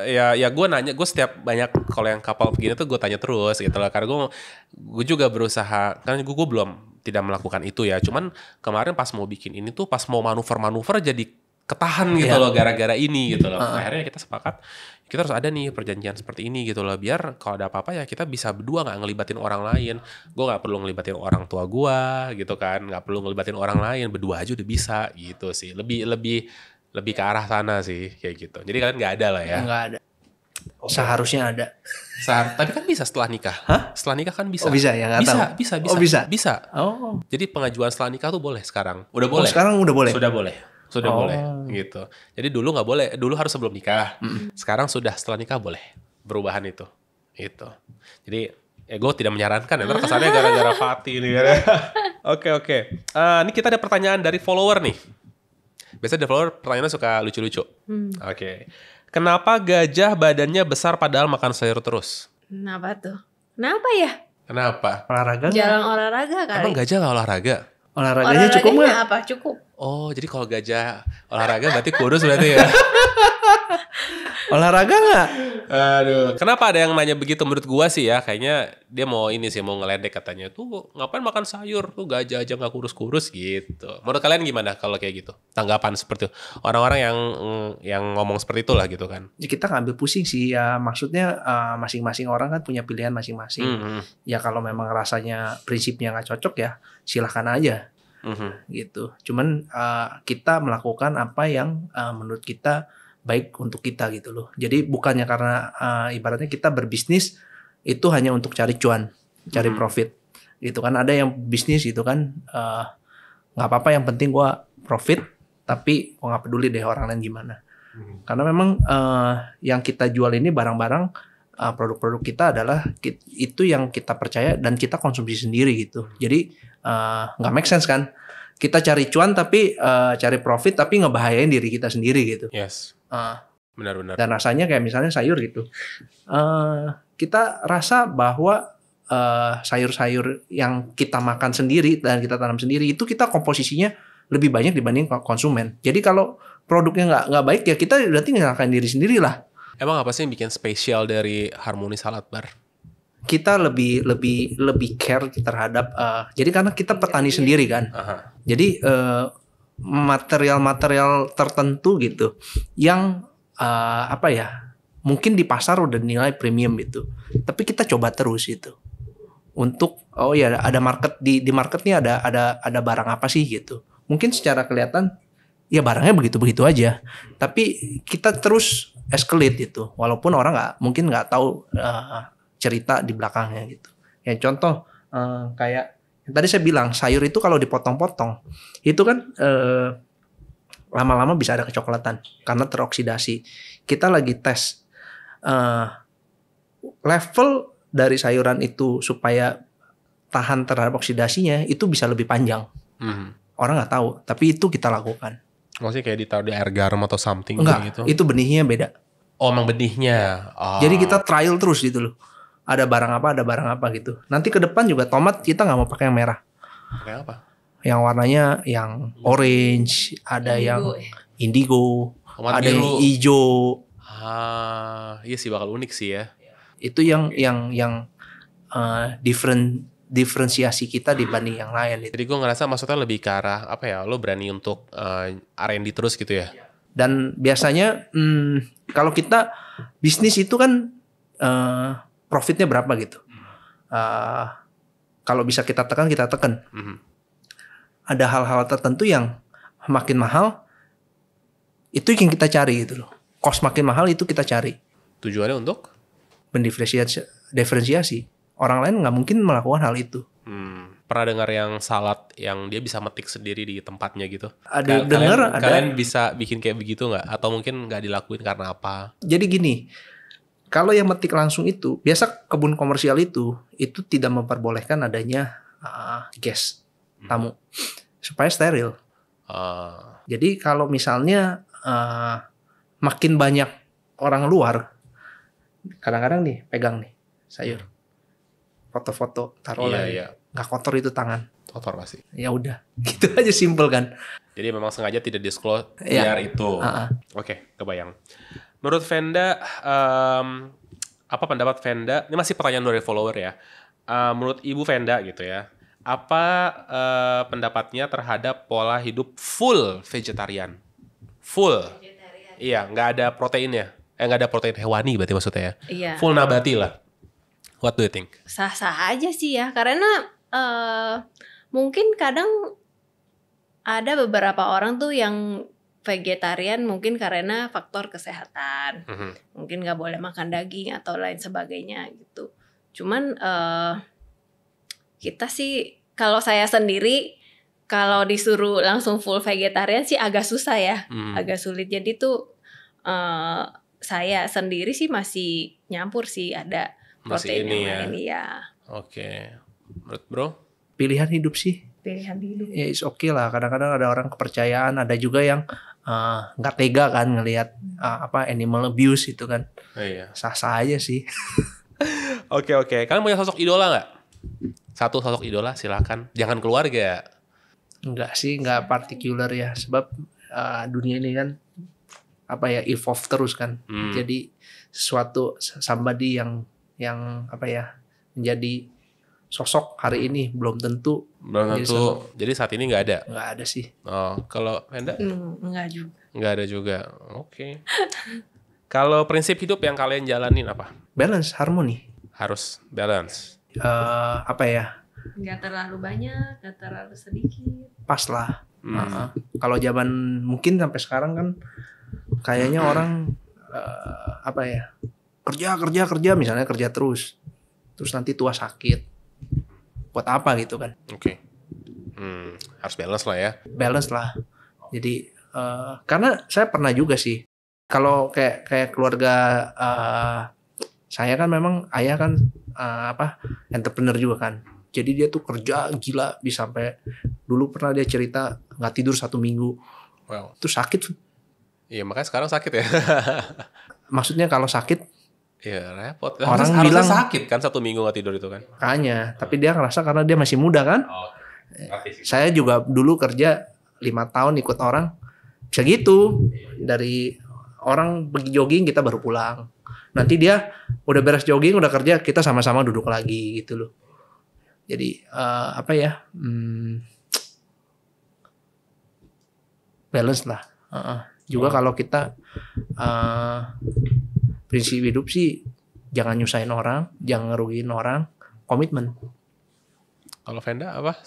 ya gue nanya, gue setiap banyak kalau yang kapal begini tuh gue tanya terus gitu lah. Karena gue juga berusaha, karena gue belum tidak melakukan itu ya. Cuman kemarin pas mau bikin ini tuh, pas mau manuver jadi ketahan gitu loh gara-gara ini gitu loh. Akhirnya kita sepakat kita harus ada nih perjanjian seperti ini gitu loh, biar kalau ada apa-apa ya kita bisa berdua, nggak ngelibatin orang lain. Gue nggak perlu ngelibatin orang tua gue gitu kan, nggak perlu ngelibatin orang lain, berdua aja udah bisa gitu sih. Lebih ke arah sana sih kayak gitu. Jadi kalian nggak ada lah ya? Nggak ada. Seharusnya ada. Tapi kan bisa setelah nikah. Hah? Setelah nikah kan bisa. Oh bisa ya, nggak tahu. Bisa. Oh bisa. Bisa. Oh. Jadi pengajuan setelah nikah tuh boleh sekarang. Udah boleh. Sekarang udah boleh. Sudah boleh gitu. Jadi dulu nggak boleh, dulu harus sebelum nikah. Sekarang sudah setelah nikah boleh perubahan itu. Gitu. Jadi gue tidak menyarankan ya, ntar kesannya gara-gara Fatih nih. Oke. Ini kita ada pertanyaan dari follower nih. Biasanya dari follower pertanyaannya suka lucu-lucu. Oke. Kenapa gajah badannya besar padahal makan sayur terus? Kenapa tuh? Kenapa ya? Kenapa? Olahraga nggak? Jarang olahraga kali. Emang gajah nggak olahraga? Olahraganya cukup nggak? Apa? Cukup. Oh, jadi kalau gajah olahraga berarti kurus berarti ya? Olahraga nggak? Aduh, kenapa ada yang nanya begitu? Menurut gua sih ya, kayaknya dia mau ini sih, mau ngeledek katanya. Tuh ngapain makan sayur? Tuh gajah aja nggak kurus-kurus gitu. Menurut kalian gimana kalau kayak gitu? Tanggapan seperti itu. Orang-orang yang ngomong seperti itulah gitu kan. Ya, kita ngambil pusing sih ya. Maksudnya masing-masing orang kan punya pilihan masing-masing. Ya kalau memang rasanya prinsipnya nggak cocok ya silahkan aja. Gitu. Cuman kita melakukan apa yang menurut kita baik untuk kita gitu loh. Jadi bukannya karena ibaratnya kita berbisnis itu hanya untuk cari cuan, cari profit gitu kan. Ada yang bisnis gitu kan nggak apa-apa, yang penting gua profit, tapi gua nggak peduli deh orang lain gimana. Karena memang yang kita jual ini barang-barang produk-produk kita adalah itu yang kita percaya dan kita konsumsi sendiri gitu. Jadi nggak make sense kan? Kita cari cuan tapi cari profit tapi ngebahayain diri kita sendiri gitu. Yes. Benar-benar. Dan rasanya kayak misalnya sayur gitu. Kita rasa bahwa sayur-sayur yang kita makan sendiri dan kita tanam sendiri itu kita komposisinya lebih banyak dibanding konsumen. Jadi kalau produknya nggak baik ya kita berarti nyalakan diri sendiri lah. Emang apa sih yang bikin spesial dari Harmoni Salad Bar? Kita lebih care terhadap jadi karena kita petani sendiri kan. Jadi material-material tertentu gitu yang apa ya, mungkin di pasar udah nilai premium gitu, tapi kita coba terus itu untuk ada market di marketnya ada barang apa sih gitu. Mungkin secara kelihatan ya barangnya begitu aja, tapi kita terus escalate gitu walaupun orang mungkin nggak tahu cerita di belakangnya gitu. Ya contoh kayak tadi saya bilang sayur itu kalau dipotong-potong itu kan lama-lama bisa ada kecoklatan karena teroksidasi. Kita lagi tes level dari sayuran itu supaya tahan terhadap oksidasinya itu bisa lebih panjang. Orang nggak tahu, tapi itu kita lakukan. Maksudnya kayak ditaruh di air garam atau something enggak, gitu? Itu benihnya beda. Oh, emang benihnya. Jadi kita trial terus gitu loh. Ada barang apa gitu. Nanti ke depan juga tomat kita nggak mau pakai yang merah. Pakai apa? Yang warnanya yang orange, ada yang indigo, ada yang hijau. Iya sih bakal unik sih ya. Itu yang diferensiasi kita dibanding yang lain. Jadi gue ngerasa maksudnya lebih ke arah apa ya? Lo berani untuk R&D terus gitu ya? Dan biasanya kalau kita bisnis itu kan profitnya berapa gitu. Kalau bisa kita tekan, kita tekan. Ada hal-hal tertentu yang makin mahal, itu yang kita cari gitu loh. Cost makin mahal itu kita cari. Tujuannya untuk? Mendiferensiasi. Orang lain nggak mungkin melakukan hal itu. Pernah dengar yang salad yang dia bisa metik sendiri di tempatnya gitu? Ada dengar. Kalian bisa bikin kayak begitu nggak? Atau mungkin nggak dilakuin karena apa? Jadi gini. Kalau yang metik langsung itu, biasa kebun komersial itu tidak memperbolehkan adanya gas tamu supaya steril. Jadi kalau misalnya makin banyak orang luar, kadang-kadang nih pegang nih sayur, foto-foto, taruh lagi, nggak kotor itu tangan. Kotor pasti. Ya udah, gitu aja simple kan. Jadi memang sengaja tidak disclose biar itu. Oke, kebayang. Menurut Venda, apa pendapat Venda? Ini masih pertanyaan dari follower ya. Menurut Ibu Venda gitu ya, apa pendapatnya terhadap pola hidup full vegetarian? Full. Iya, nggak ada proteinnya. Nggak ada protein hewani berarti maksudnya ya. Iya. Full nabati lah. What do you think? Sah-sah aja sih ya, karena mungkin kadang ada beberapa orang tuh yang vegetarian mungkin karena faktor kesehatan, mungkin nggak boleh makan daging atau lain sebagainya gitu. Cuman kita sih, kalau saya sendiri kalau disuruh langsung full vegetarian sih agak susah ya, agak sulit. Jadi tuh saya sendiri sih masih nyampur sih, ada protein yang lain ya. Oke, menurut Bro? Pilihan hidup sih. Pilihan hidup. Ya it's okay lah. Kadang-kadang ada orang kepercayaan, ada juga yang nggak tega kan ngelihat animal abuse itu kan. Iya. Sah-sah aja sih. Oke. Kalian punya sosok idola nggak? Satu sosok idola silakan. Jangan keluarga. Enggak sih, nggak partikular ya. Sebab dunia ini kan evolve terus kan. Jadi sesuatu somebody yang apa ya, menjadi sosok hari ini belum tentu. Jadi saat ini nggak ada sih. Oh, kalau Enda? Nggak ada juga. Oke. Kalau prinsip hidup yang kalian jalanin apa? Balance, harmoni. Harus balance. Apa ya? Nggak terlalu banyak, nggak terlalu sedikit. Pas lah. Kalau zaman mungkin sampai sekarang kan kayaknya orang apa ya, kerja misalnya kerja terus nanti tua sakit, buat apa gitu kan? Oke. Harus balance lah ya. Balance lah. Jadi karena saya pernah juga sih, kalau kayak keluarga saya kan memang ayah kan entrepreneur juga kan. Jadi dia tuh kerja gila, bisa sampai dulu pernah dia cerita nggak tidur 1 minggu. Wow. Itu sakit. Iya, makanya sekarang sakit ya. Maksudnya kalau sakit, ya repot. Orang harusnya bilang sakit kan 1 minggu nggak tidur itu kan. Makanya, tapi dia ngerasa karena dia masih muda kan. Saya juga dulu kerja 5 tahun ikut orang, bisa gitu. Dari orang pergi jogging kita baru pulang. Nanti dia udah beres jogging, udah kerja, kita sama-sama duduk lagi gitu loh. Jadi apa ya, balance lah. Juga kalau kita prinsip hidup sih jangan nyusahin orang, jangan ngerugiin orang, komitmen. Kalau Venda apa?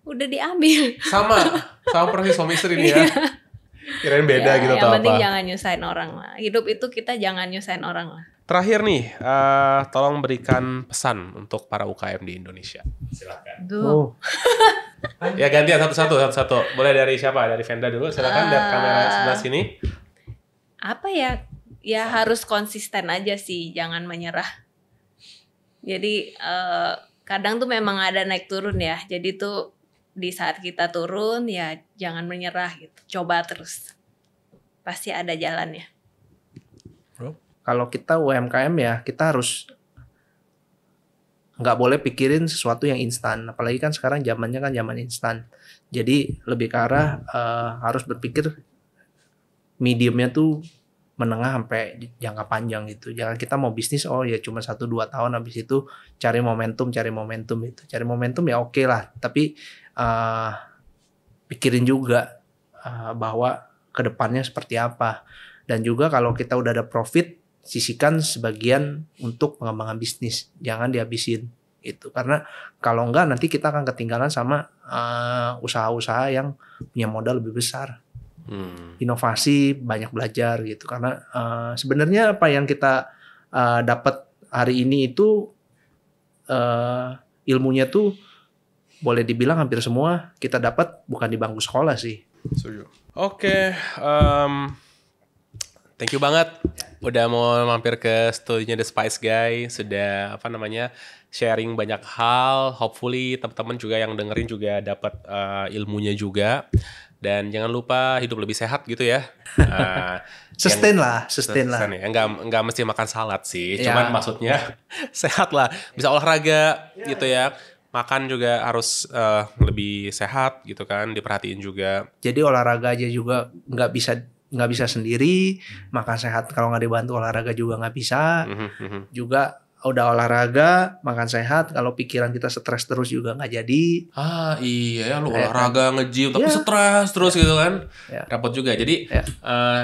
Udah diambil. Sama persis suami istri nih ya. Kirain beda gitu atau apa? Yang penting jangan nyusahin orang lah. Hidup itu kita jangan nyusahin orang lah. Terakhir nih, tolong berikan pesan untuk para UKM di Indonesia. Silakan. Ya gantian satu-satu. Boleh dari siapa? Dari Venda dulu. Silakan dari kamera sebelah sini. Apa ya? Ya harus konsisten aja sih, jangan menyerah. Jadi kadang tuh memang ada naik turun ya. Jadi tuh di saat kita turun ya jangan menyerah gitu. Coba terus. Pasti ada jalannya. Kalau kita UMKM ya kita harus nggak boleh pikirin sesuatu yang instan. Apalagi kan sekarang zamannya kan zaman instan. Jadi lebih ke arah harus berpikir mediumnya tuh menengah sampai jangka panjang gitu. Jangan kita mau bisnis ya cuma 1-2 tahun, habis itu cari momentum itu. Cari momentum ya oke lah. Tapi pikirin juga bahwa kedepannya seperti apa. Dan juga kalau kita udah ada profit, sisihkan sebagian untuk pengembangan bisnis, jangan dihabisin itu, karena kalau enggak nanti kita akan ketinggalan sama usaha-usaha yang punya modal lebih besar. Inovasi, banyak belajar gitu, karena sebenarnya apa yang kita dapat hari ini itu ilmunya tuh boleh dibilang hampir semua kita dapat bukan di bangku sekolah sih. Oke. Thank you banget udah mau mampir ke studionya The Spice Guy, sudah sharing banyak hal. Hopefully teman-teman juga yang dengerin juga dapat ilmunya juga, dan jangan lupa hidup lebih sehat gitu ya. sustain lah. Ya. Enggak mesti makan salad sih, cuman maksudnya sehat lah, bisa olahraga gitu ya. Makan juga harus lebih sehat gitu kan, diperhatiin juga. Jadi olahraga aja juga nggak bisa sendiri, makan sehat kalau nggak dibantu olahraga juga nggak bisa. Juga udah olahraga, makan sehat, kalau pikiran kita stres terus juga nggak jadi. Iya ya, lu olahraga nge-gym tapi stres terus gitu kan, repot juga. Jadi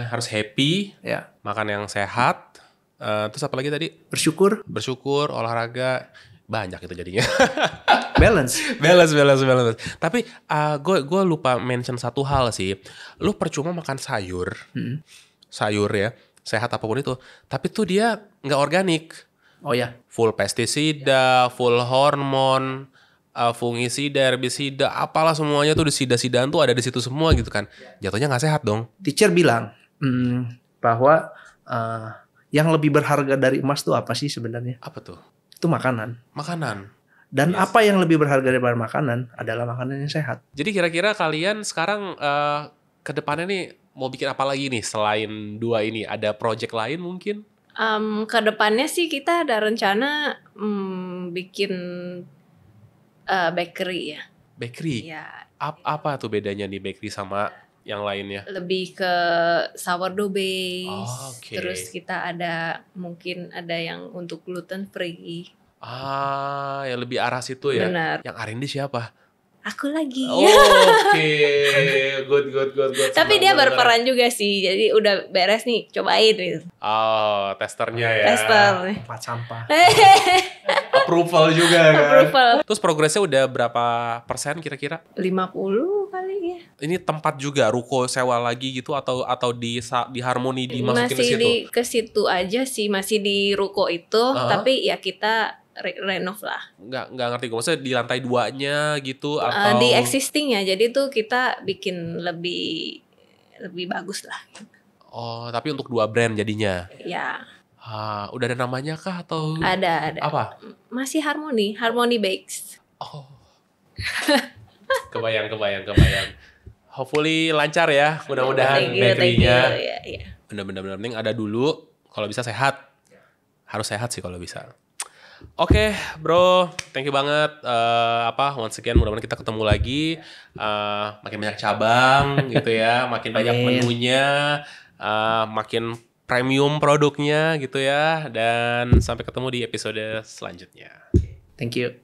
harus happy, makan yang sehat, terus apa lagi tadi? Bersyukur, olahraga, banyak itu jadinya. Balance. Tapi gue lupa mention satu hal sih. Lu percuma makan sayur ya, sehat apapun itu, tapi tuh dia nggak organik. Oh ya. Full pestisida, full hormon, fungisida, herbisida, apalah semuanya tuh di sida-sidaan tuh ada di situ semua gitu kan. Jatuhnya nggak sehat dong. Teacher bilang bahwa yang lebih berharga dari emas tuh apa sih sebenarnya? Apa tuh? Itu makanan. Dan apa yang lebih berharga daripada makanan adalah makanan yang sehat. Jadi kira-kira kalian sekarang ke depannya nih mau bikin apa lagi nih selain 2 ini? Ada project lain mungkin? Ke depannya sih kita ada rencana bikin bakery ya. Bakery? Ya. Apa tuh bedanya nih bakery sama yang lainnya? Lebih ke sourdough base. Oh, oke. Terus kita mungkin ada yang untuk gluten free. Yang lebih arah situ ya. Benar. Yang R&D siapa? Aku lagi. Oke. Good. Tapi Senang dia banget. berperan juga sih. Jadi udah beres nih, cobain gitu. Oh, testernya ya. Tester. Tempat sampah. Approval juga kan. Approval. Terus progresnya udah berapa persen kira-kira? 50 kali ya. Ini tempat juga ruko sewa lagi gitu atau di Harmoni dimasukin ke Masih situ? ke situ aja sih, masih di ruko itu, tapi ya kita renov lah. Nggak ngerti gue, maksudnya di lantai 2-nya gitu atau Di existing ya, jadi tuh kita bikin lebih bagus lah. Oh, tapi untuk 2 brand jadinya. Ya. Udah ada namanya kah atau Ada. apa? Masih Harmony Bakes. Oh. Kebayang. Hopefully lancar ya, mudah-mudahan Thank bakery-nya. you. Ya. Bener-bener penting ada dulu, kalau bisa sehat. Harus sehat sih kalau bisa. Oke, bro, thank you banget. Once again, mudah-mudahan kita ketemu lagi. Makin banyak cabang, gitu ya, makin banyak menunya, makin premium produknya, gitu ya. Dan sampai ketemu di episode selanjutnya. Thank you.